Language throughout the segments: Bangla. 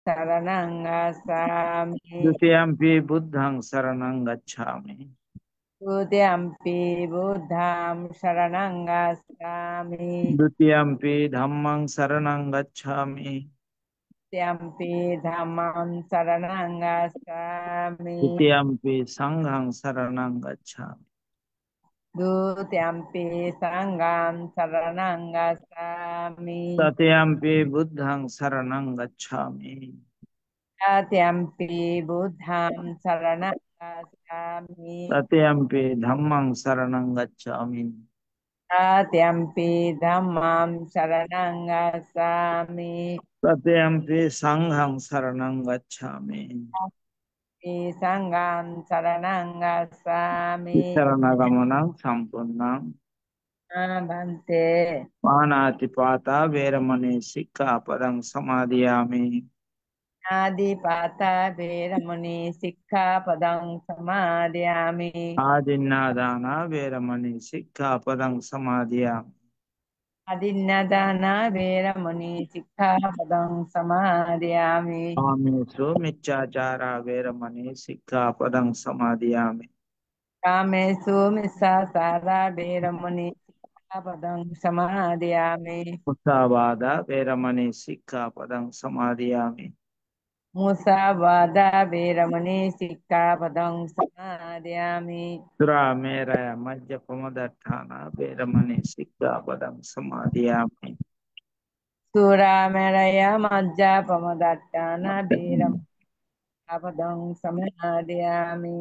शरणं गच्छामि। द्वितीयम्पि बुद्धं शरणं गच्छामि। तुतीयम्पि बुद्धं शरणं गच्छामि। द्वितीयम्पि धम्मं शरणं गच्छामि। तुतीयम्पि धम्मं शरणं गच्छामि। द्वितीयम्पि संघं शरणं गच्छामि। द्वितीयम्पि सङ्गं शरणं गच्छामि। तृतीयम्पि बुद्धं शरणं गच्छामि। तृतीयम्पि बुद्धं शरणं गच्छामि। तृतीयम्पि धम्मं शरणं गच्छामि। तृतीयम्पि धम्मं शरणं गच्छामि। तृतीयम्पि संघं शरणं गच्छामि। सङ्गं शरणं गच्छामि। शरणगमनं सम्पूर्णम्। भन्ते पाणातिपाता वेरमणि सिक्खापदं समादयामि। आदिपाता वेरमणि सिक्खापदं समादयामि। आदिन्नादाना वेरमणि सिक्खापदं समादयामि। अदिन्नदाना वेरमणि सिक्खापदं समादयामि। कामेषु मिच्छाचारा वेरमणि सिक्खापदं समादयामि। कामेषु मिच्छाचारा वेरमणि सिक्खापदं समादयामि। मुसावादा वेरमणि सिक्खापदं समादयामि। मुसावादा वेरमणि सिक्खापदं समादयामि। सुरामेरय मज्जपमदत्ताना वेरमणि सिक्खापदं समादयामि। सुरामेरय मज्जापमदट्टाना वेरमणि सिक्खापदं समादयामि।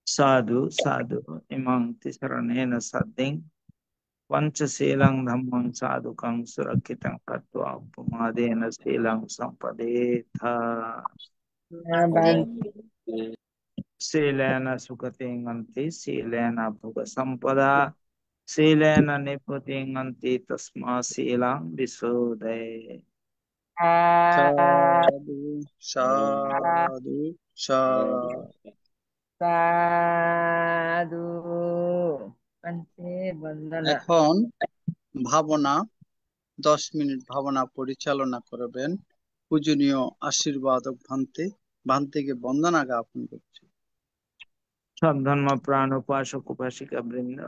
साधु साधु इमं तिसरणेन सद्दिं पंचशीलं धम्मं साधुकं सुरक्षितं कृत्वा उपमादेन शीलं संपदेथ। शीलेन सुखतिं गन्ति शीलेन भोगसम्पदा शीलेन निभृतिं गन्ति तस्मात् शीलं विशोधये। साधु साधु साधु। साधु पंचे বন্দনা। এখন ভাবনা 10 মিনিট ভাবনা পরিচালনা করবেন পূজনীয় আশীর্বাদক ভান্তে। ভান্তেকে বন্দনা জ্ঞাপন করছি। সব ধর্ম প্রাণ উপাসক উপাসিকা বৃন্দ,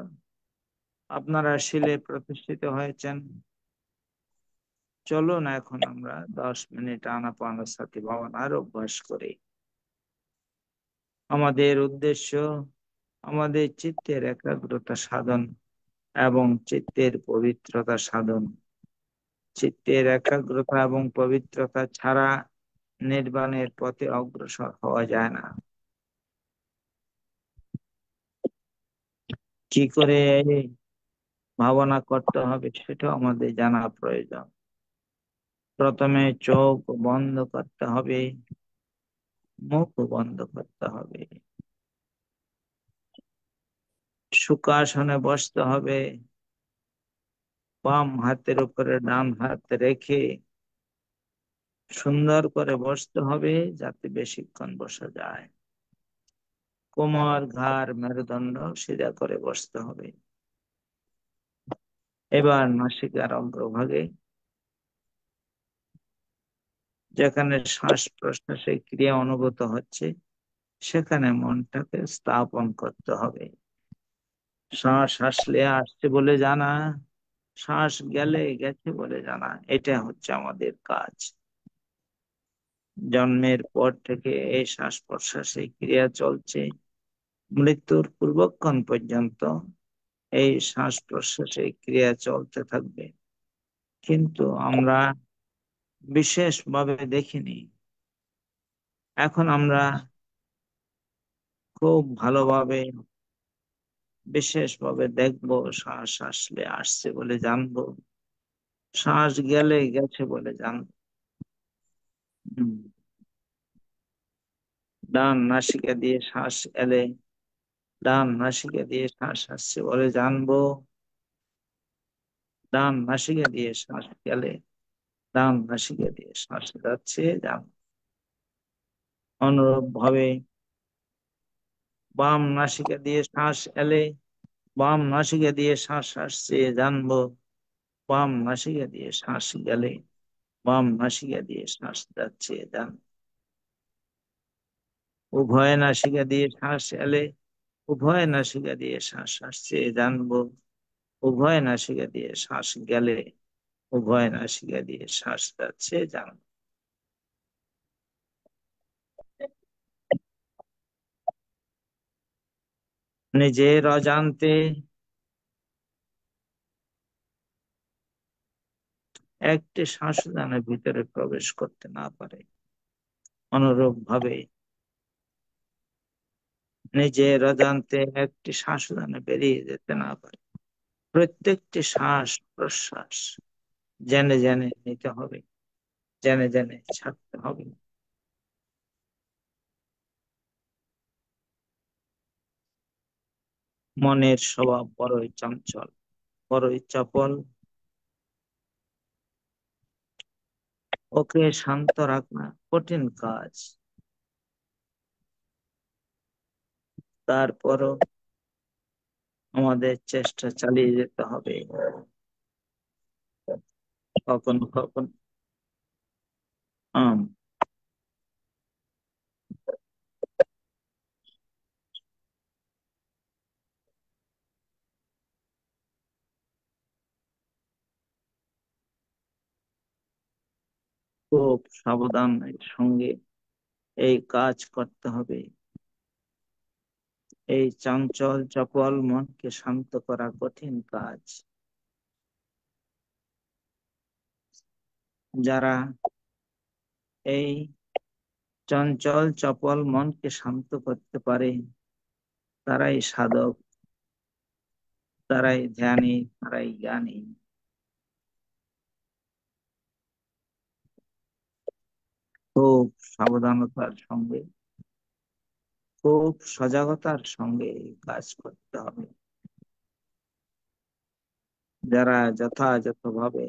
আপনারা শিলে প্রতিষ্ঠিত হয়েছেন। চলুন এখন আমরা 10 মিনিট আনাপানসতি ভাবনার অভ্যাস করি। আমাদের উদ্দেশ্য আমাদের চিত্তের একাগ্রতা সাধন এবং চিত্তের পবিত্রতা সাধন। চিত্তের একাগ্রতা এবং পবিত্রতা ছাড়া নির্বাণের পথে অগ্রসর হওয়া যায় না। কি করে ভাবনা করতে হবে সেটা আমাদের জানা প্রয়োজন। প্রথমে চোখ বন্ধ করতে হবে, মুখ বন্ধ করতে হবে, সুখাসনে বসতে হবে, বাম হাতের উপরে ডান হাত রেখে সুন্দর করে বসতে হবে যাতে বেশিক্ষণ বসা যায়। কোমর ঘাড় মেরুদণ্ড সিধা করে বসতে হবে। এবার নাসিকার অগ্রভাগে যেখানে শ্বাস প্রশ্বাসের ক্রিয়া অনুভূত হচ্ছে সেখানে মনটাকে স্থাপন করতে হবে। শ্বাস আসলে আসছে বলে জানা, শ্বাস গেলে গেছে বলে জানা, এটা হচ্ছে আমাদের কাজ। জন্মের পর থেকে এই শ্বাস প্রশ্বাসের ক্রিয়া চলছে, মৃত্যুর পূর্বক্ষণ পর্যন্ত এই শ্বাস প্রশ্বাসের ক্রিয়া চলতে থাকবে। কিন্তু আমরা বিশেষভাবে দেখিনি। এখন আমরা খুব ভালোভাবে বিশেষভাবে দেখবো, শ্বাস আসলে আসছে বলে জানবো, শ্বাস গেলে গেছে বলে জানবো। হুম। ডান নাসিকা দিয়ে শ্বাস এলে ডান নাসিকা দিয়ে শ্বাস আসছে বলে জানবো, ডান নাসিকা দিয়ে শ্বাস গেলে ডান নাসিকা দিয়ে শ্বাস যাচ্ছে জানবো। অনুরূপ ভাবে বাম নাসিকা দিয়ে শ্বাস এলে বাম নাসিকা দিয়ে শ্বাস আসছে জানবো, বাম নাসিকা দিয়ে শ্বাস গেলে বাম নাসিকা দিয়ে শ্বাস যাচ্ছে যান। উভয় নাসিকা দিয়ে শ্বাস এলে উভয় নাসিকা দিয়ে শ্বাস আসছে জানবো, উভয় নাসিকা দিয়ে শ্বাস গেলে উভয় নাসিকা দিয়ে শ্বাস যাচ্ছে জানবো। নিজের অজান্তে একটি শ্বাস যেন ভিতরে প্রবেশ করতে না পারে, অনুরূপ ভাবে নিজের অজান্তে একটি শ্বাস যেন বেরিয়ে যেতে না পারে। প্রত্যেকটি শ্বাস প্রশ্বাস জেনে জেনে নিতে হবে, জেনে জেনে ছাড়তে হবে। মনের স্বভাব বড়ই চঞ্চল, বড়ই চপল। ওকে শান্ত রাখা কঠিন কাজ, তারপরও আমাদের চেষ্টা চালিয়ে যেতে হবে। কখনো কখনো আম খুব সাবধানের সঙ্গে এই কাজ করতে হবে। এই চঞ্চল চপল মনকে শান্ত করা কঠিন কাজ। যারা এই চঞ্চল চপল মনকে শান্ত করতে পারে তারাই সাধক, তারাই ধ্যানী, তারাই জ্ঞানী। খুব সাবধানতার সঙ্গে, খুব সজাগতার সঙ্গে এই কাজ করতে হবে। যারা যথাযথভাবে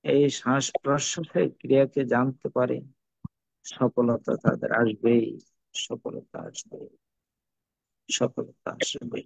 এই শ্বাস প্রশ্বাসের ক্রিয়াকে জানতে পারে সফলতা তাদের আসবেই, সফলতা আসবে, সফলতা আসবে।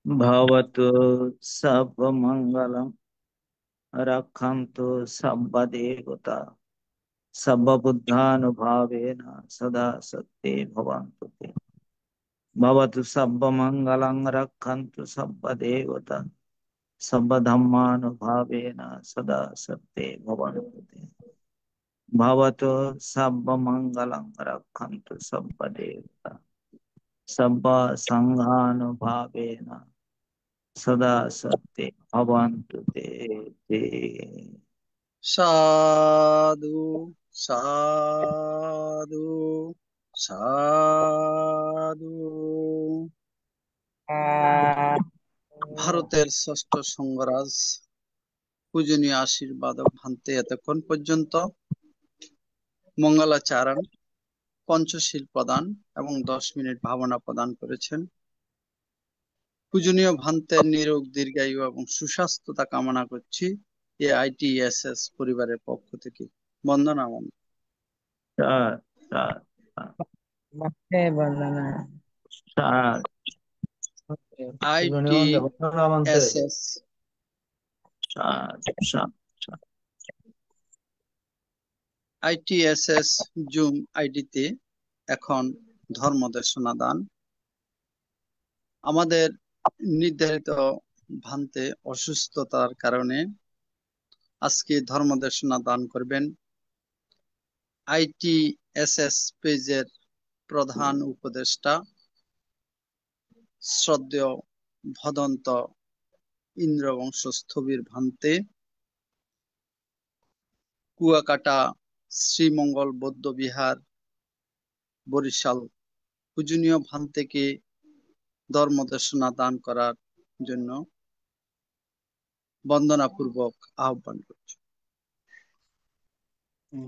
भवतु सर्वमङ्गलं रक्षन्तु सर्वदेवता सर्वबुद्धानुभावेन सदा सत्ये भवन्तु ते। भवतु सर्वमङ्गलं रक्षन्तु सर्वदेवता सर्वधर्मानुभावेन सदा सत्ये भवन्तु ते। भवतु सर्वमङ्गलं रक्षन्तु सर्वदेवता सर्वसङ्घानुभावेन सदा सत्ये भवन्तु ते ते। সাধু সাধু সাধু। ভারতের ষষ্ঠ সঙ্গরাজ পূজনীয় আশীর্বাদক ভান্তে এতক্ষণ পর্যন্ত মঙ্গলাচরণ, পঞ্চশীল প্রদান এবং 10 মিনিট ভাবনা প্রদান করেছেন। পূজনীয় ভান্তের নিরোগ দীর্ঘায়ু এবং সুস্বাস্থ্যতা কামনা করছি AITSS পরিবারের পক্ষ থেকে। বন্দনা বন্দনা। सार सार भक्ते बंदना। सार ITSS सार सार सार ITSS জুম আইডিতে এখন ধর্ম দেশনা দান। আমাদের নির্ধারিত ভান্তে অসুস্থতার কারণে আজকে ধর্ম দেশনা দান করবেন ITSS পেজের প্রধান উপদেষ্টা শ্রদ্ধেয় ভদন্ত ইন্দ্রবংশ স্থবির ভান্তে, কুয়াকাটা শ্রীমঙ্গল বৌদ্ধ বিহার বরিশাল পূজনীয় ভান্তেকে ধর্ম দেশনা দান করার জন্য বন্দনাপূর্বক আহ্বান করছি।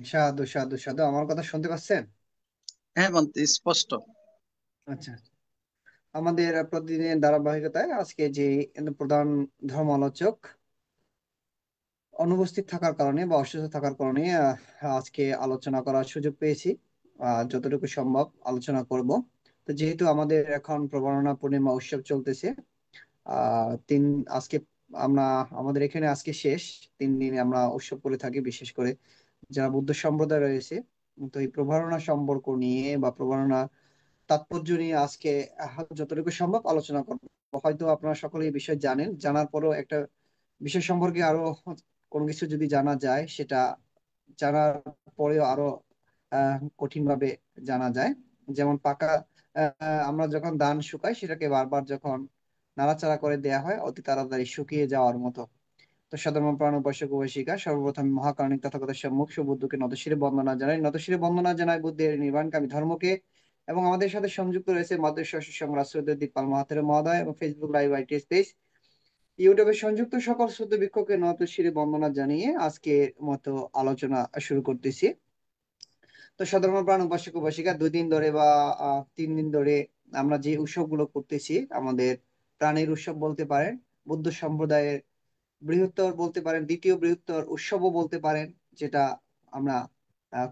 সাধু সাধু সাধু। আমার কথা শুনতে পাচ্ছেন? হ্যাঁ ভান্তে, স্পষ্ট। আচ্ছা, আমাদের প্রতিদিনের ধারাবাহিকতায় আজকে যে প্রধান ধর্ম আলোচক অনুপস্থিত থাকার কারণে বা অসুস্থ থাকার কারণে আজকে আলোচনা করার সুযোগ পেয়েছি। যতটুকু সম্ভব আলোচনা করব। তো যেহেতু আমাদের এখন প্রবরণা পূর্ণিমা উৎসব চলতেছে, আজকে আমাদের এখানে আজকে শেষ 3 দিন আমরা উৎসব করে থাকি, বিশেষ করে যারা বুদ্ধ সম্প্রদায় রয়েছে। তো এই প্রবরণা সম্পর্ক নিয়ে বা প্রবরণা তাৎপর্য নিয়ে আজকে যতটুকু সম্ভব আলোচনা করব। হয়তো আপনারা সকলে এই বিষয় জানেন, জানার পরও একটা বিষয় সম্পর্কে আরো কোনো কিছু যদি জানা যায়, সেটা জানার পরেও আরো কঠিন ভাবে জানা যায়। যেমন আমরা যখন ধান শুকাই, সেটাকে বারবার যখন নাড়াচাড়া করে দেয়া হয়, অতি তাড়াতাড়ি শুকিয়ে যাওয়ার মতো। তো সাধারণ প্রাণ উপাসক উপাসিকা, সর্বপ্রথম মহাকারণিক তথাগত সম্মুখ বুদ্ধকে নতশিরে বন্দনা জানাই। নতশিরে বন্দনা জানাই বুদ্ধের নির্বাণকামী ধর্মকে। এবং আমাদের সাথে সংযুক্ত রয়েছে মাদ্রাসা সংগ্রাস দীপাল মাহাতের মহোদয় এবং ফেসবুক লাইভ ITS পেজ, ইউটিউবে সংযুক্ত সকল শ্রদ্ধ ভিক্ষুকে নতশিরে বন্দনা জানিয়ে আজকের মতো আলোচনা শুরু করতেছি। তো সাধারণ প্রাণ উপাসক উপাসিকা, 2 দিন ধরে বা 3 দিন ধরে আমরা যে উৎসবগুলো করতেছি, আমাদের প্রাণের উৎসব বলতে পারেন, বুদ্ধ সম্প্রদায়ের বৃহত্তর বলতে পারেন, দ্বিতীয় বৃহত্তর উৎসবও বলতে পারেন, যেটা আমরা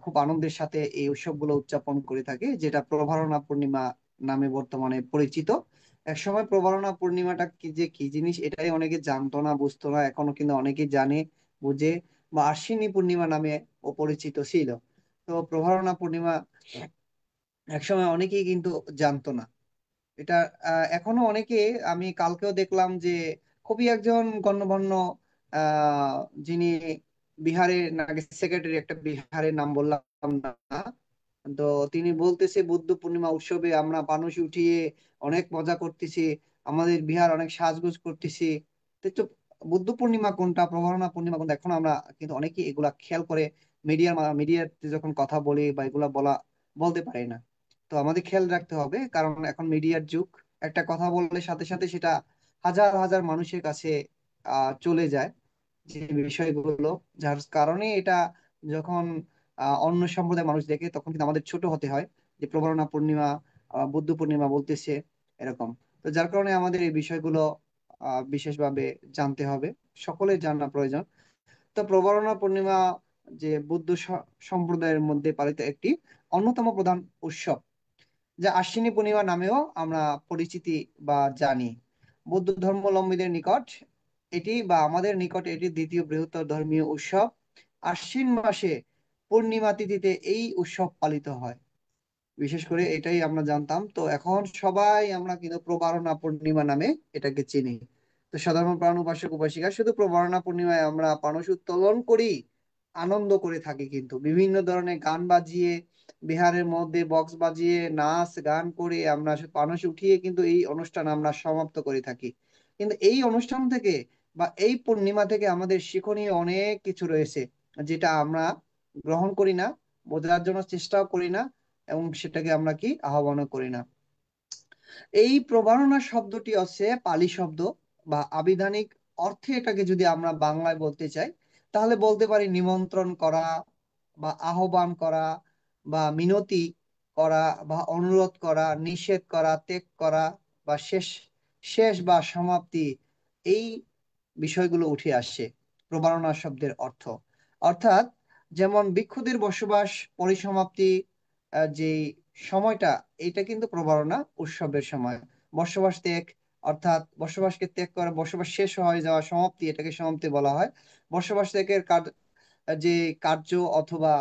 খুব আনন্দের সাথে এই উৎসবগুলো উদযাপন করে থাকি, যেটা প্রভারণা পূর্ণিমা নামে বর্তমানে পরিচিত। একসময় প্রভারণা পূর্ণিমাটা কি জিনিস, এটাই অনেকে জানতো না, বুঝতো না। এখনো কিন্তু অনেকে জানে, বুঝে, বা আশ্বিনী পূর্ণিমা নামে ও পরিচিত ছিল। তো প্রভারণা পূর্ণিমা একসময় অনেকেই কিন্তু জানতো না। এটা এখনো অনেকে, আমি কালকেও দেখলাম যে খুবই একজন গণ্যমান্য আহ যিনি বিহারের সেক্রেটারি, একটা বিহারের নাম বললাম না, তো তিনি বলতেছে বুদ্ধ পূর্ণিমা উৎসবে আমরা বানুষি উঠিয়ে অনেক মজা করতেছি, আমাদের বিহার অনেক সাজগোজ করতেছি। তো বুদ্ধ পূর্ণিমা কোনটা, প্রভারণা পূর্ণিমা কোনটা, এখন আমরা কিন্তু অনেকেই এগুলা খেয়াল করে মিডিয়াতে যখন কথা বলি বা এগুলা বলতে পারি না। তো আমাদের খেয়াল রাখতে হবে, কারণ এখন মিডিয়ার যুগ। একটা কথা বললে সাথে সাথে সেটা হাজার হাজার মানুষের কাছে চলে যায়, যে বিষয়গুলো, যার কারণে এটা যখন অন্য সম্প্রদায়ের মানুষ দেখে, তখন কিন্তু আমাদের ছোট হতে হয় যে প্রবরণা পূর্ণিমা, বুদ্ধ পূর্ণিমা বলতেছে এরকম। তো যার কারণে আমাদের এই বিষয়গুলো বিশেষভাবে জানতে হবে, সকলের জানা প্রয়োজন। তো প্রবরণা পূর্ণিমা যে বুদ্ধ সম্প্রদায়ের মধ্যে পালিত একটি অন্যতম প্রধান উৎসব। যা আশ্বিনী পূর্ণিমা নামেও আমরা পরিচিতি বা জানি। বৌদ্ধ ধর্মাবলম্বীদের নিকট এটি বা আমাদের নিকট এটি দ্বিতীয় বৃহত্তর ধর্মীয় উৎসব। আশ্বিন মাসে পূর্ণিমা তিথিতে এই উৎসব পালিত হয়। বিশেষ করে এটাই আমরা জানতাম। তো এখন সবাই আমরা কিন্তু প্রবারণা পূর্ণিমা নামে এটাকে চিনি। তো সাধারণ প্রাণ উপাসক উপাসিকা শুধু প্রবারণা পূর্ণিমায় আমরা পানস উত্তোলন করি, আনন্দ করে থাকি, কিন্তু বিভিন্ন ধরনের গান বাজিয়ে, বিহারের মধ্যে বক্স বাজিয়ে, নাচ গান করে আমরা পানস উঠিয়ে কিন্তু এই অনুষ্ঠান আমরা সমাপ্ত করে থাকি। কিন্তু এই অনুষ্ঠান থেকে বা এই পূর্ণিমা থেকে আমাদের শিক্ষণীয় অনেক কিছু রয়েছে, যেটা আমরা গ্রহণ করি না, বোঝার জন্য চেষ্টাও করি না, এবং সেটাকে আমরা কি আহ্বানও করি না। এই প্রবারণা শব্দটি হচ্ছে পালি শব্দ বা আবিধানিক অর্থে এটাকে যদি আমরা বাংলায় বলতে চাই, তাহলে বলতে পারি নিমন্ত্রণ করা বা আহ্বান করা বা মিনতি করা বা অনুরোধ করা, নিষেধ করা, ত্যাগ করা বা শেষ শেষ বা সমাপ্তি, এই বিষয়গুলো উঠে আসছে প্রবারণা শব্দের অর্থ। অর্থাৎ যেমন ভিক্ষুদের বসবাস পরিসমাপ্তি, যে সময়টা, এটা কিন্তু প্রবারণা উৎসবের সময়। বসবাস ত্যাগ, অর্থাৎ বসবাসকে ত্যাগ করা, বসবাস শেষ হয়ে যাওয়া, সমাপ্তি, এটাকে সমাপ্তি বলা হয়। বসবাস ত্যাগের যে কার্য অথবা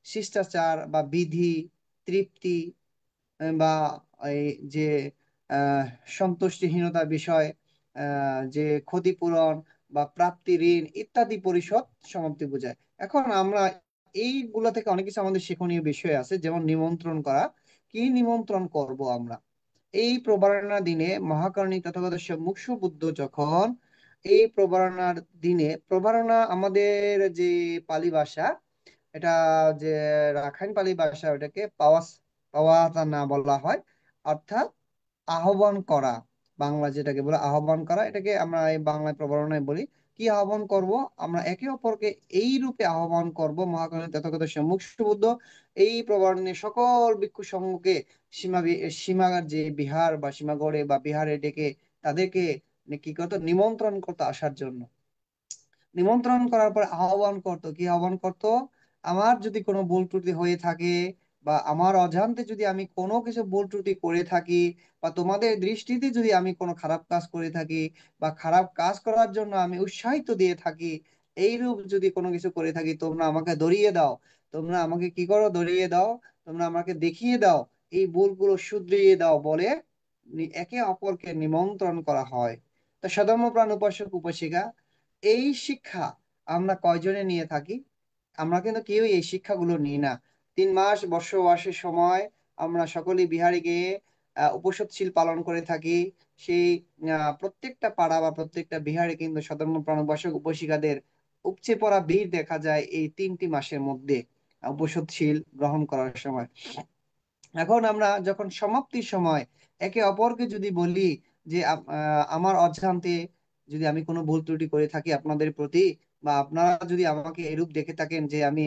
শিষ্টাচার বা বিধি, তৃপ্তি বা এই যে আহ সন্তুষ্টিহীনতার বিষয়, যে ক্ষতিপূরণ বা প্রাপ্তি, ঋণ ইত্যাদি পরিশোধ সমাপ্তি বোঝায়। এখন আমরা এইগুলো থেকে অনেক কিছু আমাদের শিক্ষণীয় বিষয় আছে, যেমন নিমন্ত্রণ করা। কি নিমন্ত্রণ করব আমরা? এই প্রবারণা দিনে মহাকারণী তথাগত মুখ্য বুদ্ধ যখন এই প্রবারণার দিনে, প্রবারণা আমাদের যে পালি ভাষা, এটা যে রাখাইন পালি ভাষা, ওটাকে পাওয়া না বলা হয়, অর্থাৎ আহ্বান করা। বাংলা যেটাকে বলে আহ্বান করা, এটাকে আমরা এই বাংলায় প্রবারণায় বলি। কি আহ্বান করব? আমরা একে অপরকে এই রূপে আহ্বান করব, মহাকালী তথাগত সম্মুখ বুদ্ধ এই প্রবারণে সকল ভিক্ষু সমূহকে সীমার যে বিহার বা সীমাগড়ে বা বিহারে ডেকে তাদেরকে কি করতো? নিমন্ত্রণ করতো আসার জন্য। নিমন্ত্রণ করার পর আহ্বান করতো। কি আহ্বান করতো? আমার যদি কোনো ভুল ত্রুটি হয়ে থাকে বা আমার অজান্তে যদি আমি কোনো কিছু ভুল ত্রুটি করে থাকি বা তোমাদের দৃষ্টিতে যদি আমি কোনো খারাপ কাজ করে থাকি বা খারাপ কাজ করার জন্য আমি উৎসাহিত দিয়ে থাকি, এইরূপ যদি কোনো কিছু করে থাকি, তোমরা আমাকে ধরিয়ে দাও। তোমরা আমাকে কি করো? ধরিয়ে দাও। তোমরা আমাকে দেখিয়ে দাও, এই ভুলগুলো শুধরিয়ে দাও বলে একে অপরকে নিমন্ত্রণ করা হয়। তা সধর্মপ্রাণ উপাসক উপাসিকা, এই শিক্ষা আমরা কয়জনে নিয়ে থাকি? আমরা কিন্তু কেউ এই শিক্ষাগুলো নিই না। 3 মাস বর্ষবাসের সময় আমরা সকলেই বিহারে গিয়ে উপসৎশীল পালন করে থাকি। সেই প্রত্যেকটা পাড়া বা প্রত্যেকটা বিহারে কিন্তু সধর্মপ্রাণ উপাসক উপাসিকাদের উপচে পড়া ভিড় দেখা যায় এই 3টি মাসের মধ্যে উপসৎশীল গ্রহণ করার সময়। এখন আমরা যখন সমাপ্তির সময় একে অপরকে যদি বলি যে আমার অজান্তে যদি আমি কোনো ভুল ত্রুটি করে থাকি আপনাদের প্রতি, বা আপনারা যদি আমাকে এরূপ দেখে থাকেন যে আমি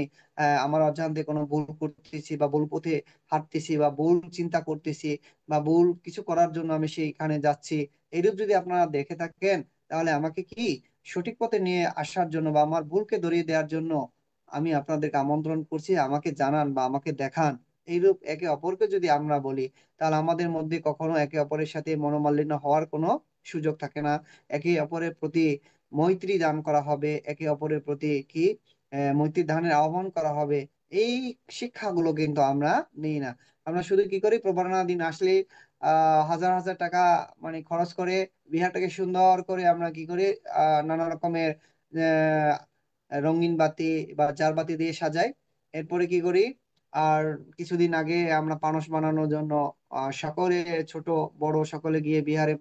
আমার অজান্তে কোনো ভুল করতেছি বা ভুল পথে হাঁটতেছি বা ভুল চিন্তা করতেছি বা ভুল কিছু করার জন্য আমি সেইখানে যাচ্ছি, এরূপ যদি আপনারা দেখে থাকেন, তাহলে আমাকে কি সঠিক পথে নিয়ে আসার জন্য বা আমার ভুলকে ধরিয়ে দেওয়ার জন্য আমি আপনাদেরকে আমন্ত্রণ করছি, আমাকে জানান বা আমাকে দেখান। এইরূপ একে অপরকে যদি আমরা বলি, তাহলে আমাদের মধ্যে কখনো একে অপরের সাথে মনোমালিন্য হওয়ার কোনো সুযোগ থাকে না। একে অপরের প্রতি মৈত্রী দান করা হবে, একে অপরের প্রতি কি মৈত্রী দানের আহ্বান করা হবে। এই শিক্ষাগুলো কিন্তু আমরা নিই না। আমরা শুধু কি করি? প্রবারণা দিন আসলে হাজার হাজার টাকা মানে খরচ করে বিহারটাকে সুন্দর করে আমরা কি করি? নানা রকমের রঙিন বাতি বা জার বাতি দিয়ে সাজাই। এরপরে কি করি? আর কিছুদিন আগে আমরা পানস বানানোর জন্য সকলে, ছোট বড় সকলে গিয়ে বিহারে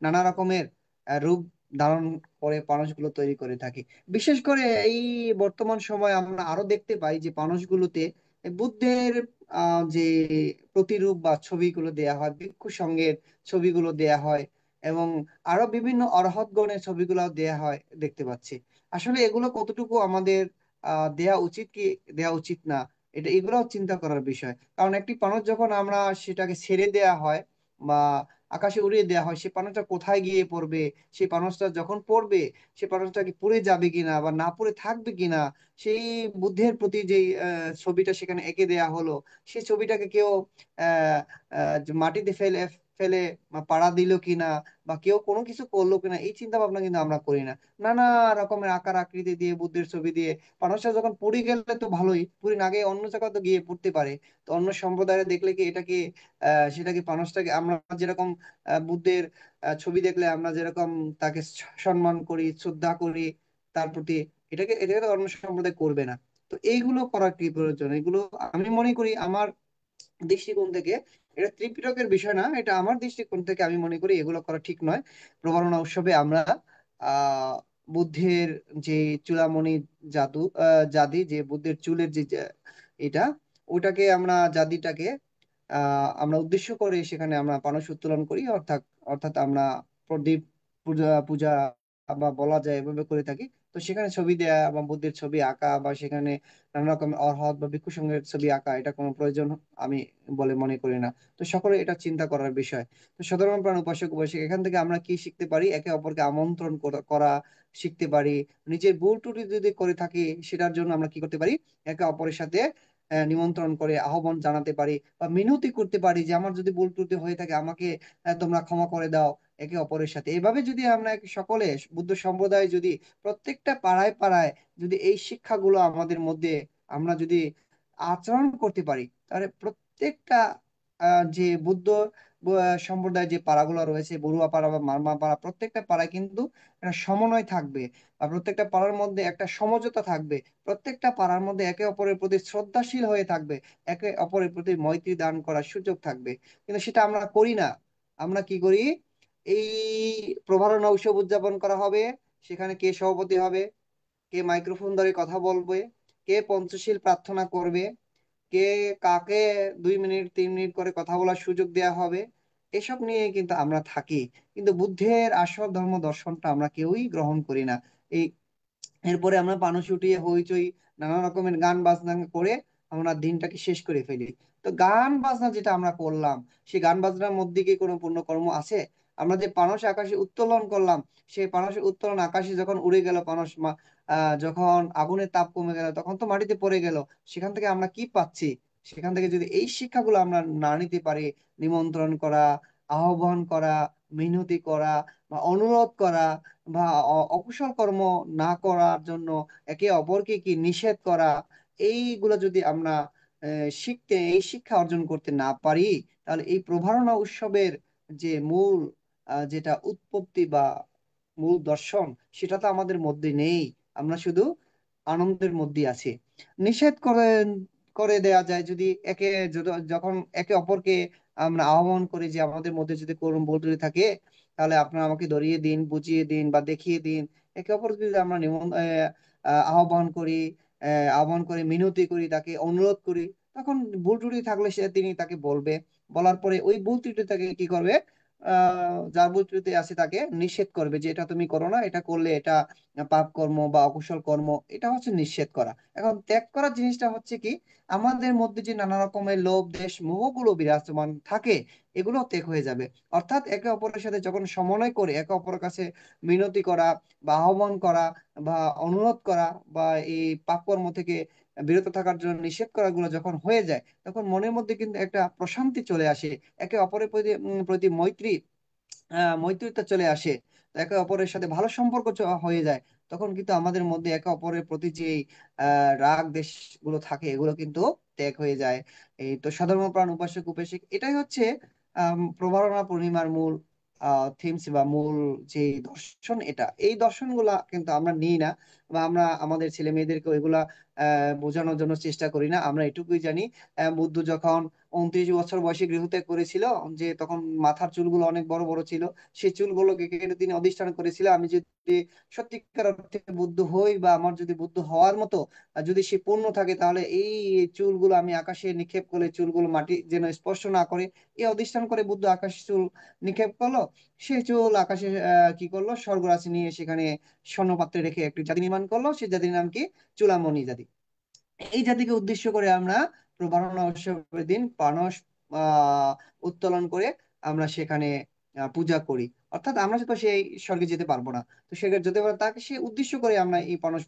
নানা রকমের রূপ ধারণ করে পানসগুলো তৈরি করে থাকি। বিশেষ করে এই বর্তমান সময় আমরা আরো দেখতে পাই যে পানসগুলোতে বুদ্ধের যে প্রতিরূপ বা ছবিগুলো দেয়া হয়, ভিক্ষু সঙ্গের ছবিগুলো দেয়া হয়, এবং আরো বিভিন্ন অরহৎগণের ছবিগুলো দেয়া হয় দেখতে পাচ্ছি। আসলে এগুলো কতটুকু আমাদের দেয়া উচিত কি দেয়া উচিত না, এগুলো চিন্তা করার বিষয়। কারণ একটি পানস যখন আমরা সেটাকে ছেড়ে দেয়া হয় বা আকাশে উড়িয়ে দেওয়া হয়, সে পানসটা কোথায় গিয়ে পড়বে? সেই পানসটা যখন পড়বে, সে পানসটা কি পুড়ে যাবে কিনা বা না পুড়ে থাকবে কিনা, সেই বুদ্ধের প্রতি যে ছবিটা সেখানে এঁকে দেয়া হলো, সেই ছবিটাকে কেউ আহ মাটিতে ফেলে ফেলে পাড়া দিল কিনা, বা কেউ কোনো কিছু করলো কিনা, এই চিন্তা ভাবনা কিন্তু আমরা করি না। নানা রকমের আকার আকৃতি দিয়ে বুদ্ধের ছবি দিয়ে মানুষরা যখন পুরী গেলে তো ভালোই, পুরী না গিয়ে অন্য জায়গায় তো গিয়ে পড়তে পারে। তো অন্য সম্প্রদায়ে দেখলে কি এটা কি সেটা কি মানুষটাকে আমরা যেরকম বুদ্ধের ছবি দেখলে আমরা যেরকম তাকে সম্মান করি, শ্রদ্ধা করি তার প্রতি, এটাকে তো অন্য সম্প্রদায় করবে না। তো এইগুলো করা কি প্রয়োজন? এগুলো আমি মনে করি আমার দৃষ্টিকোণ থেকে, এটা ত্রিপিটকের বিষয় না, এটা আমার দৃষ্টিকোণ থেকে আমি মনে করি এগুলো করা ঠিক নয়। প্রবারণা উৎসবে আমরা আহ বুদ্ধের যে চূড়ামণি জাদি, যে বুদ্ধের চুলের যে এটা, ওটাকে আমরা জাদিটাকে আমরা উদ্দেশ্য করে সেখানে আমরা পানস উত্তোলন করি, অর্থাৎ অর্থাৎ আমরা প্রদীপ পূজা পূজা বা বলা যায় এভাবে করে থাকি। তো সেখানে ছবি দেয়া বা বুদ্ধের ছবি আঁকা বা সেখানে নানা রকম অরহত বা ভিক্ষু সঙ্গের ছবি আঁকা, এটা কোনো প্রয়োজন আমি বলে মনে করি না। তো সকলে এটা চিন্তা করার বিষয়। তো সাধারণ প্রাণ উপাসক উপাসিক, এখান থেকে আমরা কি শিখতে পারি? একে অপরকে আমন্ত্রণ করা শিখতে পারি। নিজের ভুল ত্রুটি যদি করে থাকি সেটার জন্য আমরা কি করতে পারি? একে অপরের সাথে নিমন্ত্রণ করে আহ্বান জানাতে পারি বা মিনতি করতে পারি যে আমার যদি ভুল ত্রুটি হয়ে থাকে আমাকে তোমরা ক্ষমা করে দাও। একে অপরের সাথে এভাবে যদি আমরা সকলে বুদ্ধ সম্প্রদায় যদি প্রত্যেকটা পাড়ায় পাড়ায় যদি এই শিক্ষাগুলো আমাদের মধ্যে আমরা যদি আচরণ করতে পারি, তাহলে প্রত্যেকটা যে বুদ্ধ সম্প্রদায় যে পাড়াগুলো রয়েছে, বড়ুয়া পাড়া বা মারমা পাড়া, প্রত্যেকটা পাড়ায় কিন্তু একটা সমন্বয় থাকবে, বা প্রত্যেকটা পাড়ার মধ্যে একটা সমঝোতা থাকবে, প্রত্যেকটা পাড়ার মধ্যে একে অপরের প্রতি শ্রদ্ধাশীল হয়ে থাকবে, একে অপরের প্রতি মৈত্রী দান করার সুযোগ থাকবে। কিন্তু সেটা আমরা করি না। আমরা কি করি? এই প্রভারণা উৎসব উদযাপন করা হবে, সেখানে কে সভাপতি হবে, কে মাইক্রোফোন ধরে কথা বলবে, কে পঞ্চশীল প্রার্থনা করবে, কে কাকে 2 মিনিট 3 মিনিট করে কথা বলার সুযোগ দেয়া হবে, এসব নিয়ে কিন্তু আমরা থাকি। কিন্তু বুদ্ধের আসল ধর্ম দর্শনটা আমরা কেউই গ্রহণ করি না। এই এরপরে আমরা পানস উঠিয়ে হইচই নানা রকমের গান বাজনা করে আমরা দিনটাকে শেষ করে ফেলি। তো গান বাজনা যেটা আমরা করলাম, সেই গান বাজনার মধ্যে কি কোনো পুণ্যকর্ম আছে? আমরা যে পানস আকাশে উত্তোলন করলাম, সেই পানসের উত্তোলন আকাশে যখন উড়ে গেল, যখন আগুনের তাপ কমে গেল তখন তো মাটিতে পড়ে গেল। সেখান থেকে আমরা কি পাচ্ছি? সেখান থেকে যদি এই শিক্ষাগুলো আমরা না নিতে পারি, নিমন্ত্রণ করা, আহ্বান করা, মিনতি করা বা অনুরোধ করা, বা অকুশল কর্ম না করার জন্য একে অপরকে কি নিষেধ করা, এইগুলো যদি আমরা এই শিক্ষা অর্জন করতে না পারি, তাহলে এই প্রভারণা উৎসবের যে মূল যেটা উৎপত্তি বা মূল দর্শন, সেটা তো আমাদের মধ্যে নেই। আমরা শুধু আনন্দের মধ্যে আছি। নিষেধ করে করে দেয়া যায় যদি যখন একে অপরকে আমরা আহ্বান করি যে আমাদের মধ্যে যদি করুণ বোধ থাকে, তাহলে আপনারা আমাকে ধরিয়ে দিন, বুঝিয়ে দিন বা দেখিয়ে দিন। একে অপরকে যদি আমরা আহ্বান করি, আহ্বান করে মিনতি করি, তাকে অনুরোধ করি, তখন ভুল ত্রুটি থাকলে তিনি তাকে বলবে। বলার পরে ওই ভুল ত্রুটি তাকে কি করবে? যার ভুল ত্রুটি আছে তাকে নিষেধ করবে যে এটা তুমি করো না, এটা করলে এটা পাপ কর্ম বা অকুশল কর্ম। এটা হচ্ছে নিষেধ করা। এখন ত্যাগ করার জিনিসটা হচ্ছে কি, আমাদের মধ্যে যে নানা রকমের লোভ দেশ মোহগুলো বিরাজমান থাকে, এগুলো ত্যাগ হয়ে যাবে। অর্থাৎ একে অপরের সাথে যখন সমন্বয় করে একে অপরের কাছে মিনতি করা বা আহ্বান করা বা অনুরোধ করা বা এই পাপকর্ম থেকে বিরত থাকার জন্য নিষেধ করা গুলো যখন হয়ে যায়, তখন মনের মধ্যে কিন্তু একটা প্রশান্তি চলে আসে। একে অপরের প্রতি প্রতি মৈত্রীটা চলে আসে। তো একে অপরের সাথে ভালো সম্পর্ক হয়ে যায়। তখন কিন্তু আমাদের মধ্যে একে অপরের প্রতি যে রাগ দেশ গুলো থাকে, এগুলো কিন্তু ত্যাগ হয়ে যায়। এই তো সাধারণ প্রাণ উপাসক উপাসিক, এটাই হচ্ছে প্রভারণা পূর্ণিমার মূল থিমস বা মূল যে দর্শন। এই দর্শনগুলা কিন্তু আমরা নিই না, বা আমরা আমাদের ছেলে মেয়েদেরকে এগুলা বোঝানোর জন্য চেষ্টা করি না। আমরা এটুকুই জানি, বুদ্ধ যখন 29 বছর বয়সে গৃহত্যাগ করেছিল, যে তখন মাথার চুলগুলো অনেক বড় বড় ছিল, সেই চুলগুলোকে কেটে তিনি অধিষ্ঠান করেছিল আমি যদি সত্যিকার অর্থে বুদ্ধ হই বা আমার যদি বুদ্ধ হওয়ার মতো যদি সে পূর্ণ থাকে, তাহলে এই চুলগুলো আমি আকাশে নিক্ষেপ করলে চুলগুলো মাটি যেন স্পর্শ না করে। এই অধিষ্ঠান করে বুদ্ধ আকাশে চুল নিক্ষেপ করলো। সেই চুল আকাশে কি করলো, স্বর্গরাশি নিয়ে সেখানে স্বর্ণপাত্রে রেখে একটি জাতি নির্মাণ করলো। সেই জাতির নাম কি? চুলামণি জাতি। এই জাতিকে উদ্দেশ্য করে আমরা প্রবারণা উৎসবের দিন পানস আহ উত্তোলন করে আমরা সেখানে পূজা করি। অর্থাৎ আমরা তো সেই স্বর্গে যেতে পারবো না। তো সেক্ষেত্রে যেতে পারে তাকে সে উদ্দেশ্য করে আমরা এই পরশ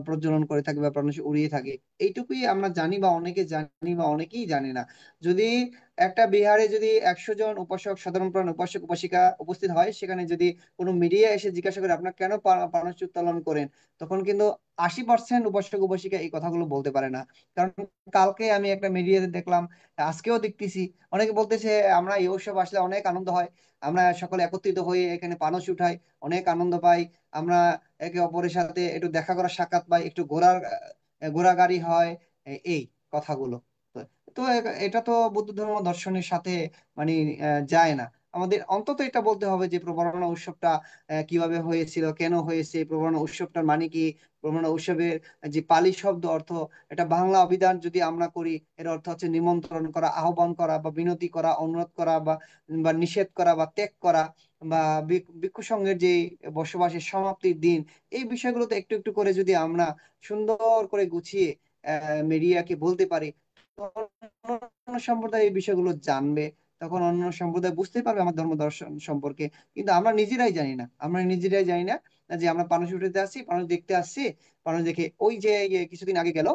প্রজ্বলন করে থাকি বা পরশ উড়িয়ে থাকি। এইটুকুই আমরা জানি বা অনেকে জানি বা অনেকেই জানে না। যদি একটা বিহারে যদি 100 জন উপাসক, সাধারণ প্রাণ উপাসক উপাসিকা উপস্থিত হয়, সেখানে যদি কোনো মিডিয়া এসে জিজ্ঞাসা করে আপনার কেন পরশ উত্তোলন করেন, তখন কিন্তু 80% উপাসক উপাসিকা এই কথাগুলো বলতে পারে না। কারণ কালকে আমি একটা মিডিয়াতে দেখলাম, আজকেও দেখতেছি, অনেকে বলতেছে আমরা এই উৎসব আসলে অনেক আনন্দ হয়, আমরা সকলে একত্রিত হয়ে এখানে পানস উঠাই, অনেক আনন্দ পাই, আমরা একে অপরের সাথে একটু দেখা করার সাক্ষাৎ পাই, একটু ঘোরাঘাড়ি হয়, এই কথাগুলো। তো তো এটা তো বুদ্ধ ধর্ম দর্শনের সাথে মানে যায় না। আমাদের অন্তত এটা বলতে হবে যে প্রবর্তনা উৎসবটা কিভাবে হয়েছিল, কেন হয়েছে, প্রবর্তনা উৎসবটার মানে কি, প্রবর্তনা উৎসবের যে পালি শব্দ অর্থ, এটা বাংলা অভিধান যদি আমরা করি, এর অর্থ হচ্ছে নিমন্ত্রণ করা, আহ্বান করা বা বিনতি করা, অনুরোধ করা বা বা নিষেধ করা বা ত্যাগ করা, বা ভিক্ষু সংঘের যে বসবাসের সমাপ্তির দিন। এই বিষয়গুলোতে একটু একটু করে যদি আমরা সুন্দর করে গুছিয়ে মিডিয়াকে বলতে পারি, তখন অন্য সম্প্রদায় এই বিষয়গুলো জানবে, তখন অন্য সম্প্রদায় বুঝতে পারবে আমার ধর্ম দর্শন সম্পর্কে। কিন্তু আমরা নিজেরাই জানি না, আমরা নিজেরাই জানি না যে আমরা পানস উঠাতে আসছি, পানস দেখতে আসছি, পানস দেখে ওই যে কিছুদিন আগে গেল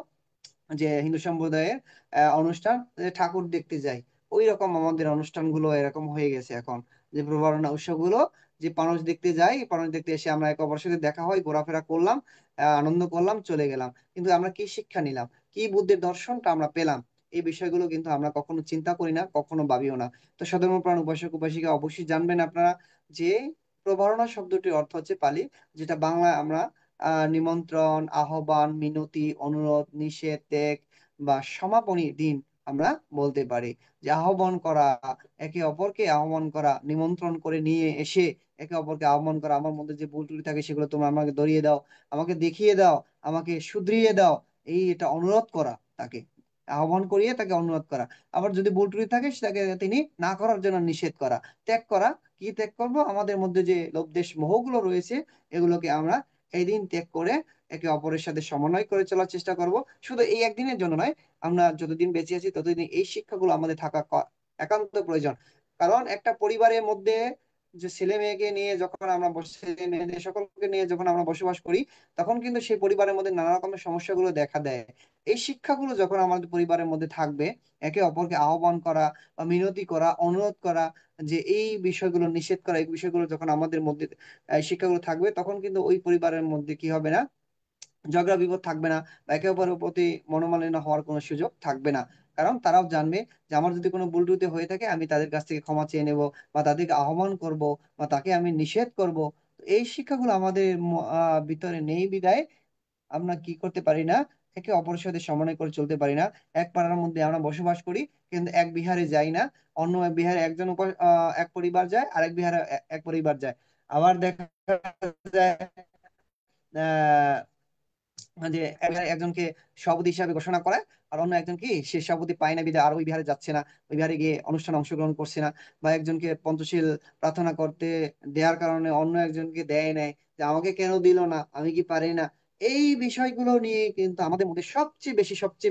যে হিন্দু সম্প্রদায়ের অনুষ্ঠান, যে ঠাকুর দেখতে যাই, ওই রকম আমাদের অনুষ্ঠানগুলো এরকম হয়ে গেছে এখন। যে প্রবারণা উৎসবগুলো, যে পানস দেখতে যাই, পানস দেখতে এসে আমরা একে অপরের সাথে দেখা হয়, ঘোরাফেরা করলাম, আনন্দ করলাম, চলে গেলাম। কিন্তু আমরা কি শিক্ষা নিলাম, কি বুদ্ধের দর্শনটা আমরা পেলাম, এই বিষয়গুলো কিন্তু আমরা কখনো চিন্তা করি না, কখনো ভাবিও না। তো সধর্মপ্রাণ উপাসক উপাসিকা অবশ্যই জানবেন আপনারা যে প্রবারণা শব্দটির অর্থ হচ্ছে পালি, যেটা বাংলায় আমরা নিমন্ত্রণ, আহ্বান, মিনতি, অনুরোধ, নিষেধ, ত্যাগ বা সমাপনী দিন আমরা বলতে পারি। যে আহ্বান করা, একে অপরকে আহ্বান করা, নিমন্ত্রণ করে নিয়ে এসে একে অপরকে আহ্বান করা, আমার মধ্যে যে ভুল ত্রুটি থাকে সেগুলো তোমরা আমাকে ধরিয়ে দাও, আমাকে দেখিয়ে দাও, আমাকে শুধরিয়ে দাও, এই এটা অনুরোধ করা, তাকে আহ্বান করিয়ে তাকে অনুরোধ করা। আবার যদি ভুল ত্রুটি থাকে সেটাকে তিনি না করার জন্য নিষেধ করা, ত্যাগ করা। কি ত্যাগ করবো? আমাদের মধ্যে যে লোভ দেশ মোহগুলো রয়েছে, এগুলোকে আমরা এই দিন ত্যাগ করে একে অপরের সাথে সমন্বয় করে চলার চেষ্টা করব। শুধু এই একদিনের জন্য নয়, আমরা যতদিন বেঁচে আছি ততদিন এই শিক্ষাগুলো আমাদের থাকা একান্ত প্রয়োজন। কারণ একটা পরিবারের মধ্যে যে ছেলে মেয়েকে নিয়ে যখন আমরা ছেলে মেয়েদের সকলকে নিয়ে যখন আমরা বসবাস করি, তখন কিন্তু সেই পরিবারের মধ্যে নানা রকমের সমস্যাগুলো দেখা দেয়। এই শিক্ষাগুলো যখন আমাদের পরিবারের মধ্যে থাকবে, একে অপরকে আহ্বান করা বা মিনতি করা, অনুরোধ করা, যে এই বিষয়গুলো নিষেধ করা, এই বিষয়গুলো যখন আমাদের মধ্যে শিক্ষাগুলো থাকবে, তখন কিন্তু ওই পরিবারের মধ্যে কি হবে না, ঝগড়া বিপদ থাকবে না, বা একে অপরের প্রতি মনোমালিন্য হওয়ার কোনো সুযোগ থাকবে না। কারণ তারাও জানবে যে আমার যদি কোনো ভুল ত্রুটি হয়ে থাকে, আমি তাদের কাছ থেকে ক্ষমা চেয়ে নেব, বা তাদেরকে আহ্বান করব, বা তাকে আমি নিষেধ করব। তো এই শিক্ষাগুলো আমাদের ভিতরে নেই বিধায় আমরা কি করতে পারি না, একে অপরের সাথে সমন্বয় করে চলতে পারি না। এক পাড়ার মধ্যে আমরা বসবাস করি, কিন্তু এক বিহারে যাই না। অন্য এক বিহারে একজন এক পরিবার যায়, আরেক বিহারে এক পরিবার যায়। আবার দেখা যায় যে একজনকে সভাপতি হিসাবে ঘোষণা করা, আর অন্য একজন কি সে সভাপতি পায় না বিধায় আর ওই বিহারে যাচ্ছে না, ওই বিহারে গিয়ে অনুষ্ঠানে অংশগ্রহণ করছে না। বা একজনকে পঞ্চশীল প্রার্থনা করতে দেওয়ার কারণে অন্য একজনকে দেয় নাই, যে আমাকে কেন দিল না, আমি কি পারি না। এই বিষয়গুলো নিয়ে কিন্তু আমাদের মধ্যে সবচেয়ে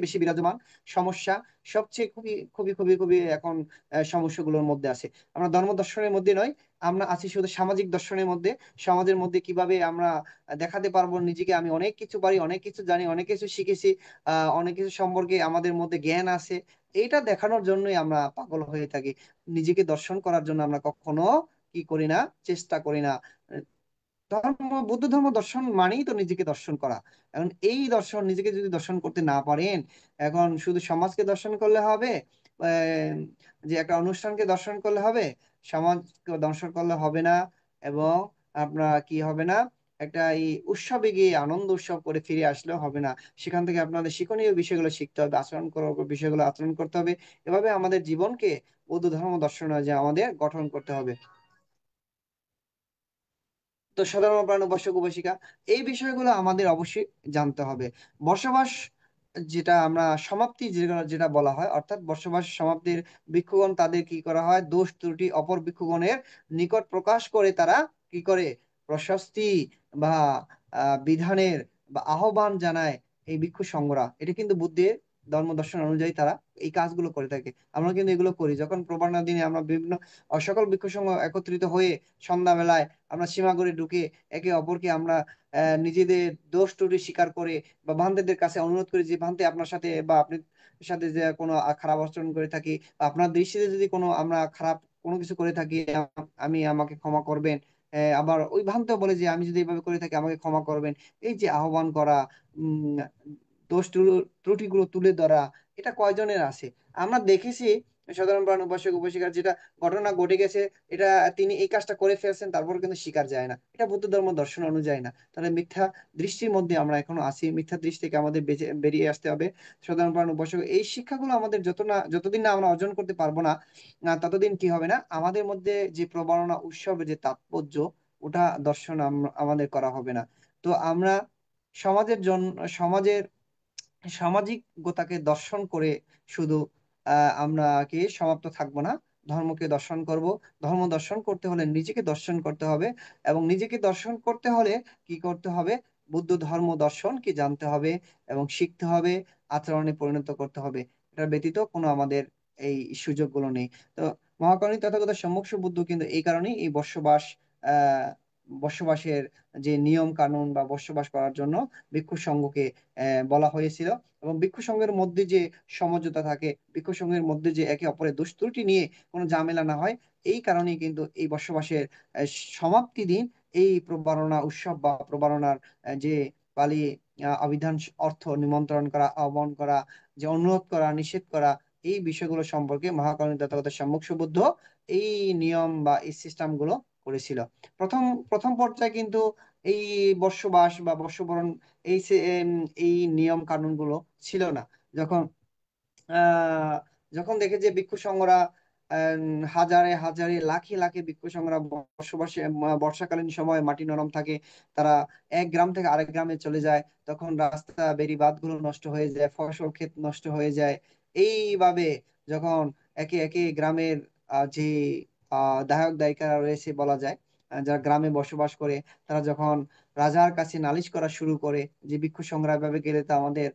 বেশি বিরাজমান সমস্যা, সবচেয়ে খুবই খুবই খুবই খুবই এখন সমস্যাগুলোর মধ্যে আছে। আমরা ধর্ম দর্শনের মধ্যে নয়, আমরা আছি শুধু সামাজিক দর্শনের মধ্যে। সমাজের মধ্যে কিভাবে আমরা দেখাতে পারবো নিজেকে, আমি অনেক কিছু পারি, অনেক কিছু জানি, অনেক কিছু শিখেছি, অনেক কিছু সম্পর্কে আমাদের মধ্যে জ্ঞান আছে, এইটা দেখানোর জন্যই আমরা পাগল হয়ে থাকি। নিজেকে দর্শন করার জন্য আমরা কখনো কি করি না, চেষ্টা করি না। বুদ্ধ ধর্ম দর্শন মানেই তো নিজেকে দর্শন করা। এখন এই দর্শন, নিজেকে যদি দর্শন করতে না পারেন, এখন শুধু সমাজকে দর্শন করলে হবে, আহ, যে একটা অনুষ্ঠানকে দর্শন করলে হবে, সমাজকে দর্শন করলে হবে না। এবং আপনার কি হবে না, একটা এই উৎসবে গিয়ে আনন্দ উৎসব করে ফিরে আসলেও হবে না। সেখান থেকে আপনাদের শিক্ষণীয় বিষয়গুলো শিখতে হবে, আচরণ করার বিষয়গুলো আচরণ করতে হবে। এভাবে আমাদের জীবনকে বৌদ্ধ ধর্ম দর্শন যে আমাদের গঠন করতে হবে। তো সাধারণ প্রাণ উপাসক উপাসিকা, এই বিষয়গুলো আমাদের অবশ্যই জানতে হবে। বসবাস, যেটা আমরা সমাপ্তি যেটা যেটা বলা হয়, অর্থাৎ বসবাস সমাপ্তির ভিক্ষুগণ তাদের কি করা হয়, দোষ ত্রুটি অপর ভিক্ষুগণের নিকট প্রকাশ করে তারা কি করে, প্রশস্তি বা বিধানের বা আহ্বান জানায়। এই ভিক্ষু সংগ্রহ, এটা কিন্তু বুদ্ধের ধর্ম দর্শন অনুযায়ী তারা এই কাজগুলো করে থাকে। আমরা কিন্তু এগুলো করি যখন প্রবারণা দিনে আমরা বিভিন্ন সকল ভিক্ষু সংঘ একত্রিত হয়ে সন্ধ্যাবেলায় আমরা সীমাগুড়ে ঢুকে একে অপরকে আমরা নিজেদের দোষ ত্রুটি স্বীকার করে বা ভান্তেদের কাছে অনুরোধ করি যে ভান্তে আপনার সাথে বা আপনার সাথে যে কোনো খারাপ আচরণ করে থাকি বা আপনার দৃষ্টিতে যদি কোনো আমরা খারাপ কোনো কিছু করে থাকি আমি আমাকে ক্ষমা করবেন। আবার ওই ভ্রান্ত বলে যে আমি যদি এইভাবে করে থাকি আমাকে ক্ষমা করবেন। এই যে আহ্বান করা, উম দোষ ত্রুটিগুলো তুলে ধরা, এটা কয়জনের আছে? আমরা দেখেছি সাধারণ প্রাণ উপাসক উপাসিকার যেটা ঘটনা ঘটে গেছে, এটা তিনি এই কাজটা করে ফেলছেন তারপর কিন্তু স্বীকার যায় না, এটা বুদ্ধ ধর্ম দর্শন অনুযায়ী না। তাহলে মিথ্যা দৃষ্টির মধ্যে আমরা এখনো আছি, মিথ্যা দৃষ্টি থেকে আমাদের বেরিয়ে আসতে হবে। সাধারণ প্রাণ উপাসক এই শিক্ষাগুলো আমাদের যতদিন না আমরা অর্জন করতে পারবো না, ততদিন কি হবে না, আমাদের মধ্যে যে প্রবণনা উৎসবের যে তাৎপর্য ওটা দর্শন আমাদের করা হবে না। তো আমরা সমাজের জন্য সমাজের সামাজিকতাকে দর্শন করে শুধু আমরা কি সমাপ্ত থাকবো না, ধর্মকে দর্শন করব। ধর্ম দর্শন করতে হলে নিজেকে দর্শন করতে হবে, এবং নিজেকে দর্শন করতে হলে কি করতে হবে, বুদ্ধ ধর্ম দর্শন কি জানতে হবে এবং শিখতে হবে, আচরণে পরিণত করতে হবে। এটা ব্যতীত কোনো আমাদের এই সুযোগগুলো নেই। তো মহাকারণী তথাগত সম্যক বুদ্ধ কিন্তু এই কারণেই এই বসবাসের যে নিয়ম কানুন বা বসবাস করার জন্য ভিক্ষু সংঘকে বলা হয়েছিল। এবং ভিক্ষু সংঘের মধ্যে যে সমঝোতা থাকে, ভিক্ষু সংঘের মধ্যে যে একে অপরের দোষ ত্রুটি নিয়ে কোনো ঝামেলা না হয়, এই কারণেই কিন্তু এই বসবাসের সমাপ্তি দিন এই প্রবারণা উৎসব বা প্রবারণার যে পালি অভিধান অর্থ নিমন্ত্রণ করা, আহ্বান করা, যে অনুরোধ করা, নিষেধ করা, এই বিষয়গুলো সম্পর্কে মহাকারণী তথাগত সম্যক বুদ্ধ এই নিয়ম বা এই সিস্টেম গুলো করেছিল। প্রথম প্রথম পর্যায়ে কিন্তু এই বর্ষবাস বা বর্ষবরণ এই এই নিয়ম কানুন গুলো ছিল না। যখন আহ যখন দেখে যে ভিক্ষু সংঘরা হাজারে হাজারে লাখে লাখে ভিক্ষু সংঘরা বসবাসে বর্ষাকালীন সময় মাটি নরম থাকে, তারা এক গ্রাম থেকে আরেক গ্রামে চলে যায়, তখন রাস্তা বেড়ি বাঁধ গুলো নষ্ট হয়ে যায়, ফসল ক্ষেত নষ্ট হয়ে যায়। এইভাবে যখন একে একে গ্রামের যে দায়ক দায়িকারা রয়েছে বলা যায়, যারা গ্রামে বসবাস করে, তারা যখন রাজার কাছে নালিশ করা শুরু করে যে ভিক্ষু সংগ্রহ ভাবে গেলে তো আমাদের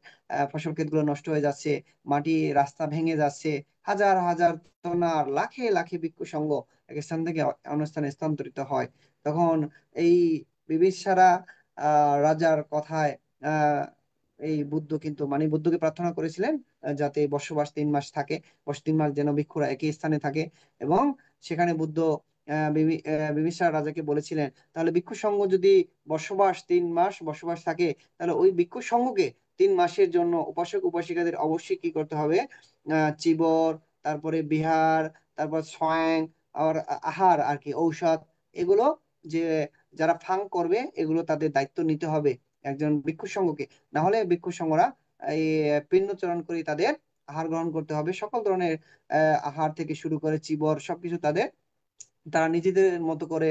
ফসল ক্ষেতগুলো নষ্ট হয়ে যাচ্ছে, মাটি রাস্তা ভেঙে যাচ্ছে, হাজার হাজার তনার লাখে লাখে ভিক্ষু সংঘ এক স্থান থেকে অন্য স্থানে স্থানান্তরিত হয়। তখন এই বিবিসারা রাজার কথায় আহ এই বুদ্ধ কিন্তু মানে বুদ্ধকে প্রার্থনা করেছিলেন যাতে বসবাস 3 মাস থাকে, 3 মাস যেন ভিক্ষুরা একই স্থানে থাকে। এবং সেখানে বুদ্ধ বিবিসার রাজাকে বলেছিলেন, তাহলে ভিক্ষু সংঘ যদি 3 মাস বসবাস থাকে, তাহলে ওই ভিক্ষু সংঘকে 3 মাসের জন্য উপাসক উপাসিকাদের অবশ্যই কি করতে হবে, চিবর, তারপরে বিহার, তারপর ছয়েং, আর আহার আর কি ঔষধ, এগুলো যে যারা ফাং করবে এগুলো তাদের দায়িত্ব নিতে হবে একজন ভিক্ষু সংঘকে। না হলে ভিক্ষু সংঘরা এই পিণ্ডচরণ করে তাদের আহার গ্রহণ করতে হবে, সকল ধরনের আহার থেকে শুরু করে চিবর সবকিছু তারা নিজেদের মতো করে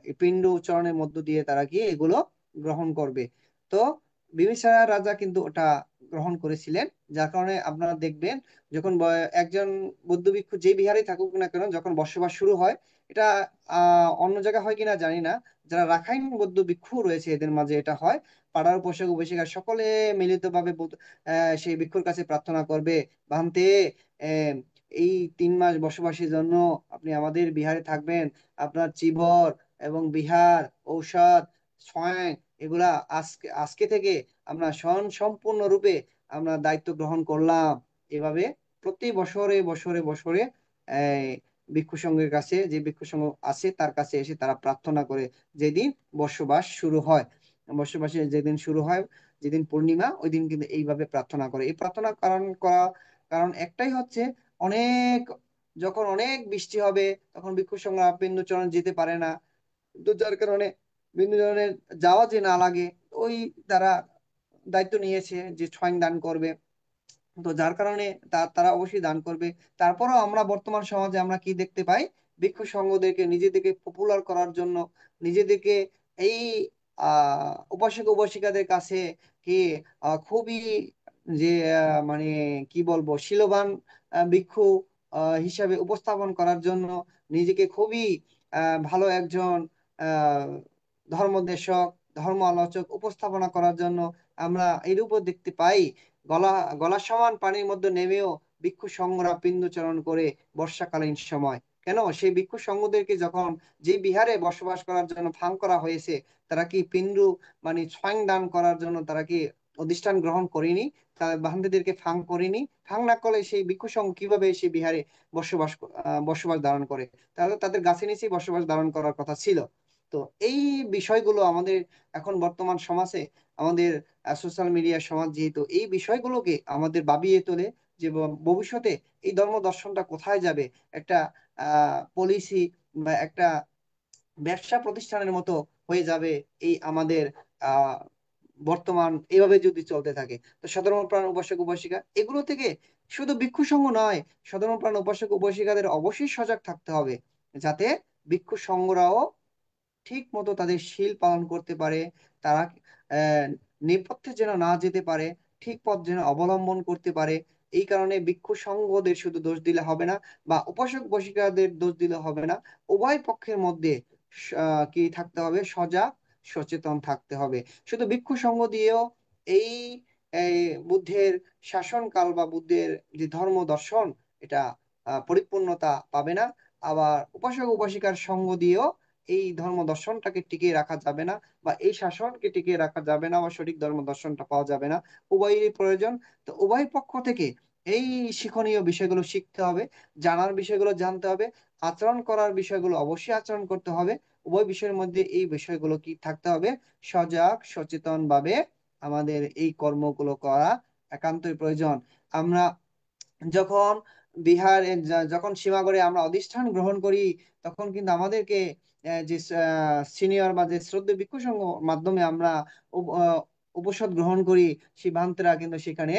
এই পিণ্ড উচ্চারণের মধ্য দিয়ে তারা কি এগুলো গ্রহণ করবে। তো বিম্বিসার রাজা কিন্তু ওটা গ্রহণ করেছিলেন, যার কারণে আপনারা দেখবেন যখন একজন বৌদ্ধ ভিক্ষু যে বিহারে থাকুক না কেন, যখন বসবাস শুরু হয়, এটা অন্য জায়গায় হয় কিনা জানি না, যারা রাখাইন বৌদ্ধ ভিক্ষু রয়েছে এদের মাঝে এটা হয়, পাড়ার পোশাক উপশিকা সকলে মিলিতভাবে সেই ভিক্ষুর কাছে প্রার্থনা করবে, ভান্তে আহ এই 3 মাস বসবাসের জন্য আপনি আমাদের বিহারে থাকবেন, আপনার চিবর এবং বিহার ঔষধ ছয়েং এগুলা আজকে আজকে থেকে আমরা সম্পূর্ণ রূপে আমরা দায়িত্ব গ্রহণ করলাম। এভাবে প্রতি বছরে বছরে বছরে এই ভিক্ষু সংঘের কাছে, যে ভিক্ষু সংঘ আছে তার কাছে এসে তারা প্রার্থনা করে যেদিন বসবাস শুরু হয়, বসবাসের যেদিন শুরু হয়, যেদিন পূর্ণিমা ওই দিন কিন্তু এইভাবে প্রার্থনা করে। এই প্রার্থনা কারণ একটাই হচ্ছে, অনেক যখন অনেক বৃষ্টি হবে তখন ভিক্ষু সংঘরা বিন্দুচরণ যেতে পারে না, তো যার কারণে বিন্দুচরণের যাওয়া যে না লাগে, ওই তারা দায়িত্ব নিয়েছে যে ছয়ং দান করবে। তো যার কারণে তারা অবশ্যই দান করবে। তারপরেও আমরা বর্তমান সমাজে আমরা কি দেখতে পাই, ভিক্ষু সংঘদেরকে নিজেদেরকে পপুলার করার জন্য, নিজেদেরকে এই উপাসক উপাসিকাদের কাছে কি খুবই যে মানে কি বলবো শীলবান ভিক্ষু হিসাবে উপস্থাপন করার জন্য, নিজেকে খুবই ভালো একজন আহ ধর্মদেশক, ধর্ম আলোচক উপস্থাপনা করার জন্য আমরা এরূপও দেখতে পাই গলা গলা সমান পানির মধ্যে নেমেও ভিক্ষু সংঘরা পিণ্ডচরণ করে বর্ষাকালীন সময়। কেন? সেই ভিক্ষু সংঘদেরকে যখন যে বিহারে বসবাস করার জন্য ফাং করা হয়েছে, তারা কি পিণ্ডু মানে ছয়ং দান করার জন্য তারা কি অধিষ্ঠান গ্রহণ করেনি? তারা বান্দিদেরকে ফাং করেনি? ফাং না করলে সেই ভিক্ষু সংঘ কিভাবে সেই বিহারে বসবাস ধারণ করে? তাহলে তাদের গাছে নিচেই বসবাস ধারণ করার কথা ছিল। তো এই বিষয়গুলো আমাদের এখন বর্তমান সমাজে, আমাদের সোশ্যাল মিডিয়া সমাজ যেহেতু এই বিষয়গুলোকে আমাদের ভাবিয়ে তোলে যে ভবিষ্যতে এই ধর্ম দর্শনটা কোথায় যাবে। একটা পলিসি বা একটা ব্যবসা প্রতিষ্ঠানের মতো হয়ে যাবে এই আমাদের আহ বর্তমান এইভাবে যদি চলতে থাকে। তো সাধারণ প্রাণ উপাসক উপাসিকা এগুলো থেকে শুধু ভিক্ষু সংঘ নয়, সাধারণ প্রাণ উপাসক উপাসিকাদের অবশ্যই সজাগ থাকতে হবে, যাতে ভিক্ষু সংঘরাও ঠিক মতো তাদের শীল পালন করতে পারে। তারা আহ নেপথ্যে যেন না যেতে পারে, ঠিক পথ যেন অবলম্বন করতে পারে। এই কারণে ভিক্ষু সংঘদের শুধু দোষ দিলে হবে না, বা উপাসক উপাসিকাদের দোষ দিলে হবে না। উভয় পক্ষের মধ্যে কি থাকতে হবে? সজাগ সচেতন থাকতে হবে। শুধু ভিক্ষু সংঘ দিয়েও এই এই বুদ্ধের শাসনকাল বা বুদ্ধের যে ধর্ম দর্শন, এটা পরিপূর্ণতা পাবে না। আবার উপাসক উপাসিকার সঙ্গ দিয়েও এই ধর্ম দর্শনটাকে টিকিয়ে রাখা যাবে না, বা এই শাসনকে টিকিয়ে রাখা যাবে না, বা সঠিক ধর্ম দর্শনটা পাওয়া যাবে না। উভয়েরই প্রয়োজন। তো উভয় পক্ষ থেকে এই শিক্ষণীয় বিষয়গুলো শিখতে হবে, জানার বিষয়গুলো জানতে হবে, আচরণ করার বিষয়গুলো অবশ্যই আচরণ করতে হবে। উভয় বিষয়ের মধ্যে এই বিষয়গুলো কি থাকতে হবে? সজাগ সচেতন ভাবে আমাদের এই কর্মগুলো করা একান্তই প্রয়োজন। আমরা যখন যখন সীমাগড়ে আমরা অধিষ্ঠান গ্রহণ করি, তখন কিন্তু আমাদেরকে যে সিনিয়র বা যে শ্রদ্ধেয় ভিক্ষু সংঘ মাধ্যমে আমরা উপসদ গ্রহণ করি, সিদ্ধান্তরা কিন্তু সেখানে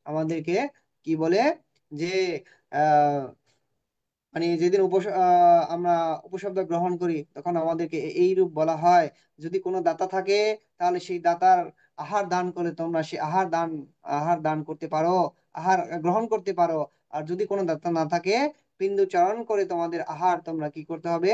আমাদেরকে কি বলে যে আহ মানে যেদিন আমরা উপশব্দ গ্রহণ করি, তখন আমাদেরকে এই রূপ বলা হয়, যদি কোনো দাতা থাকে তাহলে সেই দাতার আহার দান করে তোমরা সেই আহার দান করতে পারো, আহার গ্রহণ করতে পারো। আর যদি কোনো দাতা না থাকে, বিন্দু চারণ করে তোমাদের আহার তোমরা কি করতে হবে?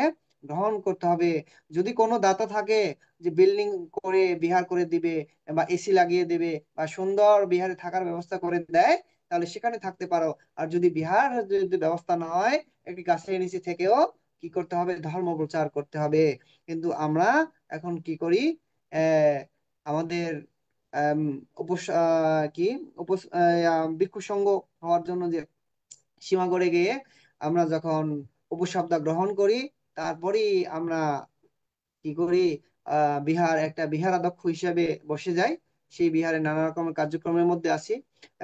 গ্রহণ করতে হবে। যদি কোনো দাতা থাকে যে বিল্ডিং করে বিহার করে দিবে, বা এসি লাগিয়ে দেবে, বা সুন্দর বিহারে থাকার ব্যবস্থা করে দেয়, তাহলে সেখানে থাকতে পারো। আর যদি বিহার যদি ব্যবস্থা না হয়, একটি গাছের নিচে থেকেও কি করতে হবে? ধর্ম প্রচার করতে হবে। কিন্তু আমরা এখন কি করি? আহ আমাদের আম, উপস কি ভিক্ষু সংঘ হওয়ার জন্য যে সীমাগড়ে গিয়ে আমরা যখন উপশব্দ গ্রহণ করি, তারপরেই আমরা কি করি? একটা বিহারাধ্যক্ষ হিসেবে বসে যাই, সেই বিহারে নানা রকমের কার্যক্রমের মধ্যে আছি,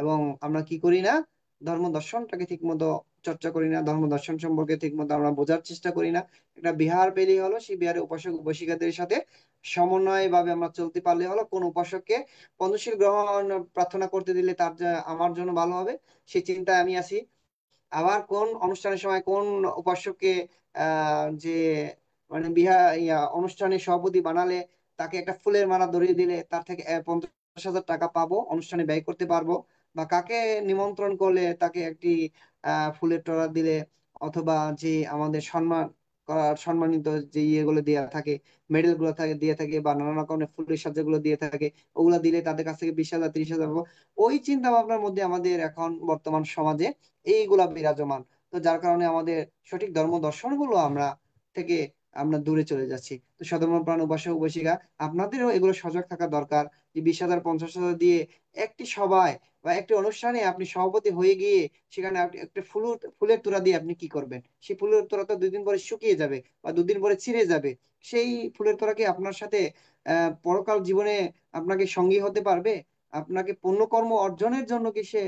এবং আমরা কি করি না? ধর্ম দর্শনটাকে ঠিক মতো চর্চা করি না, ধর্ম দর্শন সম্পর্কে ঠিক মতো আমরা বোঝার চেষ্টা করি না। একটা বিহার পেলেই হলো, সেই বিহারে উপাসক উপাসিকাদের সাথে সমন্বয় ভাবে আমরা চলতে পারলে হলো। কোন উপাসককে পঞ্চশীল গ্রহণ প্রার্থনা করতে দিলে তার আমার জন্য ভালো হবে, সেই চিন্তায় আমি আছি। আবার কোন অনুষ্ঠানের সময় কোন উপাসককে যে মানে অনুষ্ঠানের সভাপতি বানালে, তাকে একটা ফুলের মালা ধরিয়ে দিলে তার থেকে 50,000 টাকা পাবো, অনুষ্ঠানে ব্যয় করতে পারবো। বা কাকে নিমন্ত্রণ করলে তাকে একটি ফুলের তোড়া দিলে, অথবা যে আমাদের সম্মানিত যে ইয়েগুলো দেওয়া থাকে, মেডেল গুলো দিয়ে থাকে, বা নানা রকমের ফুলের সাজ্জাগুলো দিয়ে থাকে, ওগুলা দিলে তাদের কাছ থেকে 20,000 30,000 পাবো। ওই চিন্তা ভাবনার মধ্যে আমাদের এখন বর্তমান সমাজে এইগুলা বিরাজমান। তো যার কারণে আমাদের সঠিক ধর্ম দর্শন গুলো আমরা দূরে চলে যাচ্ছি। তো সাধারণ প্রাণ উপাসক উপাসিকা, আপনাদেরও এগুলো সজাগ থাকা দরকার, যে 20,000 50,000 দিয়ে একটি সভায় বা একটি অনুষ্ঠানে আপনি সভাপতি হয়ে গিয়ে সেখানে আপনি একটা ফুলের তোড়া দিয়ে আপনি কি করবেন? সেই ফুলের তোড়া তো 2 দিন পরে শুকিয়ে যাবে, বা 2 দিন পরে ছিঁড়ে যাবে। সেই ফুলের তোড়া কি আপনার সাথে পরকাল জীবনে আপনাকে সঙ্গী হতে পারবে? আপনাকে পুণ্যকর্ম অর্জনের জন্য কি সে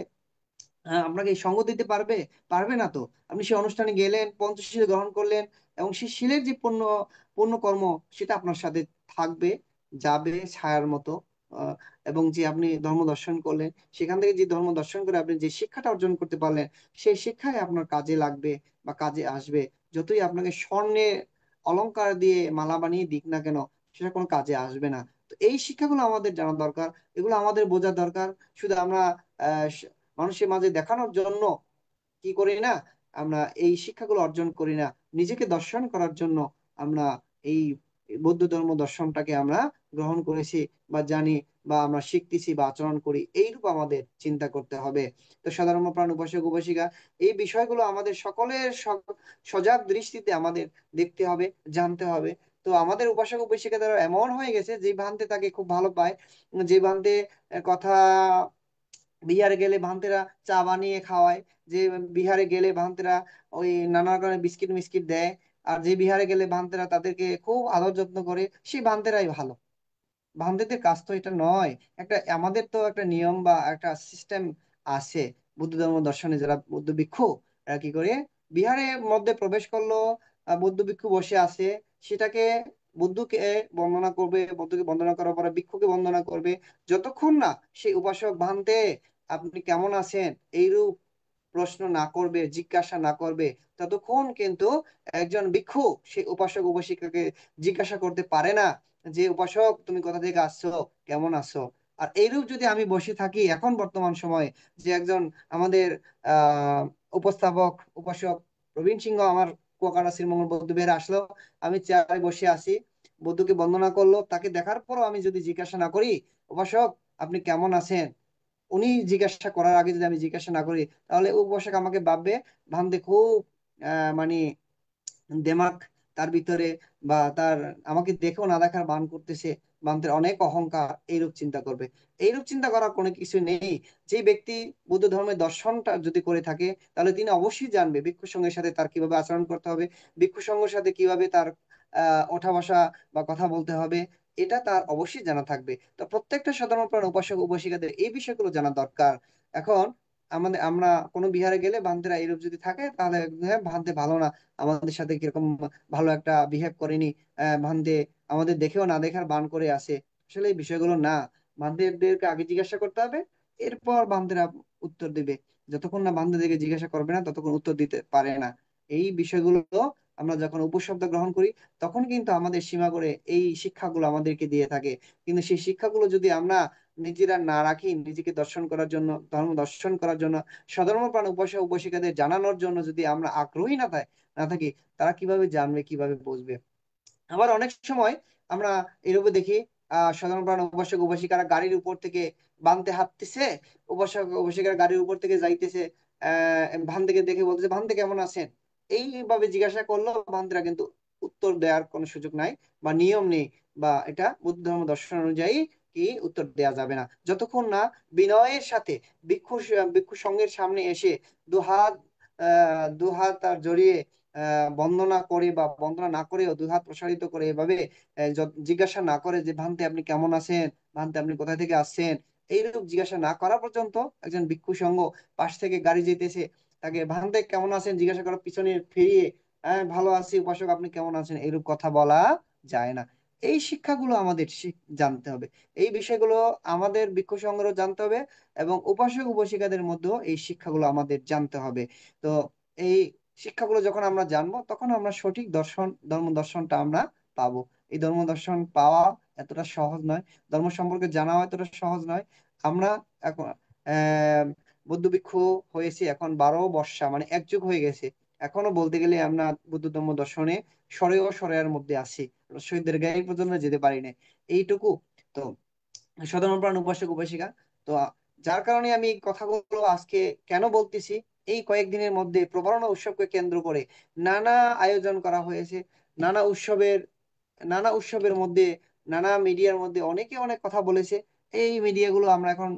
আপনাকে সঙ্গ দিতে পারবে? পারবে না তো। আপনি সেই অনুষ্ঠানে গেলেন, পঞ্চশীল গ্রহণ করলেন, এবং সেই শীলের যে পূর্ণ কর্ম, সেটা আপনার সাথে থাকবে, যাবে ছায়ার মতো। আহ, এবং যে আপনি ধর্ম দর্শন করলেন, সেখান থেকে যে ধর্ম দর্শন করে আপনি যে শিক্ষাটা অর্জন করতে পারলেন, সেই শিক্ষাই আপনার কাজে লাগবে বা কাজে আসবে। যতই আপনাকে স্বর্ণের অলংকার দিয়ে মালা বানিয়ে দিক না কেন, সেটা কোনো কাজে আসবে না। তো এই শিক্ষাগুলো আমাদের জানা দরকার, এগুলো আমাদের বোঝা দরকার। শুধু আমরা আহ মানুষের মাঝে দেখানোর জন্য কি করি না, আমরা এই শিক্ষাগুলো অর্জন করি না। নিজেকে দর্শন করার জন্য আমরা এই বৌদ্ধ ধর্ম দর্শনটাকে আমরা গ্রহণ করেছি বা জানি বা আমরা শিখতেছি বা আচরণ করি, এইরূপ আমাদের চিন্তা করতে হবে। তো সাধারণ প্রাণ উপাসক উপাসিকা, এই বিষয়গুলো আমাদের সকলের সজাগ দৃষ্টিতে আমাদের দেখতে হবে, জানতে হবে। তো আমাদের উপাসক উপাসিকা দ্বারা এমন হয়ে গেছে যে ভান্তে তাকে খুব ভালো পায়, যে ভান্তে কথা বিহারে গেলে ভান্তেরা চা বানিয়ে খাওয়ায়, যে বিহারে গেলে ভান্তেরা ওই নানা রকমের বিস্কিট মিস্কিট দেয়, আর যে বিহারে গেলে ভান্তেরা তাদেরকে খুব আদর যত্ন করে, সেই ভান্তেরাই ভালো। বান্ধবদের কাজ তো এটা নয়। একটা আমাদের তো একটা নিয়ম বা একটা সিস্টেম আছে। বুদ্ধ ধর্ম দর্শনে যারা বৌদ্ধ ভিক্ষু, এরা কি করে বিহারের মধ্যে প্রবেশ করলো, বৌদ্ধ ভিক্ষু বসে আছে, সেটাকে বুদ্ধকে বন্দনা করবে, বুদ্ধকে বন্দনা করার পরে ভিক্ষুকে বন্দনা করবে, যতক্ষণ না সেই উপাসক ভান্তে আপনি কেমন আছেন এইরূপ প্রশ্ন না করবে, জিজ্ঞাসা না করবে, ততক্ষণ কিন্তু একজন ভিক্ষু সেই উপাসক উপাসিকাকে জিজ্ঞাসা করতে পারে না যে উপাসক তুমি কোথা থেকে আসছো, কেমন আছো। আর এইরূপ যদি আমি বসে থাকি এখন বর্তমান সময়ে, যে একজন আমাদের আহ উপস্থাপক উপাসক প্রবীণ সিংহ আমার কুয়াকাটা শ্রীমঙ্গল বৌদ্ধ বিহারে আসলো, আমি চেয়ারে বসে আছি, বৌদ্ধকে বন্দনা করলো, তাকে দেখার পরও আমি যদি জিজ্ঞাসা না করি উপাসক আপনি কেমন আছেন, উনি জিজ্ঞাসা করার আগে যদি আমি জিজ্ঞাসা না করি, তাহলে ও পোশাক আমাকে ভাববে ভাবতে খুব মানে দেমাক তার ভিতরে, বা তার আমাকে দেখেও না দেখার ভান করতেছে, বান্তের অনেক অহংকার, এইরূপ চিন্তা করবে। এইরূপ চিন্তা করার কোনো কিছু নেই। যে ব্যক্তি বৌদ্ধ ধর্মের দর্শনটা যদি করে থাকে, তাহলে তিনি অবশ্যই জানবে ভিক্ষু সঙ্গের সাথে তার কিভাবে আচরণ করতে হবে, ভিক্ষু সঙ্গের সাথে কিভাবে তার ওঠা বসা বা কথা বলতে হবে, এটা তার অবশ্যই জানা থাকবে। তো প্রত্যেকটা সাধারণ প্রাণ উপাসক উপাসিকাদের এই বিষয়গুলো জানা দরকার। এখন আমরা কোনো বিহারে গেলে ভান্তেরা এরূপ যদি থাকে, তাহলে হ্যাঁ ভান্তে ভালো না, আমাদের সাথে কিরকম ভালো একটা বিহেভ করেনি, ভান্তে আমাদের দেখেও না দেখার ভান করে আসে। আসলে এই বিষয়গুলো না, ভান্তেদেরকে আগে জিজ্ঞাসা করতে হবে, এরপর ভান্তেরা উত্তর দিবে। যতক্ষণ না ভান্তেদেরকে জিজ্ঞাসা করবে না, ততক্ষণ উত্তর দিতে পারে না। এই বিষয়গুলো আমরা যখন উপশব্দ গ্রহণ করি, তখন কিন্তু আমাদের সীমা করে এই শিক্ষাগুলো আমাদেরকে দিয়ে থাকে। কিন্তু সেই শিক্ষাগুলো যদি আমরা নিজেরা না রাখি, নিজেকে দর্শন করার জন্য, ধর্ম দর্শন করার জন্য, সধর্মপ্রাণ উপাসক উপাসিকাদের জানানোর জন্য যদি আমরা আগ্রহী না থাকি, তারা কিভাবে জানবে, কিভাবে বুঝবে। আবার অনেক সময় আমরা এরূপে দেখি, সাধারণ প্রাণ উপাসক উপাসিকারা গাড়ির উপর থেকে বানতে হাঁটতেছে, উপাসক উপাসিকারা গাড়ির উপর থেকে যাইতেছে, ভান থেকে দেখে বলতেছে ভানতে কেমন আছেন, এইভাবে জিজ্ঞাসা করলো, ভান্তেরা কিন্তু উত্তর দেওয়ার কোনো সুযোগ নাই বা নিয়ম নেই, বা এটা বুদ্ধ ধর্ম দর্শন অনুযায়ী কি উত্তর দেওয়া যাবে না, যতক্ষণ না বিনয়ের সাথে ভিক্ষু ভিক্ষু সঙ্গের সামনে এসে দুহাত দুহাত তার জড়িয়ে বন্দনা করে বা বন্দনা না করেও দুই হাত প্রসারিত করে এভাবে জিজ্ঞাসা না করে যে ভান্তে আপনি কেমন আছেন, ভান্তে আপনি কোথা থেকে আসছেন, এইরূপ জিজ্ঞাসা না করা পর্যন্ত একজন ভিক্ষু সঙ্গ পাশ থেকে গাড়ি যেতেছে, তাকে ভান্তে কেমন আছেন জিজ্ঞাসা করার পিছনে ফিরিয়ে ভালো আছি উপাসক আপনি কেমন আছেন এইরূপ কথা বলা যায় না। এই শিক্ষাগুলো আমাদের জানতে হবে, এই বিষয়গুলো আমাদের ভিক্ষু সংঘেরও জানতে হবে, এবং উপাসক উপাসিকাদের মধ্যেও এই শিক্ষাগুলো আমাদের জানতে হবে। তো এই শিক্ষাগুলো যখন আমরা জানবো, তখন আমরা সঠিক ধর্ম দর্শনটা আমরা পাবো। এই ধর্ম দর্শন পাওয়া এতটা সহজ নয়, ধর্ম সম্পর্কে জানা এতটা সহজ নয়। আমরা এখন আহ বৌদ্ধ ভিক্ষু হয়েছি এখন 12 বর্ষা, মানে এক যুগ হয়ে গেছে। এখনো বলতে গেলে আমরা বুদ্ধ ধর্ম দর্শনে সরে ও সরেয়ার মধ্যে আছি, শহীদের গায়ে পর্যন্ত যেতে পারি না, এইটুকু। তো সাধারণ প্রাণ উপাসক উপাসিকা, তো যার কারণে আমি এই কথাগুলো আজকে কেন বলতেছি, এই কয়েকদিনের মধ্যে প্রবারণা উৎসবকে কেন্দ্র করে নানা আয়োজন করা হয়েছে, নানা উৎসবের নানা উৎসবের মধ্যে, নানা মিডিয়ার মধ্যে অনেকে অনেক কথা বলেছে। এই মিডিয়াগুলো আমরা এখন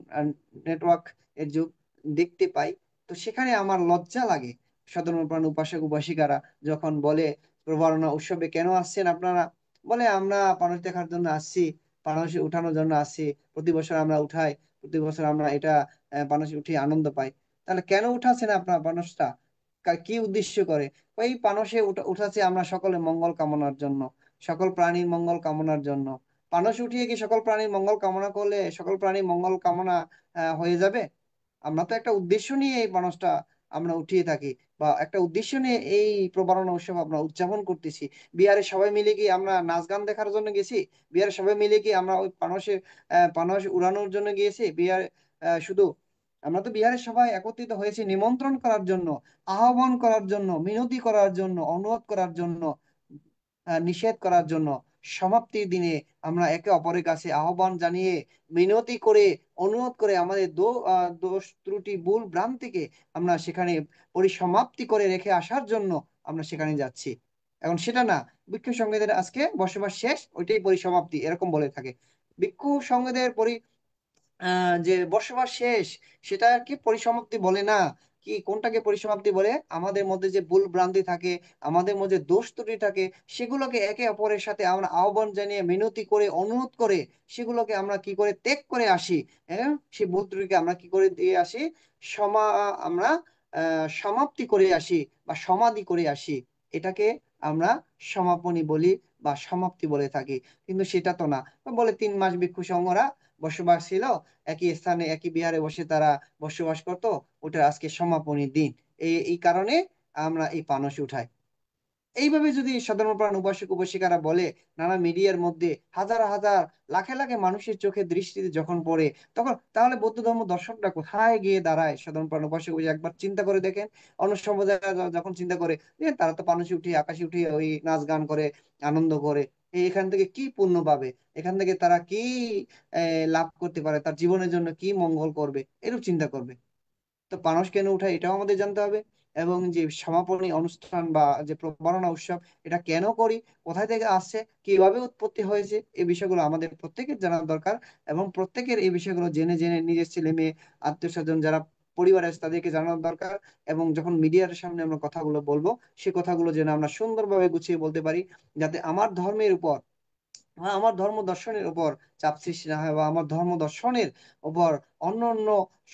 নেটওয়ার্ক এর যুগ, দেখতে পাই। তো সেখানে আমার লজ্জা লাগে, সাধারণ প্রাণ উপাসক উপাসিকারা যখন বলে প্রবারণা উৎসবে কেন আসছেন আপনারা, বলে আমরা মানুষ দেখার জন্য আসছি, পানাসি উঠানোর জন্য আসছি, প্রতি বছর আমরা উঠাই, প্রতি বছর আমরা এটা পানাসি উঠিয়ে আনন্দ পাই। তাহলে কেন উঠাচ্ছেন আপনার পানসটা, কি উদ্দেশ্য করে? ওই পানসে উঠাচ্ছে আমরা সকলের মঙ্গল কামনার জন্য, সকল প্রাণীর মঙ্গল কামনার জন্য। পানস উঠিয়ে কি সকল প্রাণীর মঙ্গল কামনা করলে সকল প্রাণীর মঙ্গল কামনা হয়ে যাবে? আমরা তো একটা উদ্দেশ্য নিয়ে এই মানুষটা আমরা উঠিয়ে থাকি, বা একটা উদ্দেশ্য নিয়ে এই প্রবারণা উৎসব আমরা উদযাপন করতেছি। বিহারে সবাই মিলে কি আমরা নাচ গান দেখার জন্য গেছি? বিহারে সবাই মিলে কি আমরা ওই পানসে উড়ানোর জন্য গিয়েছি বিহারে? শুধু আমরা তো বিহারের সবাই একত্রিত হয়েছি নিমন্ত্রণ করার জন্য, আহ্বান করার জন্য, মিনতি করার জন্য, অনুরোধ করার জন্য, নিষেধ করার জন্য। সমাপ্তির দিনে আমরা একে অপরের কাছে আহ্বান জানিয়ে মিনতি করে অনুরোধ করে আমাদের দোষ ত্রুটি ভুল ভ্রান্তিকে আমরা সেখানে পরিসমাপ্তি করে রেখে আসার জন্য আমরা সেখানে যাচ্ছি। এখন সেটা না, ভিক্ষু সঙ্গীদের আজকে বসবাস শেষ, ওইটাই পরিসমাপ্তি এরকম বলে থাকে। ভিক্ষু সঙ্গীদের যে বসবাস শেষ, সেটা কি পরিসমাপ্তি বলে না। কি কোনটাকে পরিসমাপ্তি বলে? আমাদের মধ্যে যে ভুল ভ্রান্তি থাকে, আমাদের মধ্যে দোষ ত্রুটি থাকে, সেগুলোকে একে অপরের সাথে আমরা আহ্বান জানিয়ে মিনতি করে অনুরোধ করে সেগুলোকে আমরা কি করে ত্যাগ করে আসি। হ্যাঁ, সেই ভুল ত্রুটিকে আমরা কি করে দিয়ে আসি, সমা আমরা সমাপ্তি করে আসি বা সমাধি করে আসি। এটাকে আমরা সমাপনী বলি বা সমাপ্তি বলে থাকি। কিন্তু সেটা তো না। বলে 3 মাস ভিক্ষু সংঘরা বসবাস ছিল, একই স্থানে একই বিহারে বসে তারা বসবাস করত, ওটা আজকে সমাপনী দিন। এই কারণে আমরা এই পানস উঠাই। এইভাবে যদি সাধারণ প্রাণ উপাসক উপাসিকারা বলে, নানা মিডিয়ার মধ্যে হাজার হাজার লাখে লাখে মানুষের চোখে দৃষ্টিতে যখন পড়ে, তখন তাহলে বৌদ্ধ ধর্ম দর্শনটা কোথায় গিয়ে দাঁড়ায়? সাধারণ প্রাণ উপাসক উপাসিকা একবার চিন্তা করে দেখেন। অন্য সম্প্রদায় যখন চিন্তা করে যে তারা তো পানসে উঠিয়ে আকাশে উঠিয়ে ওই নাচ গান করে, আনন্দ করে, এখান থেকে কি পুণ্য পাবে, এখান থেকে তারা কি লাভ করতে পারে, তার জীবনের জন্য কি মঙ্গল করবে, এরূপ চিন্তা করবে। তো পানস কেন উঠায় এটাও আমাদের জানতে হবে। এবং যে সমাপনী অনুষ্ঠান বা যে প্রবারণা উৎসব, এটা কেন করি, কোথায় থেকে আসছে, কিভাবে উৎপত্তি হয়েছে, এই বিষয়গুলো আমাদের প্রত্যেকের জানা দরকার। এবং প্রত্যেকের এই বিষয়গুলো জেনে জেনে নিজের ছেলে মেয়ে আত্মীয় স্বজন যারা পরিবার আছে তাদেরকে জানানো দরকার। এবং যখন মিডিয়ার সামনে আমরা কথাগুলো বলবো, সে কথাগুলো যেন আমরা সুন্দরভাবে গুছিয়ে বলতে পারি, যাতে আমার ধর্মের উপর আমার ধর্ম দর্শনের উপর চাপ সৃষ্টি না হয়, বা আমার ধর্ম দর্শনের উপর অন্য অন্য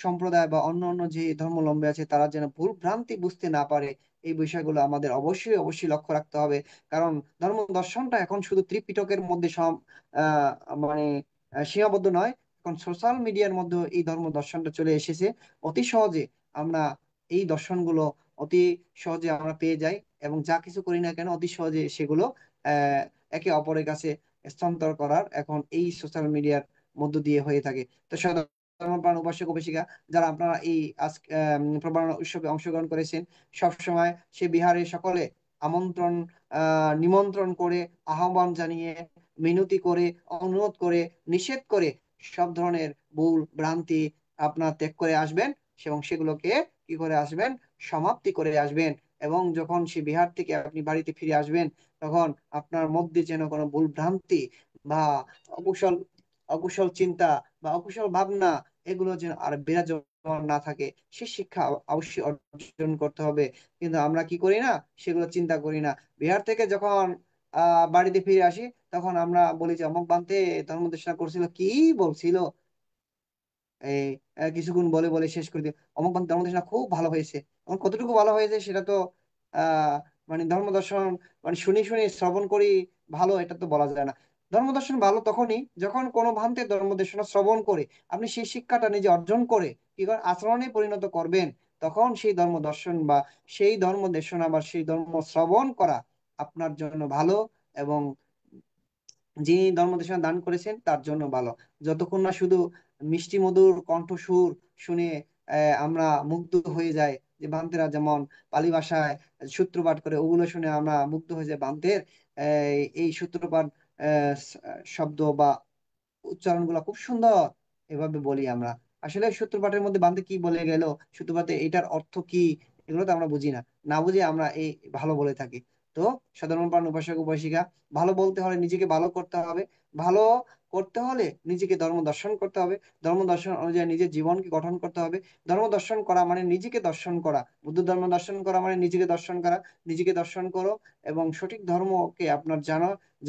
সম্প্রদায় বা অন্য অন্য যে ধর্মাবলম্বী আছে তারা যেন ভুল ভ্রান্তি বুঝতে না পারে। এই বিষয়গুলো আমাদের অবশ্যই অবশ্যই লক্ষ্য রাখতে হবে। কারণ ধর্ম দর্শনটা এখন শুধু ত্রিপিটকের মধ্যে আহ মানে সীমাবদ্ধ নয়। এখন সোশ্যাল মিডিয়ার মধ্যে এই ধর্ম দর্শনটা চলে এসেছে। অতি সহজে আমরা এই দর্শনগুলো অতি সহজে আমরা পেয়ে যাই, এবং যা কিছু করি না কেন অতি সহজে সেগুলো আহ একে অপরের কাছে স্থানান্তর করার এখন এই সোশ্যাল মিডিয়ার মধ্য দিয়ে হয়ে থাকে। তো সাধারণ প্রাণ উপাসক উপাসিকা যারা আপনারা এই আজ প্রবারণা উৎসবে অংশগ্রহণ করেছেন, সব সময় সে বিহারে সকলে আমন্ত্রণ নিমন্ত্রণ করে, আহ্বান জানিয়ে, মিনতি করে, অনুরোধ করে, নিষেধ করে সব ধরনের ভুল ভ্রান্তি আপনার ত্যাগ করে আসবেন, এবং সেগুলোকে কি করে আসবেন, সমাপ্তি করে আসবেন। এবং যখন সে বিহার থেকে আপনি বাড়িতে ফিরে আসবেন, তখন আপনার মধ্যে যেন কোনো ভুল ভ্রান্তি বা অকুশল অকুশল চিন্তা বা অকুশল ভাবনা এগুলো যেন আর বিরাজমান না থাকে, সে শিক্ষা অবশ্যই অর্জন করতে হবে। কিন্তু আমরা কি করি না, সেগুলো চিন্তা করি না। বিহার থেকে যখন বাড়িতে ফিরে আসি, তখন আমরা বলি যে অমুক বান্তে ধর্ম দেশনা করছিল, কি বলছিল, এই কিছুক্ষণ বলে বলে শেষ করে দিই, অমুক ধর্ম দর্শন খুব ভালো হয়েছে। এবং কতটুকু ভালো হয়েছে সেটা তো আহ মানে ধর্ম দর্শন মানে শুনি শুনি শ্রবণ করি ভালো, এটা তো বলা যায় না। ধর্ম দর্শন ভালো তখনই যখন কোনো ভ্রান্তে ধর্ম দর্শন শ্রবণ করে আপনি সেই শিক্ষাটা নিজে অর্জন করে কি করে আচরণে পরিণত করবেন, তখন সেই ধর্ম দর্শন বা সেই ধর্ম দেশনা বা সেই ধর্ম শ্রবণ করা আপনার জন্য ভালো, এবং যিনি ধর্মদেশনা দান করেছেন তার জন্য ভালো। যতক্ষণ না শুধু মিষ্টি মধুর কণ্ঠসুর শুনে আমরা মুগ্ধ হয়ে যাই, যে বান্তেরা যেমন পালি ভাষায় সূত্রপাঠ করে, ওগুলো শুনে আমরা মুগ্ধ হয়ে যাই। বান্তের এই সূত্রপাঠ শব্দ বা উচ্চারণ গুলা খুব সুন্দর, এভাবে বলি আমরা। আসলে সূত্রপাঠের মধ্যে বান্তে কি বলে গেল, সূত্রপাতে এটার অর্থ কি, এগুলো তো আমরা বুঝি না, না বুঝে আমরা এই ভালো বলে থাকি। তো সাধারণ প্রাণ উপাসক উপাসিকা, ভালো বলতে হলে নিজেকে ভালো করতে হবে, ভালো করতে হলে নিজেকে ধর্ম দর্শন করতে হবে, ধর্ম দর্শন অনুযায়ী নিজের জীবনকে গঠন করতে হবে। ধর্ম দর্শন করা মানে নিজেকে দর্শন করা, বুদ্ধ ধর্ম দর্শন করা মানে নিজেকে দর্শন করা। নিজেকে দর্শন করো এবং সঠিক ধর্মকে আপনার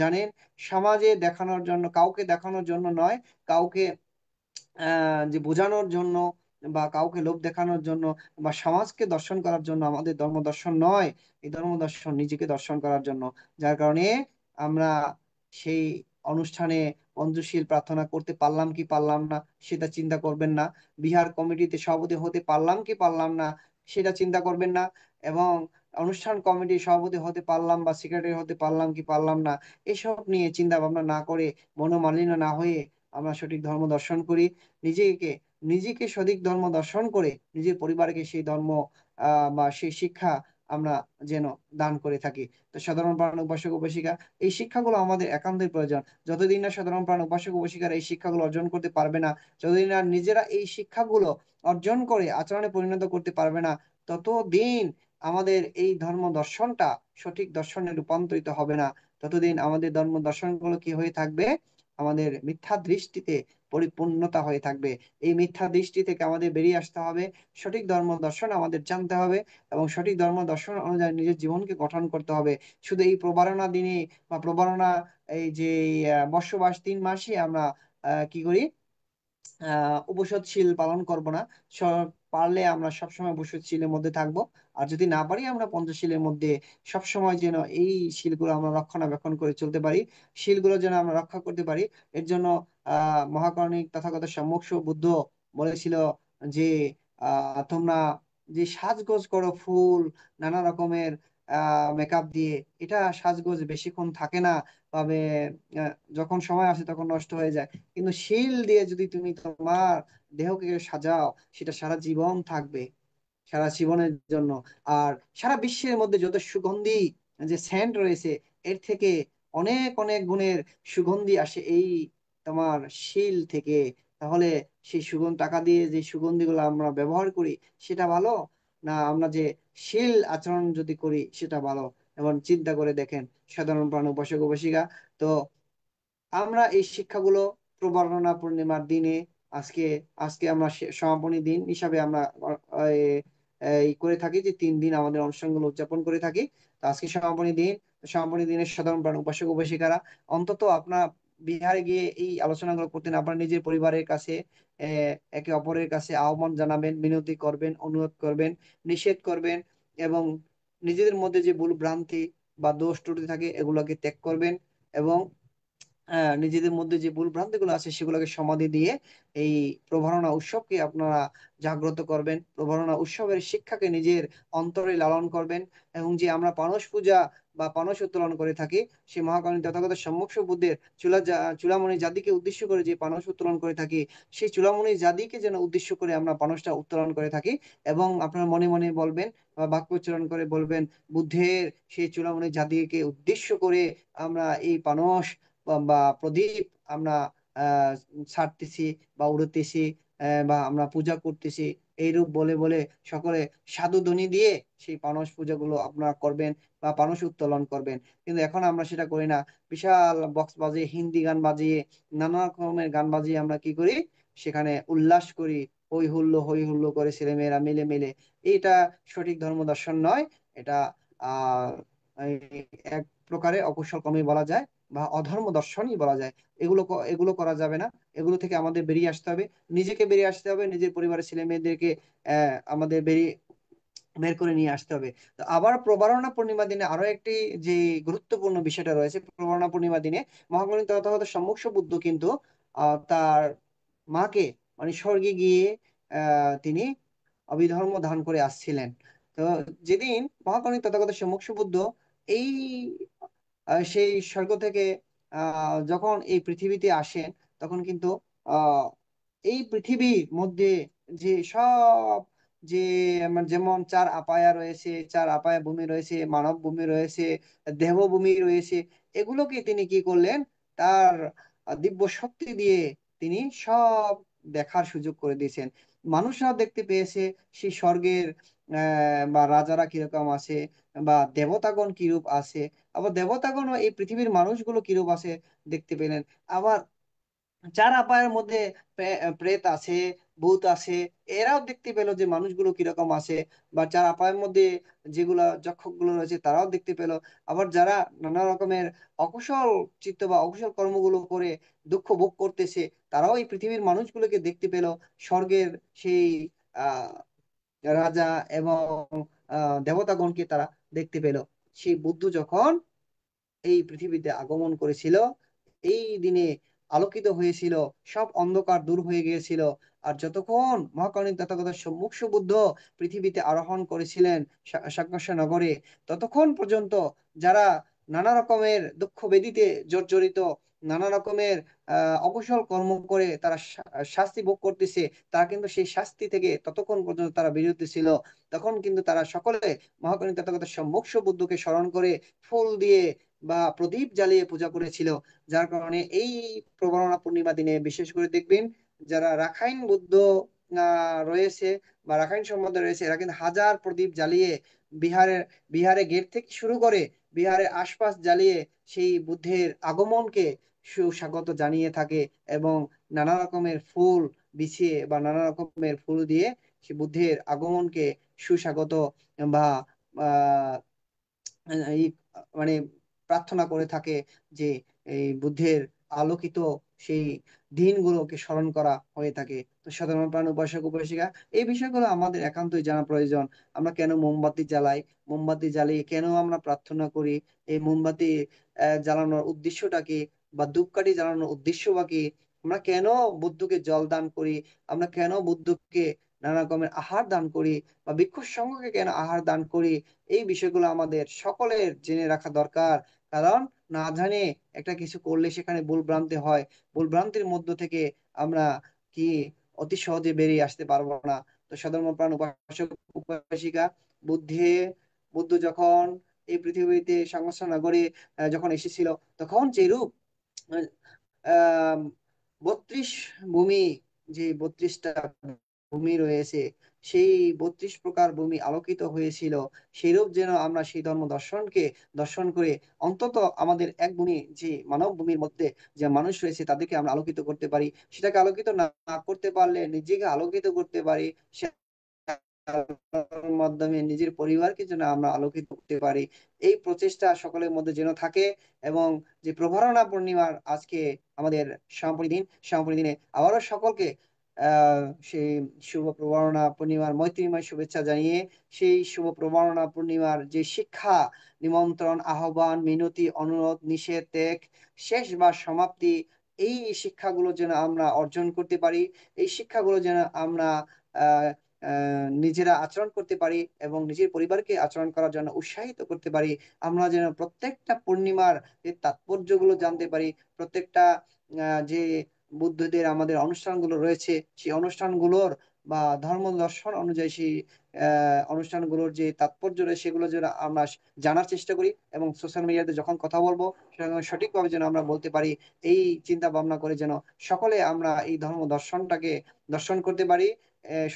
জানেন, সমাজে দেখানোর জন্য, কাউকে দেখানোর জন্য নয়, কাউকে যে বোঝানোর জন্য বা কাউকে লোভ দেখানোর জন্য বা সমাজকে দর্শন করার জন্য আমাদের ধর্ম দর্শন নয়। এই ধর্ম দর্শন নিজেকে দর্শন করার জন্য। যার কারণে আমরা সেই অনুষ্ঠানে পঞ্চশীল প্রার্থনা করতে পারলাম কি পারলাম না সেটা চিন্তা করবেন না। বিহার কমিটিতে সভাপতি হতে পারলাম কি পারলাম না সেটা চিন্তা করবেন না। এবং অনুষ্ঠান কমিটির সভাপতি হতে পারলাম বা সেক্রেটারি হতে পারলাম কি পারলাম না এসব নিয়ে চিন্তা ভাবনা না করে, মনোমালিন্য না হয়ে আমরা সঠিক ধর্ম দর্শন করি। নিজেকে নিজেকে সঠিক ধর্ম দর্শন করে নিজের পরিবারকে সেই ধর্ম বা সেই শিক্ষা আমরা যেন দান করে থাকি। তো সাধারণ প্রাণ উপাসক উপাসিকা, এই শিক্ষাগুলো আমাদের একান্তই প্রয়োজন। যতদিন না সাধারণ প্রাণ উপাসক উপাসিকারা এই শিক্ষাগুলো অর্জন করতে পারবে না, যতদিন না নিজেরা এই শিক্ষাগুলো অর্জন করে আচরণে পরিণত করতে পারবে না, ততদিন আমাদের এই ধর্ম দর্শনটা সঠিক দর্শনে রূপান্তরিত হবে না। ততদিন আমাদের ধর্ম দর্শনগুলো কি হয়ে থাকবে? আমাদের মিথ্যা দৃষ্টিতে পরিপূর্ণতা হয়ে থাকবে। এই মিথ্যা দৃষ্টি থেকে আমাদের বেরিয়ে আসতে হবে, সঠিক ধর্ম দর্শন আমাদের জানতে হবে এবং সঠিক ধর্ম দর্শন অনুযায়ী নিজের জীবনকে গঠন করতে হবে। শুধু এই প্রবারণা দিনে বা প্রবারণা এই যে বর্ষবাস 3 মাসে আমরা কি করি, উপসৎশীল পালন করব না। পারলে আমরা সবসময় উপসৎশীলের মধ্যে থাকবো, আর যদি না পারি আমরা পঞ্চশীলের মধ্যে সবসময় যেন এই শীলগুলো আমরা রক্ষণাবেক্ষণ করে চলতে পারি, শীলগুলো যেন আমরা রক্ষা করতে পারি। এর জন্য মহাকরণিক তথাগত সম্মুখ বুদ্ধ বলেছিল যে তোমরা যে সাজগোজ করো ফুল নানা রকমের মেকআপ দিয়ে, এটা সাজগোজ বেশিক্ষণ থাকে না, তবে যখন সময় আসে তখন নষ্ট হয়ে যায়। কিন্তু শিল দিয়ে যদি তুমি তোমার দেহকে সাজাও, সেটা সারা জীবন থাকবে, সারা জীবনের জন্য। আর সারা বিশ্বের মধ্যে যত সুগন্ধি যে সেন্ট রয়েছে, এর থেকে অনেক অনেক গুণের সুগন্ধি আসে এই তোমার শিল থেকে। তাহলে সেই সুগন্ধি, টাকা দিয়ে যে সুগন্ধিগুলো আমরা ব্যবহার করি সেটা ভালো, না আমরা যে শিল আচরণ যদি করি সেটা ভালো? এবং চিন্তা করে দেখেন সাধারণ প্রাণ উপাসক উপাসিকা। তো আমরা এই শিক্ষাগুলো প্রবর্ণনা পূর্ণিমার দিনে, আজকে আজকে আমরা সমাপনী দিন হিসাবে আমরা এই এই করে থাকি যে 3 দিন আমাদের অনুষ্ঠানগুলো উদযাপন করে থাকি। তো আজকে সমাপনী দিন, সমাপনী দিনের সাধারণ প্রাণ উপাসক উপাসিকারা অন্তত আপনার বিহারে গিয়ে এই আলোচনাগুলো করতেন, আপনার নিজের পরিবারের কাছে একে অপরের কাছে আহ্বান জানাবেন, মিনতি করবেন, অনুরোধ করবেন, নিষেধ করবেন এবং নিজেদের মধ্যে যে ভুল ভ্রান্তি বা দোষ ত্রুটি থাকে এগুলোকে ত্যাগ করবেন এবং নিজেদের মধ্যে যে ভুল ভ্রান্তিগুলো আছে সেগুলোকে সমাধি দিয়ে এই প্রভারণা উৎসবকে আপনারা জাগ্রত করবেন, প্রভারণা উৎসবের শিক্ষাকে নিজের অন্তরে লালন করবেন। এবং যে আমরা পানস পূজা বা পানস উত্তোলন করে থাকি, সেই মহাকালীন তথাগত সম্মুখ বুদ্ধের চূড়ামণি জাতিকে উদ্দেশ্য করে যে পানস উত্তোলন করে থাকি, সেই চূড়ামণি জাতিকে যেন উদ্দেশ্য করে আমরা পানসটা উত্তোলন করে থাকি। এবং আপনারা মনে মনে বলবেন বা বাক্য উচ্চারণ করে বলবেন, বুদ্ধের সেই চূড়ামণি জাতিকে উদ্দেশ্য করে আমরা এই পানস বা প্রদীপ আমরা আহ ছাড়তেছি বা উড়তেছি, বা আমরা পূজা করতেছি, এইরূপ বলে বলে সকলে সাধু ধ্বনি দিয়ে সেই পানস পূজাগুলো আপনারা করবেন বা পানস উত্তোলন করবেন। কিন্তু এখন আমরা সেটা করি না, বিশাল বক্স বাজিয়ে হিন্দি গান বাজিয়ে নানা রকমের গান বাজিয়ে আমরা কি করি, সেখানে উল্লাস করি, হই হুল্লো করে ছেলেমেয়েরা মিলে মিলে। এটা সঠিক ধর্ম দর্শন নয়, এটা আহ এই এক প্রকারে অকুশল কর্মই বলা যায় বা অধর্ম দর্শনই বলা যায়। এগুলো করা যাবে না, এগুলো থেকে আমাদের বেরিয়ে আসতে হবে, নিজেকে বেরিয়ে আসতে হবে, নিজের পরিবারের ছেলে মেয়েদেরকে আমাদের বের করে নিয়ে আসতে হবে। তো আবার প্রবারণা পূর্ণিমা দিনে আরো একটি যে গুরুত্বপূর্ণ বিষয়টা রয়েছে, প্রবারণা পূর্ণিমা দিনে মহাগণিত তথাগত সম্মুখ বুদ্ধ কিন্তু তার মাকে মানে স্বর্গে গিয়ে তিনি অভিধর্ম ধারণ করে আসছিলেন। তো যেদিন মহাগণিত তথাগত সম্মুখ বুদ্ধ এই সেই স্বর্গ থেকে যখন এই পৃথিবীতে আসেন, তখন কিন্তু আহ এই পৃথিবীর মধ্যে যে সব যে যেমন 4 আপায়া রয়েছে, 4 আপায়া ভূমি রয়েছে, মানব ভূমি রয়েছে, দেবভূমি রয়েছে, এগুলোকে তিনি কি করলেন, তার দিব্য শক্তি দিয়ে তিনি সব দেখার সুযোগ করে দিয়েছেন। মানুষরা দেখতে পেয়েছে সেই স্বর্গের বা রাজারা কিরকম আছে বা দেবতাগণ কিরূপ আছে, আবার দেবতাগণ এই পৃথিবীর মানুষগুলো কিরূপ আছে দেখতে পেলেন। আবার 4 আপায়ের মধ্যে প্রেত আছে, ভূত আছে, এরাও দেখতে পেলো যে মানুষগুলো কিরকম আছে। বা 4 আপায়ের মধ্যে যেগুলা যক্ষক গুলো রয়েছে তারাও দেখতে পেলো। আবার যারা নানা রকমের অকুশল চিত্ত বা অকুশল কর্মগুলো করে দুঃখ ভোগ করতেছে, তারাও এই পৃথিবীর মানুষগুলোকে দেখতে পেলো, স্বর্গের সেই আহ রাজা এবং দেবতাগণকে তারা দেখতে পেল। সেই বুদ্ধ যখন এই পৃথিবীতে আগমন করেছিল, এই দিনে আলোকিত হয়েছিল, সব অন্ধকার দূর হয়ে গিয়েছিল। আর যতক্ষণ মহাকালীন তথাগত সম্মুখ বুদ্ধ পৃথিবীতে আরোহণ করেছিলেন সাক্ষ্য নগরে, ততক্ষণ পর্যন্ত যারা নানা রকমের দুঃখ বেদিতে জর্জরিত, নানা রকমের অকুশল কর্ম করে তারা শাস্তি ভোগ করতেছে। তারা কিন্তু সেই শাস্তি থেকে ততক্ষণ পর্যন্ত তারা বিরত ছিল, তখন কিন্তু তারা সকলে মহাকরণী তথাগত মোক্ষ বুদ্ধকে স্মরণ করে ফুল দিয়ে বা প্রদীপ জ্বালিয়ে পূজা করেছিল। যার কারণে এই প্রবরণা পূর্ণিমা দিনে বিশেষ করে দেখবেন যারা রাখাইন বুদ্ধ রয়েছে বা রাখাইন সম্বন্ধে রয়েছে, এরা কিন্তু হাজার প্রদীপ জ্বালিয়ে বিহারের বিহারে গেট থেকে শুরু করে বিহারের আশপাশ জ্বালিয়ে সেই বুদ্ধের আগমনকে সুস্বাগত জানিয়ে থাকে, এবং নানা রকমের ফুল বিছিয়ে বা নানা রকমের ফুল দিয়ে সে বুদ্ধের আগমনকে সুস্বাগত বা এই মানে প্রার্থনা করে থাকে যে এই বুদ্ধের আলোকিত সেই দিনগুলোকে স্মরণ করা হয়ে থাকে। তো সাধারণ প্রাণ উপাসক উপাসিকা, এই বিষয়গুলো আমাদের একান্তই জানা প্রয়োজন। আমরা কেন মোমবাতি জ্বালাই, মোমবাতি জ্বালিয়ে কেন আমরা প্রার্থনা করি, এই মোমবাতি জ্বালানোর উদ্দেশ্যটা কি, বা ধূপকাঠি জ্বালানোর উদ্দেশ্য বা কি, আমরা কেন বুদ্ধকে জল দান করি, আমরা কেন বুদ্ধকে নানা রকমের আহার দান করি, বা ভিক্ষু সংঘকে কেন আহার দান করি, এই বিষয়গুলো আমাদের সকলের জেনে রাখা দরকার। কারণ না জানে একটা কিছু করলে সেখানে ভুল ভ্রান্তি হয়, ভুল ভ্রান্তির মধ্য থেকে আমরা কি অতি সহজে বেরিয়ে আসতে পারবো না। তো সাধারণ প্রাণ উপাসক উপাসিকা, বুদ্ধে বুদ্ধ যখন এই পৃথিবীতে সংমিশ্রণ নগরে যখন এসেছিল, তখন যেরূপ আহ 32 ভূমি, যে 32টা ভূমি রয়েছে, সেই 32 প্রকার ভূমি আলোকিত হয়েছিল, সেইরূপ যেন আমরা সেই ধর্ম দর্শনকে দর্শন করে অন্তত আমাদের এক ভূমি, যে মানব ভূমির মধ্যে যে মানুষ রয়েছে তাদেরকে আমরা আলোকিত করতে পারি। সেটাকে আলোকিত না করতে পারলে নিজেকে আলোকিত করতে পারি, মাধ্যমে নিজের পরিবারকে যেন আমরা আলোকিত করতে পারি। এই প্রচেষ্টা সকলের মধ্যে যেন থাকে। এবং যে প্রভারণা পূর্ণিমার আজকে আমাদের সমাপনী দিন, সমাপনী দিনে আবারও সকলকে সেই শুভ প্রভারণা পূর্ণিমার মৈত্রীময় শুভেচ্ছা জানিয়ে, সেই শুভ প্রভারণা পূর্ণিমার যে শিক্ষা, নিমন্ত্রণ, আহ্বান, মিনতি, অনুরোধ, নিষেধ, ত্যাগ, শেষ বা সমাপ্তি, এই শিক্ষাগুলো যেন আমরা অর্জন করতে পারি, এই শিক্ষাগুলো যেন আমরা আহ নিজেরা আচরণ করতে পারি এবং নিজের পরিবারকে আচরণ করার জন্য উৎসাহিত করতে পারি। আমরা যেন প্রত্যেকটা পূর্ণিমার যে তাৎপর্যগুলো জানতে পারি, প্রত্যেকটা যে বুদ্ধদের আমাদের অনুষ্ঠানগুলো রয়েছে, সেই অনুষ্ঠানগুলোর বা ধর্ম দর্শন অনুযায়ী সেই অনুষ্ঠানগুলোর যে তাৎপর্য রয়েছে সেগুলো যেন আমরা জানার চেষ্টা করি, এবং সোশ্যাল মিডিয়াতে যখন কথা বলবো সঠিকভাবে যেন আমরা বলতে পারি। এই চিন্তা ভাবনা করে যেন সকলে আমরা এই ধর্ম দর্শনটাকে দর্শন করতে পারি।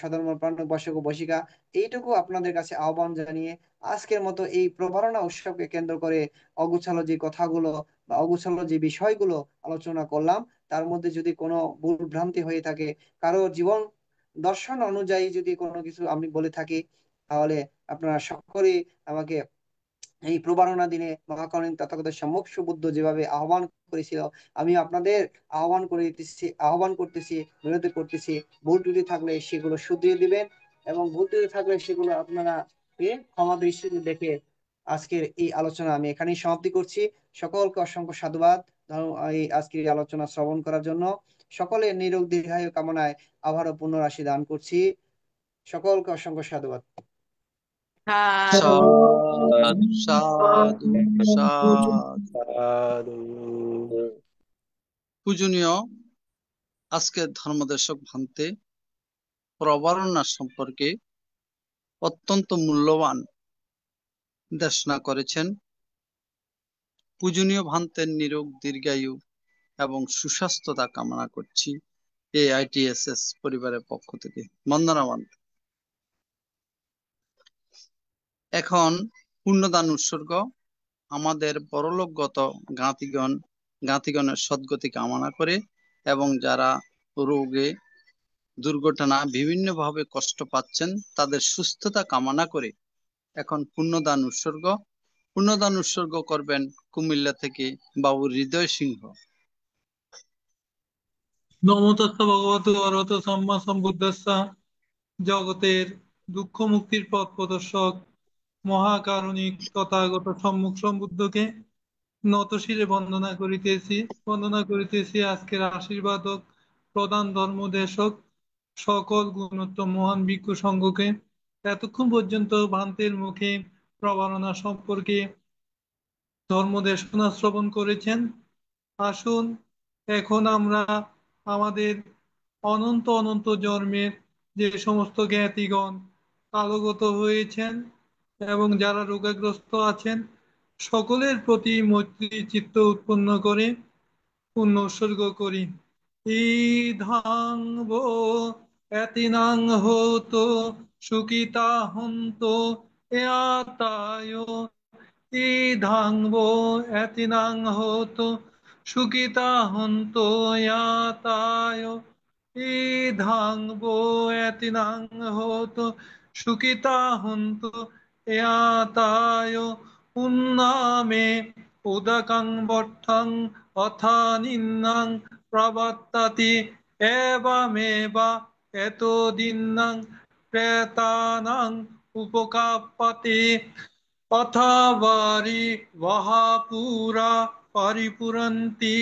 সধর্ম প্রাণ উপাসক উপাসিকা, এইটুকু আপনাদের কাছে আহ্বান জানিয়ে আজকের মতো এই প্রভারণা উৎসবকে কেন্দ্র করে অগুছালো যে কথাগুলো বা অগুছালো যে বিষয়গুলো আলোচনা করলাম, তার মধ্যে যদি কোনো ভুল ভ্রান্তি হয়ে থাকে, কারো জীবন দর্শন অনুযায়ী যদি কোনো কিছু আমি বলে থাকি, তাহলে আপনারা সকলেই আমাকে এই প্রবারণা দিনে মহাকরণী তথাগত সম্মুখ সুবুদ্ধ যেভাবে আহ্বান করেছিল, আমি আপনাদের আহ্বান করতেছি, বিরতি করতেছি। ভুল ত্রুটি থাকলে সেগুলো শুধরিয়ে দিবেন, এবং ভুল ত্রুটি থাকলে সেগুলো আপনারা ক্ষমা দৃষ্টিতে দেখে আজকের এই আলোচনা আমি এখানেই সমাপ্তি করছি। সকলকে অসংখ্য সাধুবাদ এই আজকের এই আলোচনা শ্রবণ করার জন্য। সকলের নিরোগ দীর্ঘায়ু কামনায় আবারও পুনরাশি দান করছি। সকলকে অসংখ্য সাধুবাদ। সাধু সাধু সাধু। পূজনীয় আজকের ধর্মদর্শক ভান্তে প্রবরণা সম্পর্কে অত্যন্ত মূল্যবান দেশনা করেছেন। পূজনীয় ভান্তের নিরোগ দীর্ঘায়ু এবং সুস্বাস্থ্যতা কামনা করছি AITSS পরিবারের পক্ষ থেকে। বন্দনাবান। এখন পুণ্যদান উৎসর্গ। আমাদের পরলোকগত জ্ঞাতিগণের সদ্গতি কামনা করে এবং যারা রোগে দুর্ঘটনা বিভিন্নভাবে কষ্ট পাচ্ছেন তাদের সুস্থতা কামনা করে এখন পুণ্যদান উৎসর্গ। পুণ্যদান উৎসর্গ করবেন কুমিল্লা থেকে বাবু হৃদয় সিংহ। নমো তস্য ভগবতো অরহতো সম্মা সম্বুদ্ধস্য। জগতের দুঃখ মুক্তির পথ প্রদর্শক মহাকারুণিক তথাগত সম্মুখ সম্বুদ্ধকে নত শিরে বন্দনা করিতেছি আজকের আশীর্বাদক প্রধান ধর্মদেশক সকল গুণোত্তম মহান ভিক্ষু সংঘকে। এতক্ষণ পর্যন্ত ভ্রান্তের মুখে প্রবারণা সম্পর্কে ধর্মদেশনা শ্রবণ করেছেন। আসুন এখন আমরা আমাদের অনন্ত অনন্ত জন্মের যে সমস্ত জ্ঞাতিগণ কালগত হয়েছেন এবং যারা রোগাগ্রস্ত আছেন সকলের প্রতি মৈত্রী চিত্ত উৎপন্ন করে পুণ্য উৎসর্গ করি। ইধাং ভো এতিনাং হতো সুখিতা হন্ত এতায় ইধাং ভো এতিনাং হতো সুখিতা হন্ত এতায় ইধাং ভো এতিনাং হতো সুখিতা হন্ত এতায় উন্নামে উদকং বট্ঠং অথা নিন্নাং প্রবর্ততি এবমেবা এতো দিন্নাং প্রেতানাং উপকাপতি অথবারি বহাপুরা পরিপুরন্তি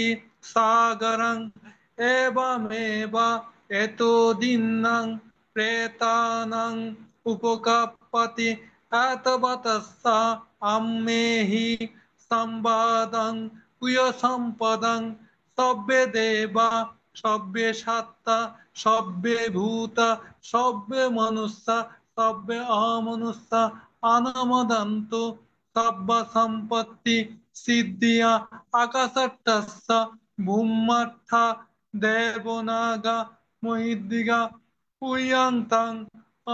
সাগরং এবমেবা এতো দিন্নাং প্রেতানাং উপকাপতি এতবতস্সা আম্মেহি সম্বাদং কুয় সম্পদং সব্যে দেবা সব্যে সত্তা সব্যে ভূতা সব্যে মনুষ্যা সব্যে অমনুষ্যা অনমদন্ত সব্য সম্পত্তি সিদ্ধিয়া আকাশট্টস্য ভূম্মর্থা দেবনাগা মহিদ্দিগা পুয়ন্তাং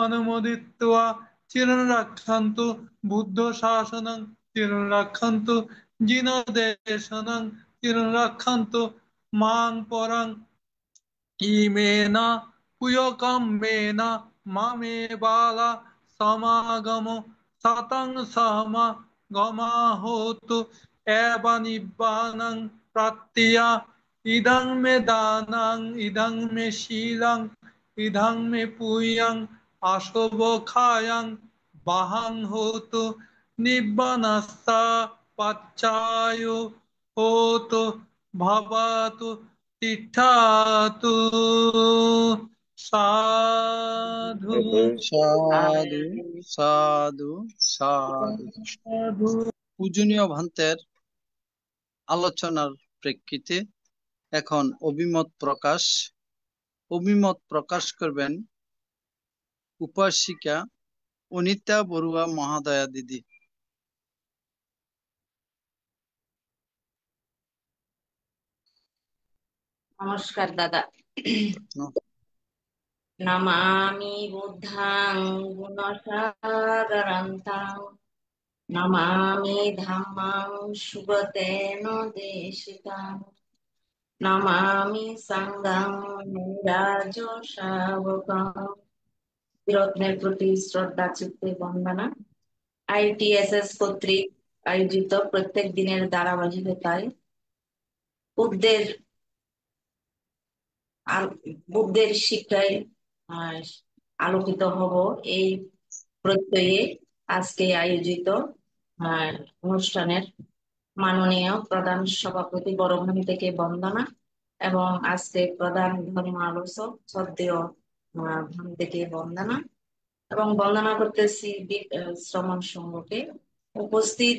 অনুমোদিত্বা চিরং রক্ষন্তু বুদ্ধ শাসনং চিরং রক্ষন্তু জিনদেশনং চিরং রক্ষন্তু মাং পরং ইমেনা পুয়কম্মেনা মামে বালা সমাগম সতং সমা গমাহোতু এব নিব্বানং প্রত্যয়া ইদং মে দানং ইদং মে শীলং ইদং মে পুয়ং আশব খায়ং বাহং হোতু নিব্বানস্তা পচ্চায় হোতু ভবতু তিষ্ঠাতু সাধু সাধু সাধু সাধু। সাধু। পূজনীয় ভান্তের আলোচনার প্রেক্ষিতে এখন অভিমত প্রকাশ করবেন উপাসিকা অনিতা বড়ুয়া মহাদয়া দিদি। নমস্কার দাদা। নমামি বুদ্ধাং গুণসাগরান্তাং নমামি ধাম্মাং সুগতেন দেশিতাং নমামি সাঙ্গাং মুনিরাজ শাবকং। রত্নের প্রতি শ্রদ্ধা চিত্তে বন্দনা। ITSS কর্তৃক আয়োজিত প্রত্যেক দিনের ধারাবাহিকতায় বুদ্ধের শিক্ষায় আলোকিত হব এই প্রত্যয়ে আজকে আয়োজিত অনুষ্ঠানের মাননীয় প্রধান সভাপতি বড়ভান থেকে বন্দনা এবং আজকে প্রধান ধর্ম আলোচক শ্রদ্ধেয় ভান থেকে বন্দনা এবং বন্দনা করতেছি শ্রমণ সংঘকে। উপস্থিত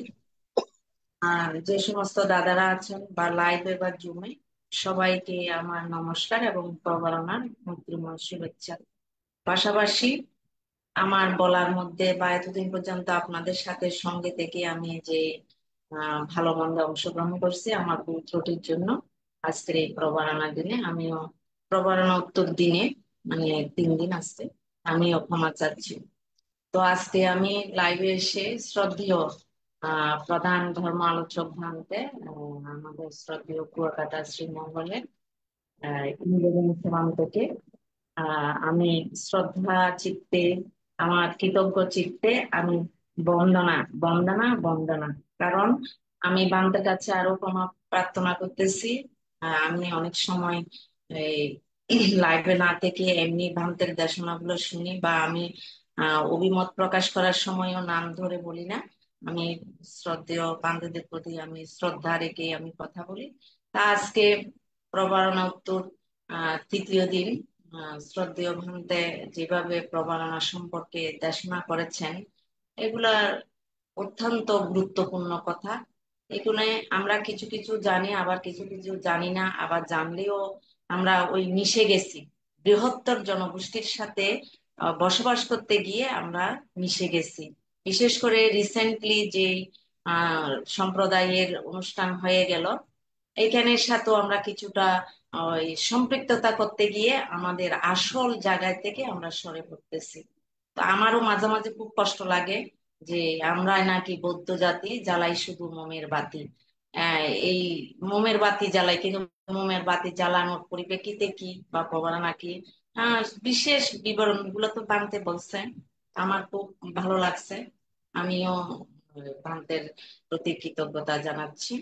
যে সমস্ত দাদারা আছেন বা লাইভে বা জুমে সবাইকে আমার নমস্কার এবং প্রবরণার মৈত্রীময় শুভেচ্ছা। পাশাপাশি আমার বলার মধ্যে বা এতদিন পর্যন্ত আপনাদের সাথে সঙ্গে থেকে আমি যে ভালো মন্দ অংশগ্রহণ করছি আমার ভুল ত্রুটির জন্য আজকের এই প্রবরণার দিনে আমিও প্রবরণা উত্তর দিনে মানে 3 দিন আসছে আমিও ক্ষমা চাচ্ছি। তো আজকে আমি লাইভে এসে শ্রদ্ধেয় প্রধান ধর্ম আলোচক ভান্তে আমাদের শ্রদ্ধেয় কুয়াকাটা শ্রীমঙ্গলের ইন্দ্রনীল থেকে আমি শ্রদ্ধা চিত্তে আমার কৃতজ্ঞ চিত্তে আমি বন্দনা বন্দনা বন্দনা কারণ আমি বান্তের কাছে আরো ক্ষমা প্রার্থনা করতেছি। আমি অনেক সময় লাইভে না থেকে এমনি বান্তের দেশনাগুলো শুনি বা আমি অভিমত প্রকাশ করার সময়ও নাম ধরে বলি না। আমি শ্রদ্ধেয় বান্ধবদের প্রতি আমি শ্রদ্ধা রেখে আমি কথা বলি। তা আজকে প্রবারণা উত্তর 3য় দিন শ্রদ্ধেয় ভান্তে যেভাবে প্রবারণা সম্পর্কে দেশনা করেছেন এগুলা অত্যন্ত গুরুত্বপূর্ণ কথা এখানে আমরা কিছু কিছু জানি, আবার কিছু কিছু জানি না, আবার জানলেও আমরা ওই মিশে গেছি বৃহত্তর জনগোষ্ঠীর সাথে। বসবাস করতে গিয়ে আমরা মিশে গেছি। বিশেষ করে রিসেন্টলি যে সম্প্রদায়ের অনুষ্ঠান হয়ে গেল, এইখানের সাথেও আমরা কিছুটা ওই সম্পৃক্ততা করতে গিয়ে আমাদের আসল জায়গায় থেকে আমরা সরে পড়তেছি। তো আমারও মাঝে মাঝে খুব কষ্ট লাগে যে আমরা নাকি বৌদ্ধ জাতি, জ্বালাই শুধু মোমের বাতি। এই মোমের বাতি জ্বালাই, কিন্তু মোমের বাতি জ্বালানোর পরিপ্রেক্ষিতে কি বা প্রবাহ নাকি বিশেষ বিবরণ গুলো তো বানতে বলছে। আমার খুব ভালো লাগছে। আমিও বানতের প্রতি কৃতজ্ঞতা জানাচ্ছি।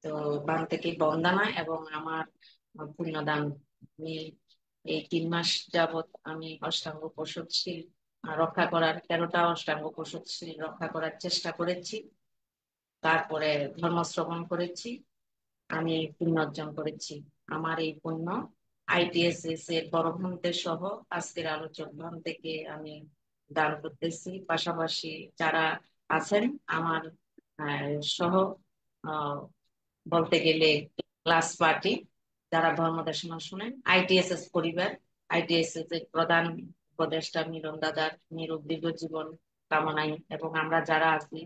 তো বান থেকে বন্দনা এবং আমার পুণ্যদান। আমি এই 3 মাস যাবত আমি অষ্টাঙ্গ প্রশস্তি রক্ষা করার, 13টা অষ্টাঙ্গ প্রশস্তি রক্ষা করার চেষ্টা করেছি। তারপরে ধর্ম শ্রবণ করেছি, আমি পুণ্য অর্জন করেছি। আমার এই পুণ্য আইটিএসএস এর বড় ভন্তের সহ আজকের আলোচক ভান থেকে আমি দান করতেছি। পাশাপাশি যারা আছেন আমার সহ আহ, বলতে গেলে ক্লাস পার্টি, যারা ধর্ম দেশনা শুনেন, আইটিএসএস পরিবার, আইটিএসএস এর প্রধান উপদেষ্টা মিলন দাদার নিরোগ দীর্ঘ জীবন কামনাই, এবং আমরা যারা আছি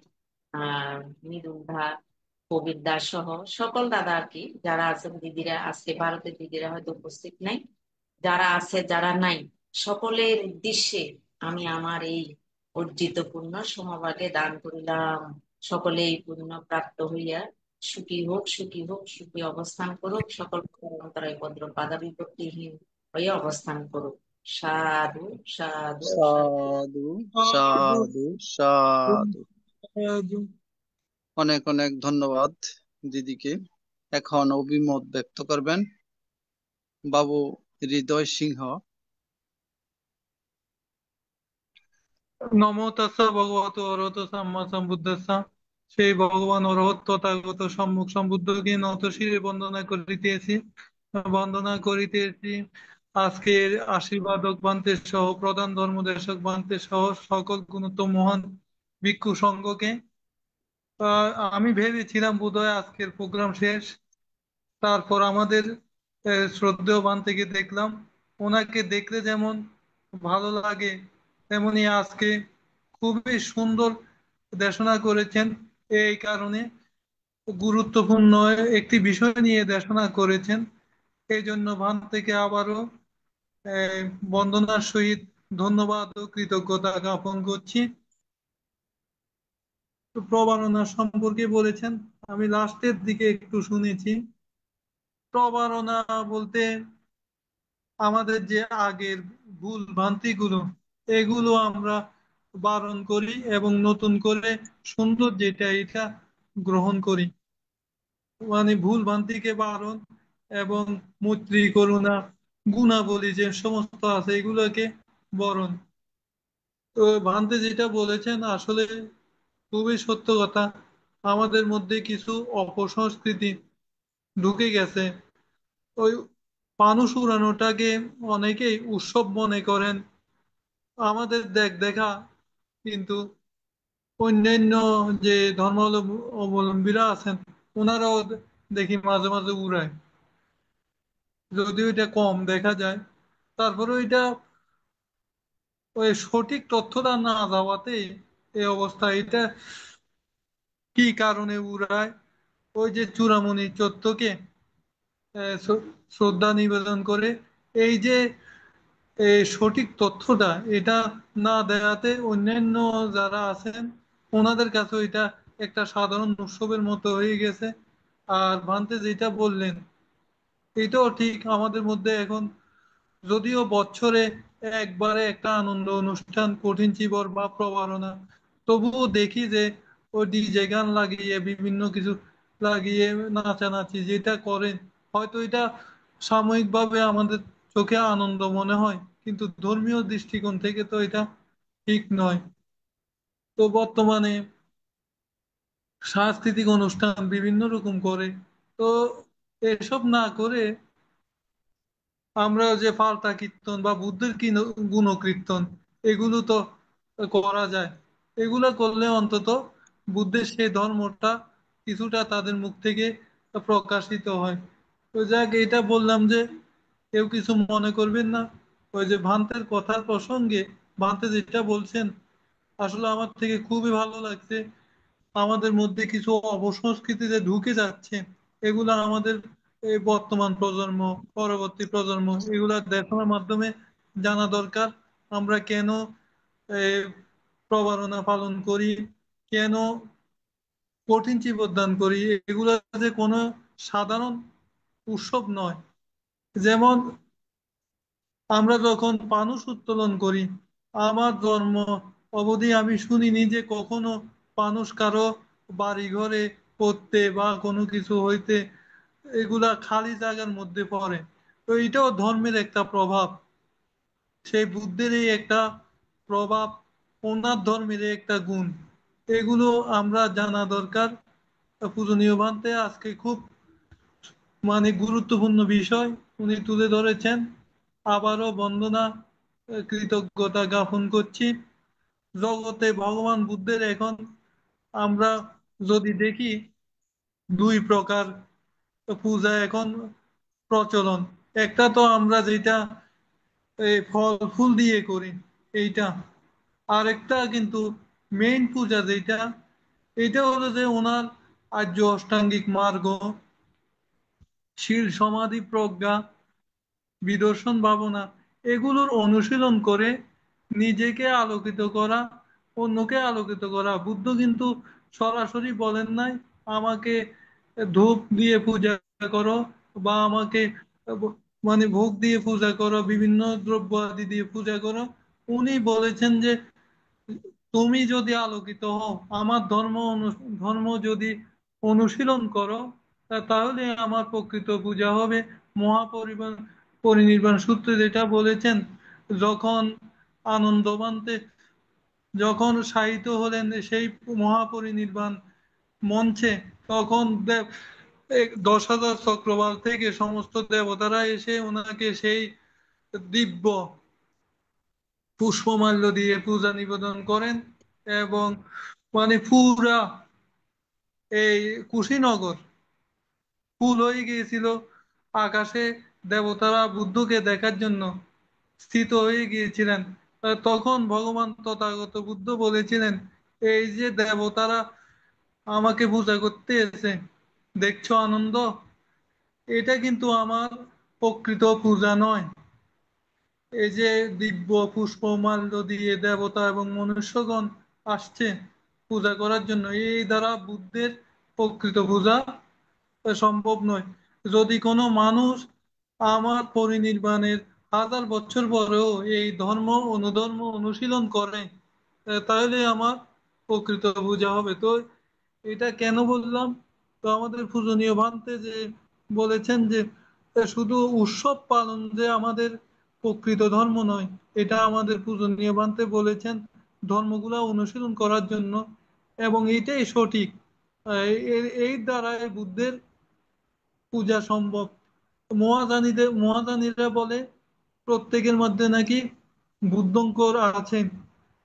মৃদুল দা, কবির দাস সহ সকল দাদা আর কি, যারা আছেন দিদিরা, আজকে ভারতের দিদিরা হয়তো উপস্থিত নাই, যারা আছে যারা নাই, সকলের উদ্দেশ্যে আমি আমার এই অর্জিত পুণ্য সমভাগে দান করিলাম। সকলে এই পুণ্য প্রাপ্ত হইয়া সুখী হোক, সুখী হোক, সুখী অবস্থান করুক, সকল অন্তরায় ভদ্র বাধা বিপত্তিহীন হয়ে অবস্থান করুক। সাধু সাধু সাধু। সাধু সাধু সাধু। অনেক অনেক ধন্যবাদ দিদিকে। এখন অভিমত ব্যক্ত করবেন বাবু হৃদয় সিংহ। নমো তাস্সা ভগবতো অরহতো সাম্মা সম্বুদ্ধাস্সা। সেই ভগবান অরহত তথাগত সম্মুখ সম্বুদ্ধকে নত শিরে বন্দনা করিতেছি। আজকের আশীর্বাদক বান্তের সহ প্রধান ধর্মদেশক বান্তের সহ সকল গুণত মহান ভিক্ষু সংঘকে। আমি ভেবেছিলাম বোধহয় আজকের প্রোগ্রাম শেষ, তারপর আমাদের শ্রদ্ধেয় বান থেকে দেখলাম, ওনাকে দেখলে যেমন ভালো লাগে, তেমনি আজকে খুবই সুন্দর দেশনা করেছেন। এই কারণে গুরুত্বপূর্ণ একটি বিষয় নিয়ে দেশনা করেছেন। এই জন্য ভান থেকে আবারও আহ, বন্দনার সহিত ধন্যবাদ ও কৃতজ্ঞতা জ্ঞাপন করছি। তো প্রবারণা সম্পর্কে বলেছেন, আমি লাস্টের দিকে একটু শুনেছি। প্রবারণা বলতে আমাদের যে আগের ভুল ভ্রান্তিগুলো, এগুলো আমরা বারণ করি এবং নতুন করে সুন্দর যেটা এটা গ্রহণ করি। মানে ভুল ভ্রান্তিকে বারণ এবং মৈত্রী করুণা গুণাবলী যে সমস্ত আছে এগুলোকে বরণ। তো ভ্রান্তি যেটা বলেছেন আসলে খুবই সত্য কথা। আমাদের মধ্যে কিছু অপসংস্কৃতি ঢুকে গেছে। ওই ফানুস উড়ানোটাকে অনেকেই উৎসব মনে করেন, আমাদের দেখা, কিন্তু অন্যান্য যে ধর্মাবলম্বীরা আছেন ওনারাও দেখি মাঝে মাঝে উড়ায়, যদিও এটা কম দেখা যায়। তারপরে এটা ওই সঠিক তথ্যটা না যাওয়াতে এই অবস্থা। এটা কি কারণে উড়ায়? ওই যে চূড়ামণি চত্বরকে শ্রদ্ধা নিবেদন করে, এই যে সঠিক তথ্যটা এটা না দেওয়াতে অন্যান্য যারা আছেন ওনাদের কাছে এটা একটা সাধারণ উৎসবের মতো হয়ে গেছে। আর ভান্তে যেটা বললেন এটাও ঠিক, আমাদের মধ্যে এখন যদিও বছরে একবারে একটা আনন্দ অনুষ্ঠান কঠিন চিবর বা প্রবারণা, তবুও দেখি যে ওই ডিজে গান লাগিয়ে বিভিন্ন কিছু লাগিয়ে নাচানাচি যেটা করেন, হয়তো এটা সাময়িকভাবে আমাদের চোখে আনন্দ মনে হয়, কিন্তু ধর্মীয় দৃষ্টিকোণ থেকে তো এটা ঠিক নয়। তো বর্তমানে সাংস্কৃতিক অনুষ্ঠান বিভিন্ন রকম করে, তো এসব না করে আমরা যে পাল্টা কীর্তন বা বুদ্ধের গুণকীর্তন এগুলো তো করা যায়। এগুলো করলে অন্তত বুদ্ধের সেই ধর্মটা কিছুটা তাদের মুখ থেকে প্রকাশিত হয়। তো যাক, এটা বললাম যে কেউ কিছু মনে করবেন না। ওই যে ভান্তের কথার প্রসঙ্গে ভান্তে যেটা বলছেন, আসলে আমার থেকে খুবই ভালো লাগছে। আমাদের মধ্যে কিছু অপসংস্কৃতি যে ঢুকে যাচ্ছে, এগুলা আমাদের এই বর্তমান প্রজন্ম, পরবর্তী প্রজন্ম, এগুলা দেখানোর মাধ্যমে জানা দরকার আমরা কেন এই প্রবারণা পালন করি, কেন কঠিন চিবদান করি। এগুলা যে কোনো সাধারণ উৎসব নয়। যেমন আমরা যখন পানুষ উত্তোলন করি, আমার জন্ম অবধি আমি শুনিনি যে কখনো পানুষ কারো বাড়ি ঘরে পড়তে বা কোনো কিছু হইতে, এগুলা খালি জায়গার মধ্যে পড়ে। তো এটাও ধর্মের একটা প্রভাব, সেই বুদ্ধেরই একটা প্রভাব, ওনার ধর্মের একটা গুণ। এগুলো আমরা জানা দরকার। পূজনীয় ভান্তে আজকে খুব গুরুত্বপূর্ণ বিষয় উনি তুলে ধরেছেন। আবারও বন্দনা, কৃতজ্ঞতা জ্ঞাপন করছি। জগতে ভগবান বুদ্ধের এখন আমরা যদি দেখি দুই প্রকার পূজা এখন প্রচলন। একটা তো আমরা যেটা এই ফল ফুল দিয়ে করি এইটা, আরেকটা কিন্তু মেইন পূজা যেটা, এটা হলো যে ওনার আর্য অষ্টাঙ্গিক মার্গ, শীল সমাধি প্রজ্ঞা, বিদর্শন ভাবনা, এগুলোর অনুশীলন করে নিজেকে আলোকিত করা, অন্যকে আলোকিত করা। বুদ্ধ কিন্তু সরাসরি বলেন নাই আমাকে ধূপ দিয়ে পূজা করো বা আমাকে ভোগ দিয়ে পূজা করো, বিভিন্ন দ্রব্য আদি দিয়ে পূজা করো। উনি বলেছেন যে তুমি যদি আলোকিত হও, আমার ধর্ম যদি অনুশীলন করো, তাহলে আমার প্রকৃত পূজা হবে। পরিনির্বাণ সূত্রে যেটা বলেছেন, যখন আনন্দবান্তে যখন শায়িত হলেন সেই মহাপরিনির্বাণ মঞ্চে, তখন 10,000 চক্রবাল থেকে সমস্ত দেবতারা এসে ওনাকে সেই দিব্য পুষ্পমাল্য দিয়ে পূজা নিবেদন করেন। এবং পুরা এই কুশীনগর ফুল হয়ে গিয়েছিল। আকাশে দেবতারা বুদ্ধকে দেখার জন্য স্থিত হয়ে গিয়েছিলেন। তখন ভগবান তথাগত বুদ্ধ বলেছিলেন, এই যে দেবতারা আমাকে পূজা করতে এসে, দেখছো আনন্দ, এটা কিন্তু আমার প্রকৃত পূজা নয়। এই যে দিব্য পুষ্পমাল্য দিয়ে দেবতা এবং মনুষ্যগণ আসছে পূজা করার জন্য, এই দ্বারা বুদ্ধের প্রকৃত পূজা সম্ভব নয়। যদি কোনো মানুষ আমার পরিনির্বাণের 1,000 বছর পরেও এই ধর্ম অনুধর্ম অনুশীলন করে, তাহলে আমার প্রকৃত পূজা হবে। তো এটা কেন বললাম? তো আমাদের পূজনীয় ভান্তে যে বলেছেন যে শুধু উৎসব পালন যে আমাদের প্রকৃত ধর্ম নয়, এটা আমাদের পূজনীয় ভান্তে বলেছেন ধর্মগুলা অনুশীলন করার জন্য। এবং এইটাই সঠিক। এই দ্বারাই বুদ্ধের পূজা সম্ভব। মহাযানীরা বলে প্রত্যেকের মধ্যে নাকি বুদ্ধঙ্কর আছেন।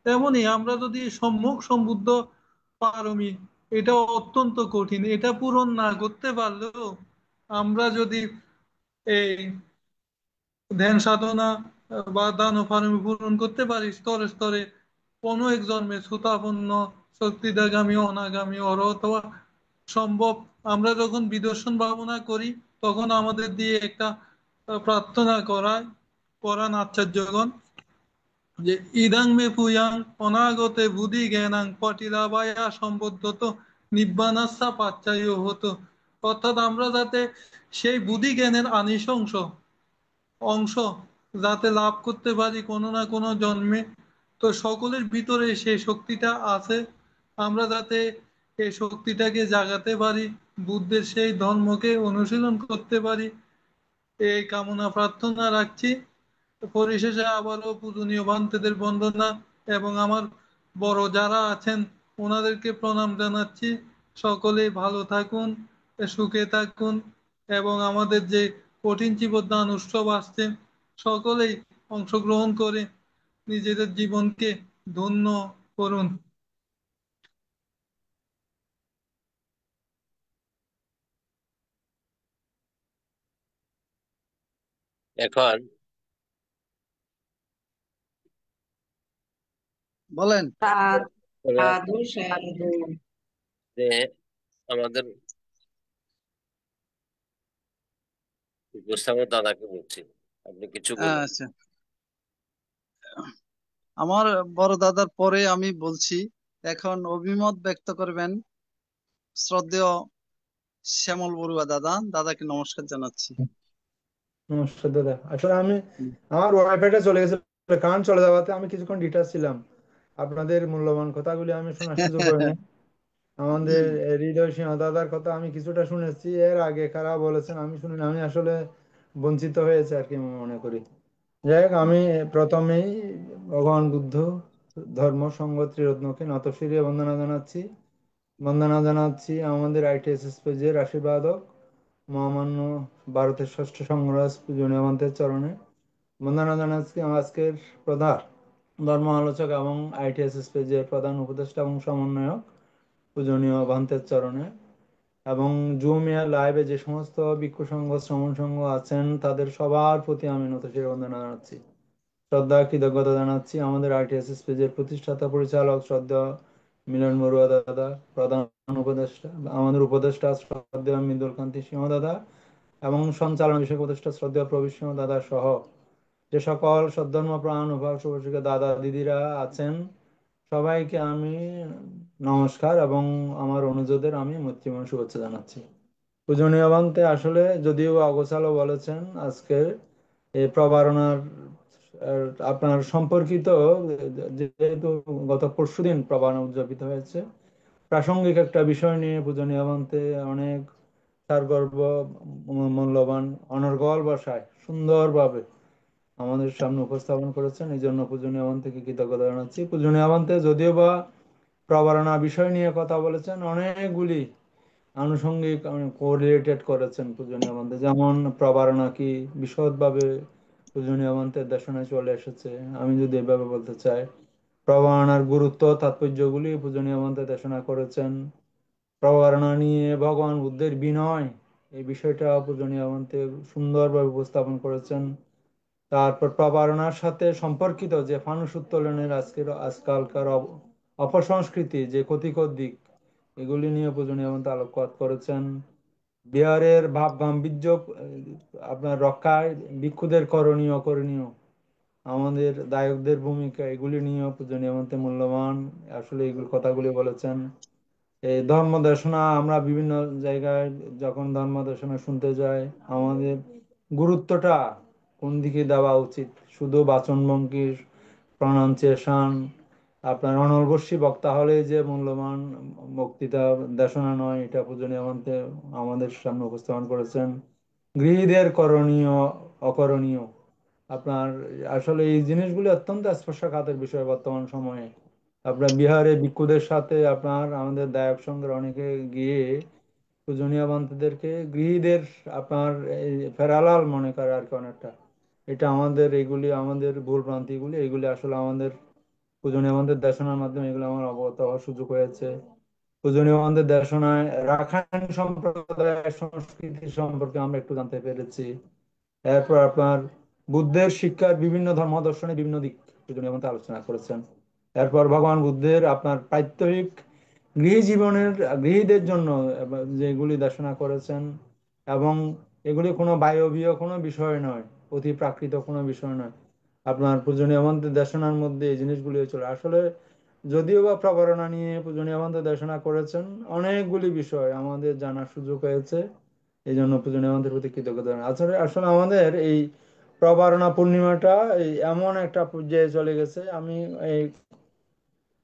তেমনি আমরা যদি সম্যক সম্বুদ্ধ পারমি, এটা অত্যন্ত কঠিন। এটা পূরণ না করতে পারলেও আমরা যদি এই ধ্যান সাধনা বা দান পারমি পূরণ করতে পারি স্তরে স্তরে, কোনো এক জন্মে সুতাপন্ন শক্তিদাগামী অনাগামী অরহত হওয়া সম্ভব। আমরা যখন বিদর্শন ভাবনা করি, তখন আমাদের দিয়ে একটা প্রার্থনা করান আচার্যগণ, যে ইদাং মে পুয়াং অনাগতে বুদ্ধি জ্ঞানাং পটিলাবায়া সম্বদ্ধত নিব্বানাসা পাচ্চায় হতো। অর্থাৎ আমরা যাতে সেই বুদ্ধি জ্ঞানের আনিশংস অংশ যাতে লাভ করতে পারি কোনো না কোনো জন্মে, তো সকলের ভিতরে সেই শক্তিটা আছে। আমরা যাতে এই শক্তিটাকে জাগাতে পারি, বুদ্ধের সেই ধর্মকে অনুশীলন করতে পারি, এই কামনা প্রার্থনা রাখছি। পরিশেষে আবারও পূজনীয় ভান্তেদের বন্দনা এবং আমার বড় যারা আছেন ওনাদেরকে প্রণাম জানাচ্ছি। সকলে ভালো থাকুন, সুখে থাকুন এবং আমাদের যে কঠিন চিবদান উৎসব আসছে, সকলেই অংশগ্রহণ করে নিজেদের জীবনকে ধন্য করুন। এখন বলেন। সাধু সাধু। যে আমাদের উপস্থাপক দাদাকে বলছি, আপনি কিছু বলুন। আচ্ছা, আমার বড় দাদার পরে আমি বলছি। এখন অভিমত ব্যক্ত করবেন শ্রদ্ধেয় শ্যামল বড়ুয়া দাদা। দাদাকে নমস্কার জানাচ্ছি। নমস্কার দাদা। আসলে আমি হুম। আমার ওয়াইফাইটা চলে গেছে, কারেন্ট চলে যাওয়াতে আমি কিছুক্ষণ ডিটাচ ছিলাম। আপনাদের মূল্যবান কথাগুলি আমি শোনার সুযোগ হয়নি। আমাদের হৃদয় সিংহ দাদার কথা আমি কিছুটা শুনেছি, এর আগে কারা বলেছেন আমি শুনিনি। আমি আসলে বঞ্চিত হয়েছে আর কি মনে করি। যাই হোক, আমি প্রথমেই ভগবান বুদ্ধ ধর্ম সংঘ ত্রিরত্নকে নতশিরে বন্দনা জানাচ্ছি। বন্দনা জানাচ্ছি আমাদের আইটিএসএস পেজের আশীর্বাদক মহামান্য ভারতের ষষ্ঠ সংঘরাজ পূজনীয় মন্ত্রের চরণে বন্দনা জানাচ্ছি। আজকের প্রধান ধর্ম আলোচক এবং আইটিএসএস পেজের প্রধান উপদেষ্টা এবং সমন্বয়ক পূজনীয় ভান্তের চরণে, এবং জুমে লাইভে যে সমস্ত ভিক্ষু সংঘ শ্রমণ সংঘ আছেন তাদের সবার প্রতি আমি নতশিরে বন্দনা জানাচ্ছি, শ্রদ্ধা কৃতজ্ঞতা জানাচ্ছি। আমাদের আইটিএসএস পেজের প্রতিষ্ঠাতা পরিচালক শ্রদ্ধা মিলন বড়ুয়া দাদা, প্রধান উপদেষ্টা আমাদের উপদেষ্টা শ্রদ্ধেয় মৃদুল কান্তি সিংহ দাদা, এবং সঞ্চালন বিষয়ক উপদেষ্টা শ্রদ্ধেয় প্রবীর সিংহ দাদা সহ যে সকল সদ্ধর্ম প্রাণ উপাসক উপাসিকা দাদা দিদিরা আছেন, সবাইকে আমি নমস্কার এবং আমার অনুযোগের আমি মৈত্রীময় শুভেচ্ছা জানাচ্ছি। পূজনীয় বান্তে আসলে যদিও অগোছালো বলেছেন, আজকে এই প্রবারণার আপনার সম্পর্কিত, যেহেতু গত পরশুদিন প্রবারণা উদযাপিত হয়েছে, প্রাসঙ্গিক একটা বিষয় নিয়ে পূজনীয় বান্তে অনেক সারগর্ভ মূল্যবান অনর্গল ভাষায় সুন্দরভাবে আমাদের সামনে উপস্থাপন করেছেন। এই জন্য পূজনীয় বান্তেকে কৃতজ্ঞতা জানাচ্ছি। পূজনীয় বান্তে যদিও বা প্রবারণা বিষয় নিয়ে কথা বলেছেন, অনেকগুলি আনুষঙ্গিক কোরিলেটেড করেছেন পূজনীয় মন্ত্রে, যেমন প্রবারণা কি বিশদভাবে পূজনীয় মন্ত্রের দেশনায় চলে এসেছে। আমি যদি এভাবে বলতে চাই, প্রবারণার গুরুত্ব তাৎপর্যগুলি পূজনীয় মন্ত্রে দেশনা করেছেন। প্রবারণা নিয়ে ভগবান বুদ্ধের বিনয়, এই বিষয়টা পূজনীয় মন্ত্রে সুন্দরভাবে উপস্থাপন করেছেন। তারপর প্রবারণার সাথে সম্পর্কিত যে ফানুস উত্তোলনের আজকালকার অপসংস্কৃতি, যে ক্ষতিকর দিক, এগুলি নিয়ে পূজনীয় মন্ত্র আলোকপাত করেছেন। বিহারের ভাব গাম্ভীর্য আপনার রক্ষায় ভিক্ষুদের করণীয় অকরণীয়, আমাদের দায়কদের ভূমিকা, এগুলি নিয়েও পূজনীয় মন্ত্রে মূল্যবান আসলে এগুলো কথাগুলি বলেছেন। এই ধর্ম দেশনা আমরা বিভিন্ন জায়গায় যখন ধর্ম দেশনা শুনতে যাই, আমাদের গুরুত্বটা কোন দিকে দেওয়া উচিত, শুধু বাচনভঙ্গির প্রনাউন্সিয়েশন আপনার অনর্বশী বক্তা হলে যে মূল্যবান বক্তৃতা দেশনা নয়, এটা পূজনীয় মন্ত্রে আমাদের সামনে উপস্থাপন করেছেন। গৃহীদের করণীয় অকরণীয়, আপনার আসলে এই জিনিসগুলি অত্যন্ত স্পর্শকাতর বিষয় বর্তমান সময়ে। আপনার বিহারে ভিক্ষুদের সাথে আপনার আমাদের দায়ক সঙ্গের অনেকে গিয়ে পূজনীয় বান্তুদেরকে গৃহীদের আপনার এই ফেরালাল মনে করে আর কি অনেকটা। এটা আমাদের এগুলি আমাদের ভুল ভ্রান্তিগুলি, এগুলি আসলে আমাদের পূজনীয় বান্তের দেশনার মাধ্যমে এগুলো আমার অবগত হওয়ার সুযোগ হয়েছে। পূজনীয় বান্তের দেশনায় রাখাইন সম্প্রদায়ের সংস্কৃতি সম্পর্কে আমরা একটু জানতে পেরেছি। এরপর আপনার বুদ্ধের শিক্ষার বিভিন্ন ধর্ম দর্শনের বিভিন্ন দিক পূজনীয় বান্তে আলোচনা করেছেন। এরপর ভগবান বুদ্ধের আপনার প্রাত্যহিক গৃহ জীবনের গৃহীদের জন্য যেগুলি দেশনা করেছেন, এবং এগুলি কোনো বায়বীয় কোনো বিষয় নয়, অতি প্রাকৃত কোনো বিষয় নয়। আপনার পূজনীয় মন্ত্রের দেশনার মধ্যে এই জিনিসগুলি চলে আসলে, যদিও বা প্রবারণা নিয়ে পূজনীয় মন্ত্রে দেশনা করেছেন, অনেকগুলি বিষয় আমাদের জানার সুযোগ হয়েছে। এই জন্য পূজনীয় মন্ত্রের প্রতি কৃতজ্ঞতা জানাই। আসলে আসলে আমাদের এই প্রবারণা পূর্ণিমাটা এই এমন একটা পর্যায়ে চলে গেছে, আমি এই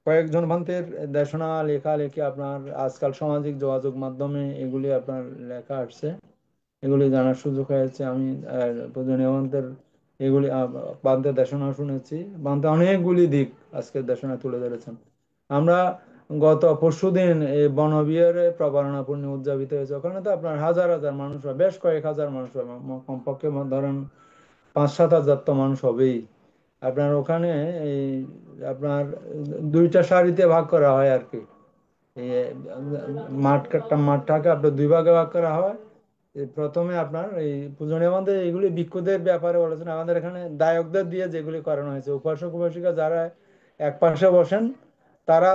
কয়েকজন ভান্তের দেশনা লেখালেখি আপনার আজকাল সামাজিক যোগাযোগ মাধ্যমে এগুলি আপনার লেখা আসছে, এগুলি জানার সুযোগ হয়েছে। আমি পূজনীয় ভান্তের এগুলি বান্তের দেশনা শুনেছি। বান্তে অনেকগুলি দিক আজকের দেশনা তুলে ধরেছেন। আমরা গত পরশুদিন এই বনবিহারে প্রবারণা পূর্ণিমা উদযাপিত হয়েছে। ওখানে তো আপনার হাজার হাজার মানুষ হয়, বেশ কয়েক হাজার মানুষ হয়, কমপক্ষে ধরেন 5-7 হাজার তো মানুষ হবেই। আপনার ওখানে এই আপনার দুইটা সারিতে ভাগ করা হয় আর কি। এই মাঠটাকে আপনার দুই ভাগে ভাগ করা হয়। প্রথমে আপনার এই পূজনীয় মধ্যে এইগুলি ভিক্ষুদের ব্যাপারে বলেছেন। আমাদের এখানে দায়কদের দিয়ে যেগুলি করানো হয়েছে, উপাসক উপাসিকা যারা এক পাশে বসেন তারা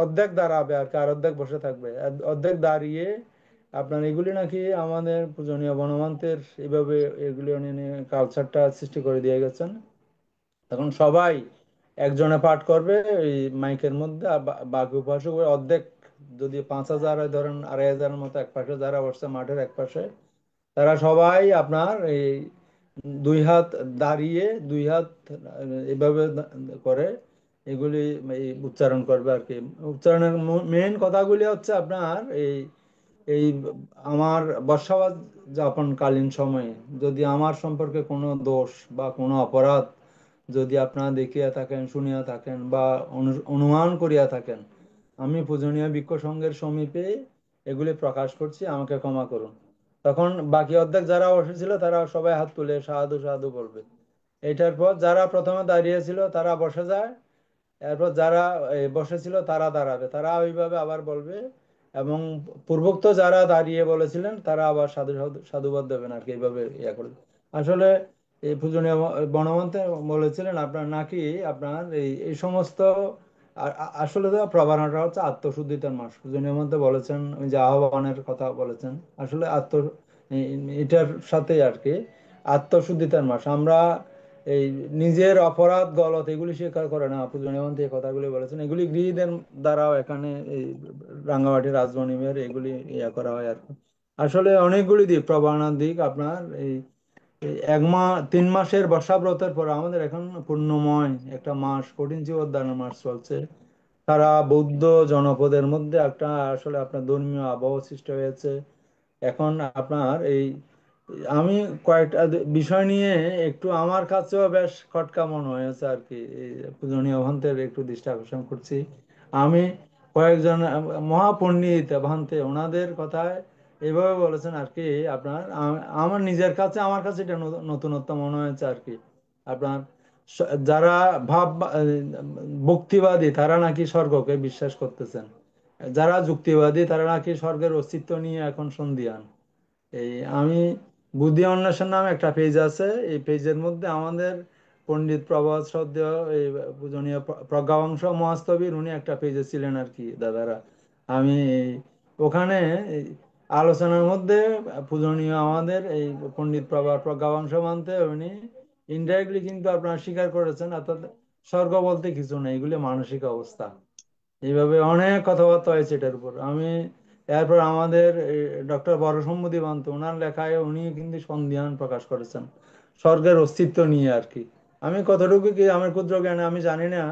অর্ধেক দাঁড়াবে আর কি, আর অর্ধেক বসে থাকবে। আর অর্ধেক দাঁড়িয়ে আপনার এগুলি নাকি আমাদের পূজনীয় বনমান্তের এইভাবে এগুলি নিয়ে কালচারটা সৃষ্টি করে দিয়ে গেছেন। তখন সবাই একজনে পাঠ করবে ওই মাইকের মধ্যে, আর বাকি উপাসক ওই অর্ধেক, যদি 5,000 হয় ধরেন 2,500-এর মতো এক পাশে যারা বসছে মাঠের এক পাশে, তারা সবাই আপনার এই 2 হাত দাঁড়িয়ে 2 হাত এইভাবে করে এগুলি এই উচ্চারণ করবে আর কি। উচ্চারণের মেন কথাগুলি হচ্ছে আপনার এই এই আমার বর্ষাবাস যাপনকালীন সময়ে যদি আমার সম্পর্কে কোনো দোষ বা কোনো অপরাধ যদি আপনারা দেখিয়া থাকেন, শুনিয়া থাকেন বা অনুমান করিয়া থাকেন, আমি পূজনীয় ভিক্ষু সংঘের সমীপে এগুলি প্রকাশ করছি, আমাকে ক্ষমা করুন। তখন বাকি অর্ধেক যারা বসেছিল তারা সবাই হাত তুলে সাধু সাধু বলবে। এটার পর যারা প্রথমে দাঁড়িয়েছিল তারা বসে যায়, এরপর যারা বসেছিল তারা দাঁড়াবে, তারা ওইভাবে আবার বলবে, এবং পূর্বোক্ত যারা দাঁড়িয়ে বলেছিলেন তারা আবার সাধু সাধু সাধুবাদ দেবেন আর কি, এইভাবে ইয়া করবে। আসলে এই পূজনীয় বনমন্তে বলেছিলেন আপনার নাকি আপনার এই এই সমস্ত আসলে তো প্রবারণাটা হচ্ছে আত্মশুদ্ধিতার মাস। পূজনীয় মন্ত্রে বলেছেন ওই যে আহ্বানের কথা বলেছেন, আসলে এটার সাথে আর কি আত্মশুদ্ধিতার মাস। আমরা এই নিজের অপরাধ গলত এগুলি স্বীকার করে না, পূজনীয় মন্ত্রী এই কথাগুলি বলেছেন। এগুলি গৃহীদের দ্বারাও এখানে এই রাঙ্গামাটি রাজবনিমের এগুলি ইয়া করা হয় আর কি। আসলে অনেকগুলি দিক, প্রবারণার দিক আপনার এই এই 3 মাসের বর্ষাব্রতের পর আমাদের এখন পূর্ণময় একটা মাস, কঠিন চিবদানের মাস চলছে। সারা বৌদ্ধ জনপদের মধ্যে একটা আসলে আপনার ধর্মীয় আবহাওয়া সৃষ্টি হয়েছে এখন। আপনার এই আমি কয়েকটা বিষয় নিয়ে একটু আমার কাছেও বেশ খটকা মনে হয়েছে আর কি, এই পূজনীয় ভান্তের একটু দৃষ্টি আকর্ষণ করছি। আমি কয়েকজন মহাপণ্ডিত ভান্তে ওনাদের কথায় এইভাবে বলেছেন আর কি আপনার, আমার নিজের কাছে আমার কাছে এটা নতুনত্ব মনে হয়েছে আর কি। আপনার যারা ভক্তিবাদী তারা নাকি স্বর্গকে বিশ্বাস করতেছেন, যারা যুক্তিবাদী তারা নাকি স্বর্গের অস্তিত্ব নিয়ে এখন সন্দিহান। এই আমি বুদ্ধি অন্বেষণ নামে একটা পেজ আছে, এই পেজের মধ্যে আমাদের পণ্ডিত প্রভাত শ্রদ্ধেয় এই পূজনীয় প্রজ্ঞাবংশ মহাস্তবীর উনি একটা পেজে ছিলেন আর কি দাদারা। আমি ওখানে এই আলোচনার মধ্যে পূজনীয় আমাদের এই পণ্ডিত প্রজ্ঞাবংশ মানতে উনি ইনডাইরেক্টলি কিন্তু আপনারা স্বীকার করেছেন, অর্থাৎ স্বর্গ বলতে কিছু নেই, এগুলি মানসিক অবস্থা। এইভাবে অনেক কথাবার্তা হয়েছে এটার উপর। আমি এরপর আমাদের ডক্টর বড়সম্মতি পান্ত ওনার লেখায় উনি কিন্তু সন্দিহান প্রকাশ করেছেন স্বর্গের অস্তিত্ব নিয়ে আর কি। আমি কতটুকু কি আমার ক্ষুদ্র জ্ঞানে আমি জানি না,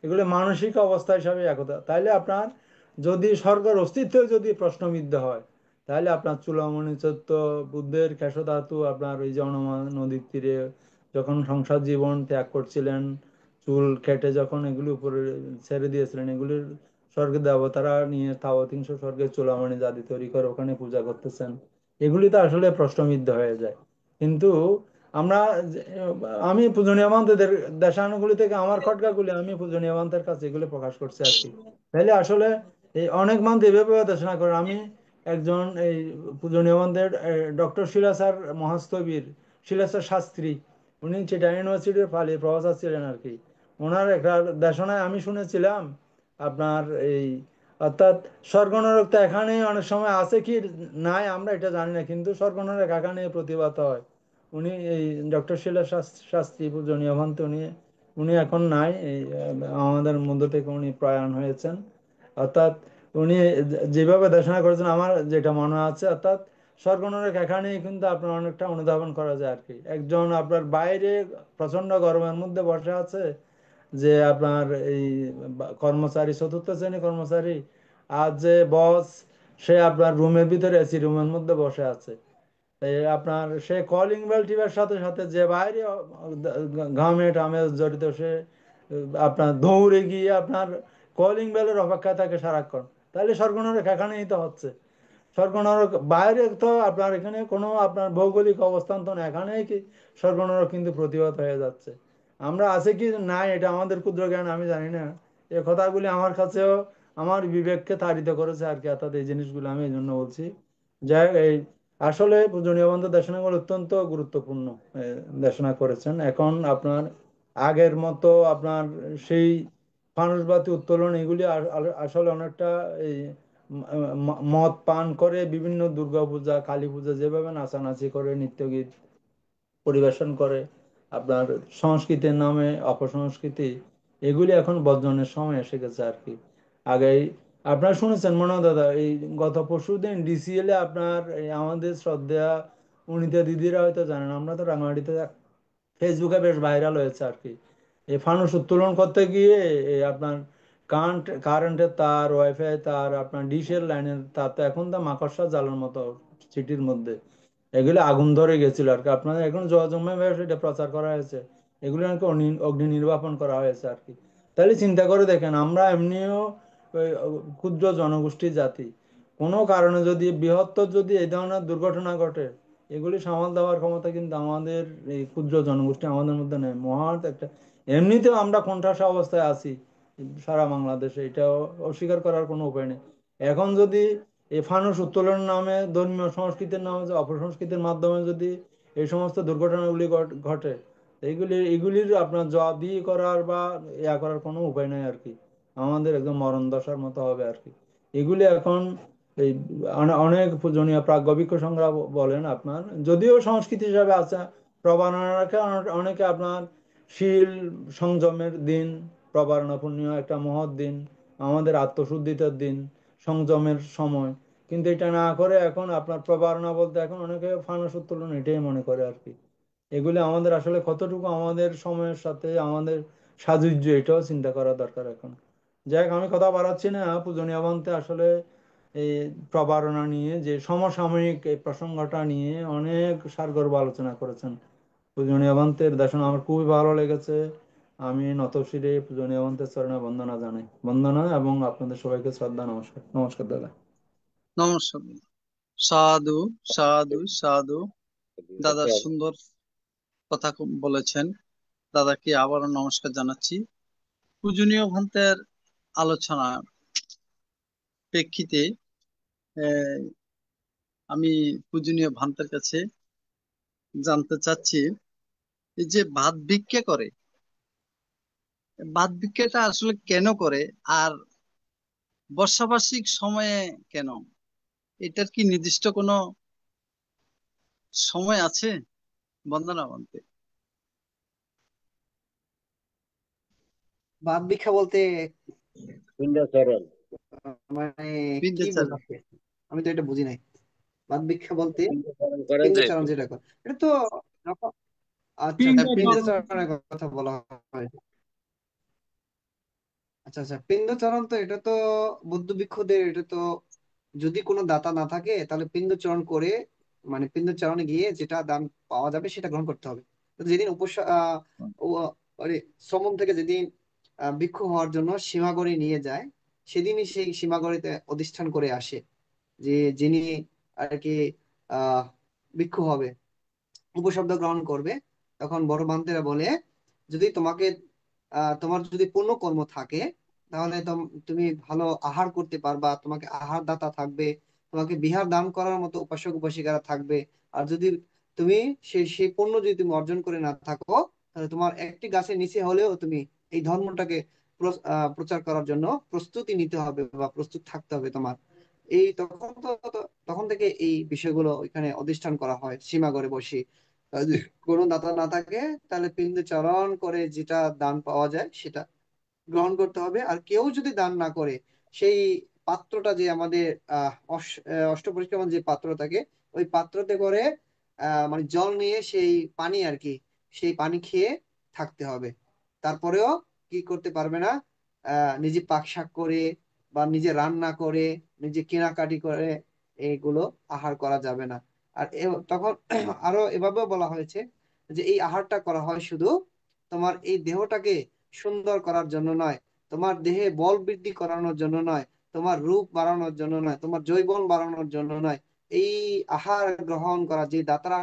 এগুলো মানসিক অবস্থা হিসাবে একতা। তাইলে আপনার যদি স্বর্গের অস্তিত্ব যদি প্রশ্নবিদ্ধ হয়, তাহলে আপনার চূড়ামণি চৈত্য বুদ্ধের কেশধাতু আপনার ওই যে অনমা নদীর তীরে যখন সংসার জীবন ত্যাগ করছিলেন, চুল কেটে যখন এগুলি উপরে ছেড়ে দিয়েছিলেন, এগুলির স্বর্গের দেবতারা নিয়ে তাওয়াতিংশ স্বর্গের চূড়ামণি জাতি তৈরি করে ওখানে পূজা করতেছেন, এগুলি তো আসলে প্রশ্নবিদ্ধ হয়ে যায়। কিন্তু আমরা আমি পূজনীয় মান্তের দেশানুগুলি থেকে আমার খটকাগুলি আমি পূজনীয় মান্তের কাছে এগুলি প্রকাশ করছি আর কি। তাইলে আসলে এই অনেক মান্ত এভাবে দেশনা করেন। আমি একজন এই পূজনীয় মান্তের ডক্টর শিলাসার মহাস্তবীর শিলাসার শাস্ত্রী, উনি চিটাগাং ইউনিভার্সিটির ফালি প্রফেসর ছিলেন আর কি। ওনার একটা দেশনায় আমি শুনেছিলাম আপনার এই অর্থাৎ স্বর্গ নরক তো এখানে অনেক সময় আছে কি নাই আমরা এটা জানি না, কিন্তু স্বর্গ নরক এখানে প্রতিভাত হয়। উনি এই ডক্টর শিলা শাস্ত্রী পূজনীয় ভন্ত উনি উনি এখন নাই, এই আমাদের মধ্য থেকে উনি প্রয়াণ হয়েছেন। অর্থাৎ উনি যেভাবে দেশনা করেছেন আমার যেটা মনে আছে, অর্থাৎ স্বর্গ নরক এখানেই কিন্তু আপনার অনেকটা অনুধাবন করা যায় আর কি। একজন আপনার বাইরে প্রচন্ড গরমের মধ্যে বসে আছে, যে আপনার এই কর্মচারী চতুর্থ শ্রেণী কর্মচারী, আর যে বস সে আপনার রুমের ভিতরে এসি রুমের মধ্যে বসে আছে। এই আপনার সে কলিং বেল টিপার সাথে সাথে যে বাইরে ঘামে টামে জড়িত সে আপনার দৌড়ে গিয়ে আপনার কলিং বেলের অপেক্ষায় থাকে সারাক্ষণ। তাহলে স্বর্গনরক এখানেই তো হচ্ছে। স্বর্গনরক বাইরে তো আপনার এখানে কোনো আপনার ভৌগোলিক অবস্থান তো না, এখানেই কি স্বর্গনরক কিন্তু প্রতিহত হয়ে যাচ্ছে। আমরা আছে কি নাই এটা আমাদের ক্ষুদ্র জ্ঞান আমি জানি না। এই কথাগুলি আমার কাছেও আমার বিবেককে তাড়িত করেছে আর কি, অর্থাৎ এই জিনিসগুলো আমি এই জন্য বলছি। যাই হোক, এই আসলে পূজনীয় বন্ধু দেশনাগুলো অত্যন্ত গুরুত্বপূর্ণ দেশনা করেছেন। এখন আপনার আগের মতো আপনার সেই ফানুসবাতি উত্তোলন এগুলি আসলে অনেকটা এই মদ পান করে বিভিন্ন দুর্গাপূজা কালী পূজা যেভাবে নাচানাচি করে নৃত্যগীত পরিবেশন করে আপনার সংস্কৃতির নামে অপসংস্কৃতি এগুলি এখন বর্জনের সময় এসে গেছে আর কি। আগেই আপনারা শুনেছেন মনে হয় দাদা, এই গত পরশুদিন ডিসিএল এ আপনার এই আমাদের শ্রদ্ধেয়া উনিতা দিদিরা হয়তো জানেন, আমরা তো রাঙামাটিতে ফেসবুকে বেশ ভাইরাল হয়েছে আর কি। এই ফানুস উত্তোলন করতে গিয়ে এই আপনার কারেন্টের তার, ওয়াইফাই তার, আপনার ডিশের লাইনের তার তো এখন তো মাকড়সা জালের মতো সিটির মধ্যে, এগুলো আগুন ধরে গেছিল আর কি। আপনাদের এখন যোগাযোগ মাধ্যমে এটা প্রচার করা হয়েছে, এগুলো নাকি অগ্নি নির্বাপন করা হয়েছে আর কি। তাহলে চিন্তা করে দেখেন, আমরা এমনিও ওই ক্ষুদ্র জনগোষ্ঠী জাতি, কোনো কারণে যদি বৃহত্তর যদি এই ধরনের দুর্ঘটনা ঘটে, এগুলি সামাল দেওয়ার ক্ষমতা কিন্তু আমাদের এই ক্ষুদ্র জনগোষ্ঠী আমাদের মধ্যে নেই। মহা একটা এমনিতেও আমরা কোণঠাসা অবস্থায় আছি সারা বাংলাদেশে, এটা অস্বীকার করার কোনো উপায় নেই। এখন যদি এই ফানুস উত্তোলনের নামে, ধর্মীয় সংস্কৃতির নামে যে অপসংস্কৃতির মাধ্যমে যদি এই সমস্ত দুর্ঘটনাগুলি ঘটে, এগুলির আপনার জবাবদিহি করার বা ইয়া করার কোনো উপায় নেই আর কি। আমাদের একদম মরণ দশার মতো হবে আর কি। এগুলি এখন এই অনেক পূজনীয় প্রাজ্ঞবিক্ষ সংগ্রহ বলেন আপনার, যদিও সংস্কৃতি হিসাবে আছে, প্রবারণাকে অনেকে আপনার শীল সংযমের দিন, প্রবারণা পুণ্য একটা মহৎ দিন, আমাদের আত্মশুদ্ধিতার দিন, সংযমের সময়, কিন্তু এটা না করে এখন আপনার প্রবারণা বলতে এখন অনেকে ফানুস উত্তোলন এটাই মনে করে আর কি। এগুলি আমাদের আসলে কতটুকু আমাদের সময়ের সাথে আমাদের সাযুজ্য, এটাও চিন্তা করা দরকার এখন। যাই হোক, আমি কথা বাড়াচ্ছি না। পূজনীয় বন্তে আসলে এই প্রবারণা নিয়ে যে সমসাময়িক এই প্রসঙ্গটা নিয়ে অনেক সারগর্ভ আলোচনা করেছেন পূজনীয় বন্তের দেশনা, আমার খুবই ভালো লেগেছে। আমি নতশিরে পূজনীয় বন্তের চরণে বন্দনা জানাই, বন্দনা, এবং আপনাদের সবাইকে শ্রদ্ধা, নমস্কার। নমস্কার দাদা। নমস্কার। সাধু, সাধু, সাধু। দাদা আচ্ছা, সুন্দর কথা বলেছেন, দাদাকে আবারও নমস্কার জানাচ্ছি। পূজনীয় ভন্তের আলোচনার প্রেক্ষিতে আহ, আমি পূজনীয় ভন্তের কাছে জানতে চাচ্ছি, এই যে ভাত ভিক্ষা করে, ভাত ভিক্ষাটা আসলে কেন করে, আর বর্ষাবার্ষিক সময়ে কেন? এটার কি নির্দিষ্ট কোনো সময় আছে? বন্দনা বলতে বাদ ভিক্ষা বলতে পিণ্ডাচরণ মানে কি বিদ্যাচারী। বোঝাচ্ছে? আমি তো এটা বুঝি নাই। বাদ ভিক্ষা বলতে পিণ্ডাচরণ করে যে পিণ্ডচারণ যেটা করে, এটা তো যখন- আচ্ছা আচ্ছা, পিণ্ডাচরণ। পিণ্ডচারণের কথা বলা হয়। আচ্ছা আচ্ছা, পিণ্ডচারণ তো এটা তো বৌদ্ধ ভিক্ষুদের, এটা তো যদি কোনো দাতা না থাকে তাহলে পিণ্ডচরণ করে, মানে পিণ্ডচারণে গিয়ে যেটা দান পাওয়া যাবে সেটা গ্রহণ করতে হবে। তো যেদিন মানে শ্রমণ থেকে যেদিন ভিক্ষু হওয়ার জন্য সীমাগড়ে নিয়ে যায়, সেদিনই সেই সীমাগড়িতে অধিষ্ঠান করে আসে যে যিনি আর কি আহ ভিক্ষু হবে, উপশব্দ গ্রহণ করবে। তখন বড় মান্তেরা বলে, যদি তোমাকে তোমার যদি পূর্ণ কর্ম থাকে, তাহলে তুমি ভালো আহার করতে পারবা, তোমাকে আহার দাতা থাকবে, তোমাকে বিহার দান করার মতো উপাসক উপাসিকারা থাকবে। আর যদি তুমি সেই পুণ্য যদি তুমি অর্জন করে না থাকো, তাহলে তোমার একটি গাছের নিচে হলেও তুমি এই ধর্মটাকে প্রচার করার জন্য প্রস্তুতি নিতে হবে বা প্রস্তুত থাকতে হবে তোমার। এই তখন থেকে এই বিষয়গুলো এখানে অধিষ্ঠান করা হয় সীমাগড়ে বসে। যদি কোনো দাতা না থাকে, তাহলে পিণ্ডচারণ করে যেটা দান পাওয়া যায় সেটা গ্রহণ করতে হবে। আর কেউ যদি দান না করে, সেই পাত্রটা যে আমাদের অষ্টপরিক্রমণ যে পাত্র থাকে, ওই পাত্রতে করে মানে জল নিয়ে সেই পানি আর কি, সেই পানি খেয়ে থাকতে হবে। তারপরেও কি করতে পারবে না, নিজে পাক শাক করে বা নিজে রান্না করে নিজে কেনাকাটি করে এগুলো আহার করা যাবে না। আর তখন আরো এভাবেও বলা হয়েছে যে এই আহারটা করা হয় শুধু তোমার এই দেহটাকে সুন্দর করার জন্য নয়, তোমার দেহে বল বৃদ্ধি করানোর জন্য নয়, তোমার রূপ বাড়ানোর জন্য নয়, তোমার যৌবন বাড়ানোর জন্য নয়। এই আহার গ্রহণ করা, যে দাতারা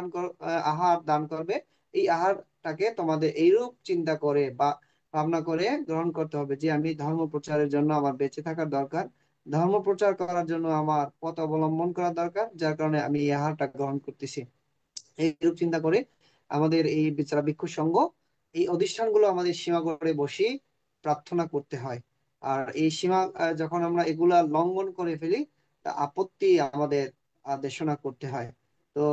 আহার দান করবে, এই আহারটাকে তোমাদের এইরূপ চিন্তা করে বা ভাবনা করে গ্রহণ করতে হবে যে আমি ধর্ম প্রচারের জন্য আমার বেঁচে থাকার দরকার, ধর্ম প্রচার করার জন্য আমার পথ অবলম্বন করা দরকার, যার কারণে আমি এই আহারটা গ্রহণ করতেছি। এইরূপ চিন্তা করে আমাদের এই বেচারা ভিক্ষু সংঘ এই অধিষ্ঠানগুলো আমাদের সীমা করে বসে প্রার্থনা করতে হয়। আর এই সীমা যখন আমরা এগুলা লঙ্ঘন করে ফেলি, তা আপত্তি আমাদের দেশনা করতে হয়। তো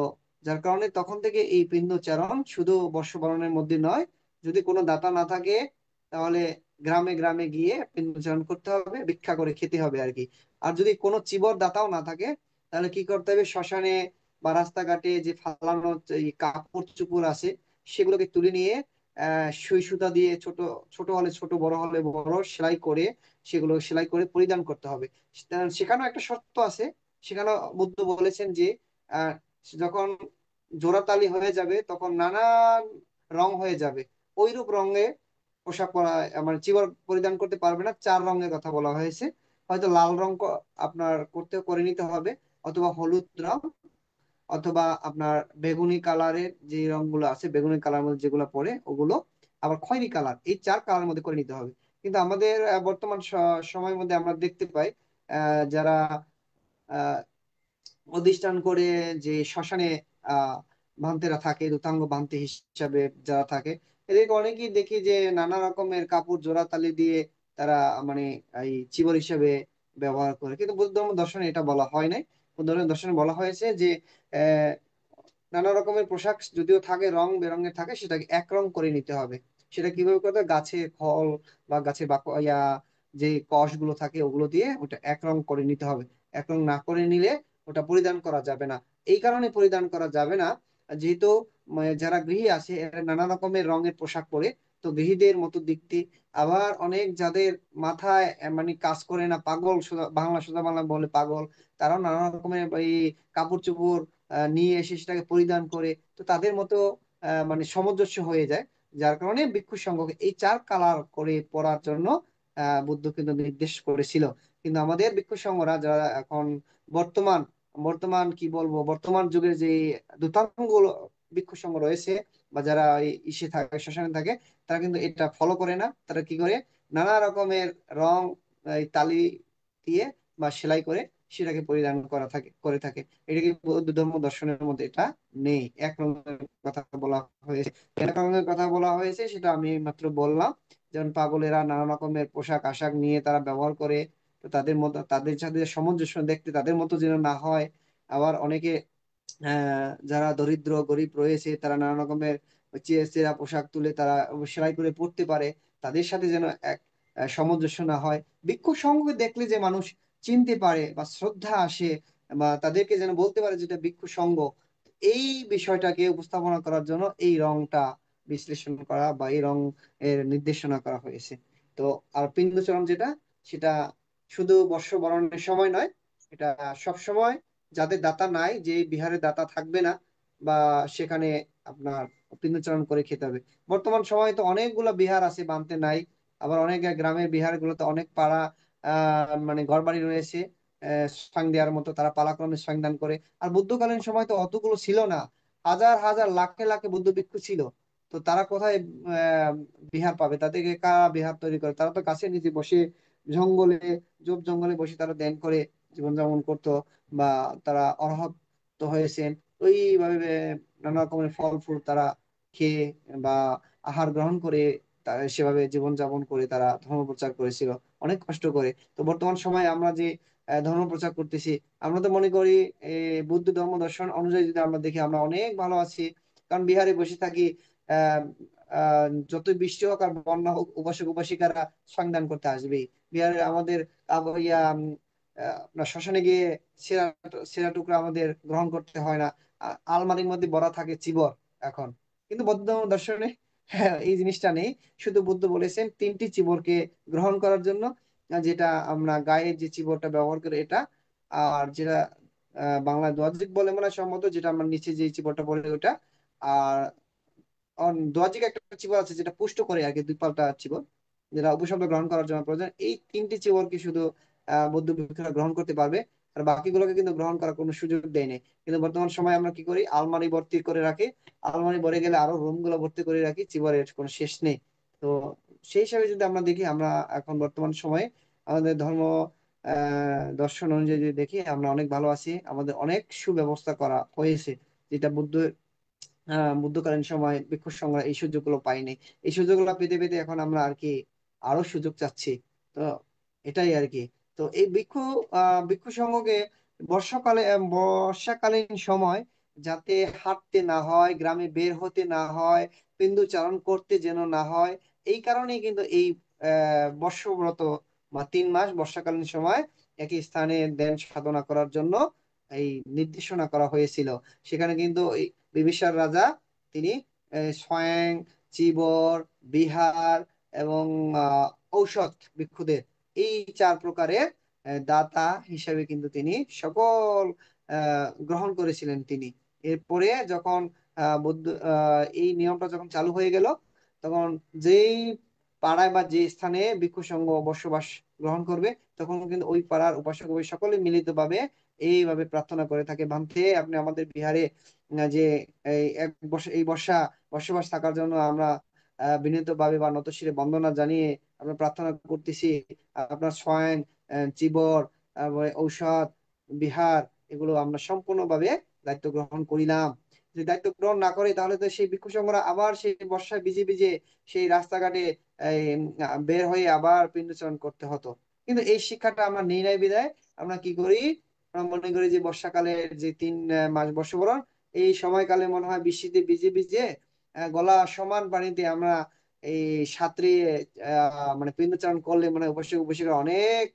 যার কারণে তখন থেকে এই পিণ্ডচারণ শুধু বর্ষবরণের মধ্যে নয়, যদি কোনো দাতা না থাকে তাহলে গ্রামে গ্রামে গিয়ে পিণ্ডচারণ করতে হবে, ভিক্ষা করে খেতে হবে আর কি। আর যদি কোনো চিবর দাতাও না থাকে তাহলে কি করতে হবে, শ্মশানে বা রাস্তাঘাটে যে ফালানো এই কাপড় চোপড় আছে সেগুলোকে তুলে নিয়ে সুই সুতা দিয়ে ছোট ছোট হলে ছোট, বড় হলে বড় সেলাই করে সেগুলো সেলাই করে পরিধান করতে হবে। সেখানেও একটা শর্ত আছে। সেখানে বুদ্ধ বলেছেন যে আহ যখন জোড়াতালি হয়ে যাবে তখন নানান রং হয়ে যাবে, ওইরূপ রঙে পোশাক পরা মানে চিবর পরিধান করতে পারবে না। 4 রঙের কথা বলা হয়েছে। হয়তো লাল রং আপনার করে নিতে হবে, অথবা হলুদ রং, অথবা আপনার বেগুনি কালারের যে রংগুলো আছে, বেগুনি কালার মধ্যে যেগুলো পড়ে ওগুলো, আবার খয়েরি কালার, এই 4 কালার মধ্যে করে নিতে হবে। কিন্তু আমাদের বর্তমান সময়ের মধ্যে আমরা দেখতে পাই যারা আহ অধিষ্ঠান করে যে শ্মশানে আহ ভান্তেরা থাকে, রূপাঙ্গ ভান্তে হিসাবে যারা থাকে, এদেরকে অনেকেই দেখি যে নানা রকমের কাপড় জোড়াতালি দিয়ে তারা মানে এই চিবর হিসেবে ব্যবহার করে। কিন্তু বুদ্ধ ধর্ম দর্শনে এটা বলা হয় নাই। বুদ্ধ ধর্ম দর্শনে বলা হয়েছে যে আহ নানা রকমের পোশাক যদিও থাকে, রং বেরঙের থাকে, সেটাকে এক রং করে নিতে হবে। সেটা কিভাবে করতে হবে, গাছের ফল বা গাছের যে কষ গুলো থাকে ওগুলো দিয়ে ওটা এক রং করে নিতে হবে। এক রং না করে নিলে ওটা পরিধান করা যাবে না। এই কারণে পরিধান করা যাবে না, যেহেতু যারা গৃহী আছে এরা নানা রকমের রঙের পোশাক পরে, তো গৃহীদের মতো দেখতে। আবার অনেক যাদের মাথায় মানে কাজ করে না, পাগল, সোজা বাংলা বলে পাগল, তারাও নানা রকমের এই কাপড় চোপড় নিয়ে এসে সেটাকে পরিধান করে, তো তাদের মতো মানে সামঞ্জস্য হয়ে যায়। যার কারণে ভিক্ষু সংঘকে এই 4 কালার করে পরার জন্য বুদ্ধ কিন্তু নির্দেশ করেছিল। কিন্তু আমাদের ভিক্ষু সংঘরা যারা এখন বর্তমান বর্তমান কি বলবো, বর্তমান যুগের যে দূতাঙ্গ ভিক্ষু সংঘ রয়েছে, বা যারা ইসে থাকে, শ্মশানে থাকে, তারা কিন্তু এটা ফলো করে না। তারা কি করে, নানা রকমের রং এই তালি দিয়ে বা সেলাই করে সেটাকে পরিধান করে থাকে। এটা কি বৌদ্ধ ধর্ম দর্শনের মধ্যে এটা নেই। এক রঙের কথা বলা হয়েছে, এক রঙের কথা বলা হয়েছে, সেটা আমি মাত্র বললাম। যেমন পাগলেরা নানা রকমের পোশাক আশাক নিয়ে তারা ব্যবহার করে, তো তাদের মতো, তাদের সাথে সামঞ্জস্য দেখতে তাদের মতো যেন না হয়। আবার অনেকে যারা দরিদ্র গরিব রয়েছে তারা নানা রকমের চেরা পোশাক তুলে তারা সেলাই করে পড়তে পারে, তাদের সাথে যেন এক সামঞ্জস্য না হয়। ভিক্ষু সংঘকে দেখলে যে মানুষ চিনতে পারে বা শ্রদ্ধা আসে, বা তাদেরকে যেন বলতে পারে যেটা ভিক্ষু সংঘ, এই বিষয়টাকে উপস্থাপনা করার জন্য এই রংটা বিশ্লেষণ করা বা এই রং এর নির্দেশনা করা হয়েছে। তো আর পিণ্ডচরণ যেটা, সেটা শুধু বর্ষবরণের সময় নয়, এটা সব সময়, যাদের দাতা নাই, যে বিহারে দাতা থাকবে না বা সেখানে আপনার পিণ্ডচরণ করে খেতে হবে। বর্তমান সময়ে তো অনেকগুলো বিহার আছে বানতে নাই, আবার অনেক গ্রামের বিহার গুলোতে অনেক পাড়া মানে ঘর বাড়ি রয়েছে সাং দেওয়ার মতো, তারা পালাক্রমে সাং দান করে। আর বুদ্ধকালীন সময় তো অতগুলো ছিল না, হাজার হাজার লাখে লাখে বুদ্ধ ভিক্ষু ছিল। তো তারা কোথায় আহ বিহার পাবে? তাদেরকে কারা বিহার তৈরি করে? তারা তো গাছের নিচে বসে জঙ্গলে, জঙ্গলে বসে তারা ধ্যান করে জীবনযাপন করতো, বা তারা অরহত হয়েছেন ওইভাবে নানা রকমের ফল ফুল তারা খেয়ে বা আহার গ্রহণ করে তারা সেভাবে জীবনযাপন করে তারা ধর্ম প্রচার করেছিল অনেক কষ্ট করে। তো বর্তমান সময়ে আমরা যে ধর্ম প্রচার করতেছি, আমরা তো মনে করি বুদ্ধ ধর্ম দর্শন অনুযায়ী যদি আমরা দেখি আমরা অনেক ভালো আছি। কারণ বিহারে বসে থাকি, আহ যতই বৃষ্টি হোক আর বন্যা হোক, উপাসক উপাসিকারা সন্ধান করতে আসবেই। বিহারে আমাদের আপনার শ্মশানে গিয়ে সেরা সেরা টুকরা আমাদের গ্রহণ করতে হয় না, আলমারির মধ্যে ভরা থাকে চিবর এখন। কিন্তু বৌদ্ধ ধর্ম দর্শনে এই জিনিসটা নেই। শুধু বুদ্ধ বলেছেন 3টি চিবরকে গ্রহণ করার জন্য, যেটা আমরা গায়ের যে চিবরটা ব্যবহার করি এটা, আর যেটা বাংলায় দোয়াজিক বলে মনে হয় সম্ভবত, যেটা আমরা নিচে যে চিবরটা বলে ওটা, আর দোয়াজিক একটা চিবর আছে যেটা পুষ্ট করে আর কি, 2 পাল্টা চিবর, যেটা উপশব্দ গ্রহণ করার জন্য প্রয়োজন। এই 3টি চিবরকে শুধু বৌদ্ধ ভিক্ষুরা গ্রহণ করতে পারবে, আর বাকিগুলোকে কিন্তু গ্রহণ করার কোনো সুযোগ দেয় নেই। কিন্তু বর্তমান সময় আমরা কি করি, আলমারি ভর্তি করে রাখি, আলমারি ভরে গেলে আরো রুম গুলো ভর্তি করে রাখি, চিবরের কোনো শেষ নেই। তো সেই হিসাবে যদি আমরা দেখি, আমরা এখন বর্তমান সময়ে আমাদের ধর্ম দর্শন অনুযায়ী যদি দেখি আমরা অনেক ভালো আছি, আমাদের অনেক সুব্যবস্থা করা হয়েছে, যেটা বুদ্ধকালীন সময় ভিক্ষু সংঘরা এই সুযোগগুলো পাইনি। এই সুযোগগুলো পেতে পেতে এখন আমরা আর কি আরো সুযোগ চাচ্ছি। তো এটাই আর কি। তো এই ভিক্ষু সংঘকে বর্ষাকালীন সময় যাতে হাঁটতে না হয়, গ্রামে বের হতে না হয়, পিণ্ডুচারণ করতে যেন না হয়, এই কারণেই কিন্তু এই বর্ষব্রত বা 3 মাস বর্ষাকালীন সময় একই স্থানে ধ্যান সাধনা করার জন্য এই নির্দেশনা করা হয়েছিল। সেখানে কিন্তু বিবিসার রাজা তিনি স্বয়ং, চিবর, বিহার এবং ঔষধ ভিক্ষুদের এই 4 প্রকারের দাতা হিসেবে কিন্তু তিনি সকল গ্রহণ করেছিলেন তিনি। এরপরে যখন এই নিয়মটা যখন চালু হয়ে গেল, তখন যেই পাড়ায় বা যে স্থানে ভিক্ষু সংঘ বসবাস গ্রহণ করবে, তখন কিন্তু ওই পাড়ার উপাসক সকলে মিলিতভাবে এইভাবে প্রার্থনা করে থাকে, ভান্তে আপনি আমাদের বিহারে যে এই বসবাস থাকার জন্য আমরা বিনীতভাবে বা নতশিরে বন্দনা জানিয়ে আমরা প্রার্থনা করতেছি। আপনার স্বয়ং, চিবর, ঔষধ, বিহার, এগুলো আমরা সম্পূর্ণভাবে দায়িত্ব গ্রহণ করিলাম। যদি দায়িত্ব গ্রহণ না করে, তাহলে তো সেই ভিক্ষু সংঘরা আবার সেই বর্ষায় ভিজে ভিজে সেই রাস্তাঘাটে এই, বের হয়ে আবার পিণ্ডচরণ করতে হতো। কিন্তু এই শিক্ষাটা আমরা নেই নাই বিধায় আমরা কি করি, আমরা মনে করি যে বর্ষাকালের যে 3 মাস বর্ষবরণ, এই সময়কালে মনে হয় বৃষ্টিতে ভিজে ভিজে গলা সমান পানিতে আমরা এই সাঁতরিয়ে মানে পিণ্ডচারণ করলে মানে উপাসক অনেক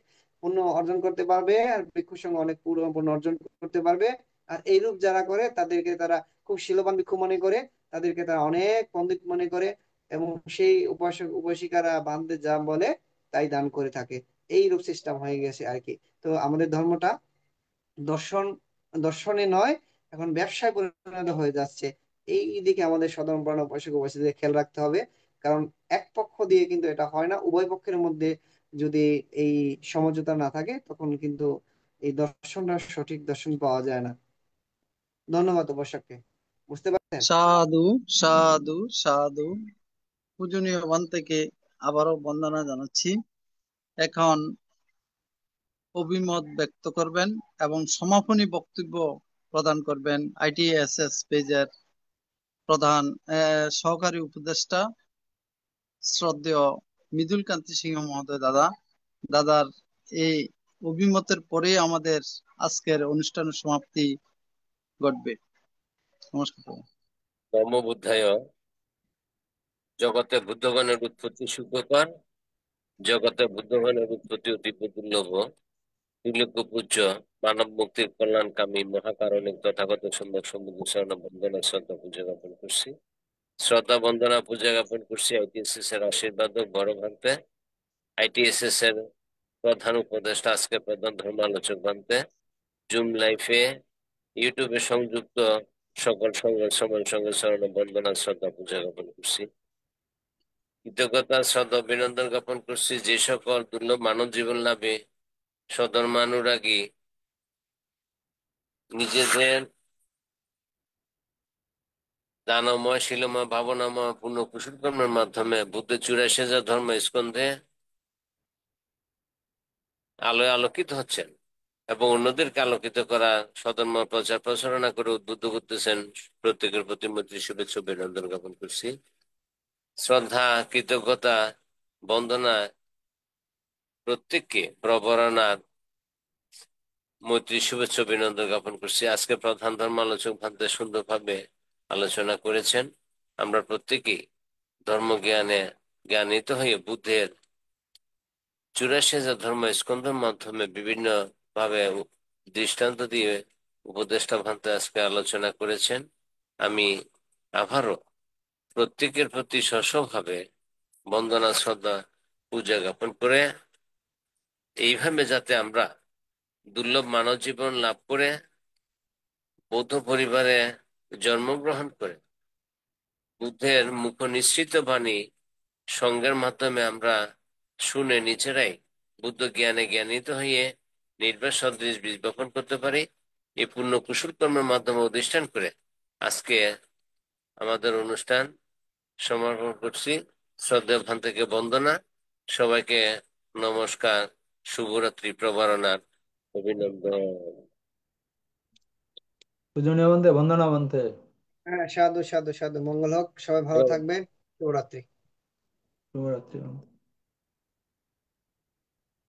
পুণ্য অর্জন করতে পারবে, আর ভিক্ষুর সঙ্গে অনেক পুণ্য অর্জন করতে পারবে। আর এইরূপ যারা করে তাদেরকে তারা খুব শীলবান ভিক্ষু মনে করে, তাদেরকে তারা অনেক পণ্ডিত মনে করে, এবং সেই উপাসক উপাসিকারা বান্ধে যা বলে তাই দান করে থাকে। এই রূপ সিস্টেম হয়ে গেছে আর কি। তো আমাদের ধর্মটা দর্শন দর্শনে নয়, এখন ব্যবসায় পরিণত হয়ে যাচ্ছে। এই দিকে আমাদের সাধারণ প্রাণ উপাসক উপাসীদের খেয়াল রাখতে হবে। কারণ এক পক্ষ দিয়ে কিন্তু এটা হয় না, উভয় পক্ষের মধ্যে যদি এই সমঝোতা না থাকে, তখন কিন্তু এই দর্শনটা সঠিক দর্শন পাওয়া যায় না। ধন্যবাদ উপাসককে। বুঝতে পারছেন? সাধু, সাধু, সাধু। পূজনীয় থেকে আবারও বন্দনা জানাচ্ছি। এখন অভিমত ব্যক্ত করবেন এবং সমাপনী বক্তব্য প্রদান করবেন ITSS পেজের প্রধান সহকারী উপদেষ্টা শ্রদ্ধেয় মৃদুল কান্তি সিংহ মহোদয় দাদার এই অভিমতের পরে আমাদের আজকের অনুষ্ঠানের সমাপ্তি ঘটবে। নমস্কার। ধর্ম বুদ্ধায়। জগতে বুদ্ধগণের উৎপত্তি সুখকর, জগতে বুদ্ধগণের উৎপত্তি অতি দুর্লভ। তিলক পূজ্য মানব মুক্তির কল্যাণকামী মহাকারণিক তথাগত সুন্দর সমুদ্র শরণ বন্দনা শ্রদ্ধা পূজা জ্ঞাপন করছি। শ্রদ্ধা বন্দনা পূজা জ্ঞাপন করছি ITSS এর আশীর্বাদ বড় ভান্তে, ITSS এর প্রধান উপদেষ্টা, আজকে প্রধান ধর্ম আলোচক ভান্তে, জুম লাইফে ইউটিউবে সংযুক্ত সকল সমান সঙ্গে শরণ বন্দনা শ্রদ্ধা পূজা জ্ঞাপন করছি। কৃতজ্ঞতা শ্রদ্ধা অভিনন্দন জ্ঞাপন করছি যে সকল দুর্লভ মানব জীবন লাভে সধর্মানুরাগী নিজেদের দানময়, শিলময়, ভাবনাময় পূর্ণ কুশল কর্মের মাধ্যমে বুদ্ধের 84,000 ধর্ম স্কন্ধে আলোয় আলোকিত হচ্ছেন এবং অন্যদেরকে আলোকিত করা সধর্ম প্রচার প্রচারণা করে উদ্বুদ্ধ করতেছেন। প্রত্যেকের প্রতি মৈত্রী শুভেচ্ছা অভিনন্দন জ্ঞাপন করছি। শ্রদ্ধা, কৃতজ্ঞতা, বন্দনা প্রত্যেককে প্রবরণার মৈত্রী শুভেচ্ছা অভিনন্দন জ্ঞাপন করছি। আজকে প্রধান ধর্ম আলোচক ভান্তে সুন্দরভাবে আলোচনা করেছেন। আমরা প্রত্যেকেই ধর্মজ্ঞানে জ্ঞানিত হয়ে বুদ্ধের 84,000 ধর্ম স্কন্ধের মাধ্যমে বিভিন্ন ভাবে দৃষ্টান্ত দিয়ে উপদেষ্টা ভান্তে আজকে আলোচনা করেছেন। আমি আবারও প্রত্যেকের প্রতি সশভাবে বন্দনা শ্রদ্ধা পূজা জ্ঞাপন করে এইভাবে যাতে আমরা দুর্লভ মানব জীবন লাভ করে বৌদ্ধ পরিবারে জন্মগ্রহণ করে বুদ্ধের মুখ নিঃসৃত বাণী সঙ্গের মাধ্যমে আমরা শুনে নিজেরাই বুদ্ধ জ্ঞানে জ্ঞানিত হয়ে নির্বাক সদৃশ বীজ বপন করতে পারি, এই পূর্ণ কুশল কর্মের মাধ্যমে অধিষ্ঠান করে আজকে আমাদের অনুষ্ঠান সমর্পণ করছি। শ্রদ্ধেয় ভান থেকে বন্দনা, সবাইকে নমস্কার, শুভরাত্রি প্রবারণার অভিনন্দন। পূজনীয় বন্ধে, বন্দনা বন্ধে। হ্যাঁ, সাধু সাধু সাধু, মঙ্গল হোক, সবাই ভালো থাকবেন, শুভরাত্রি। শুভরাত্রি বন্ধে।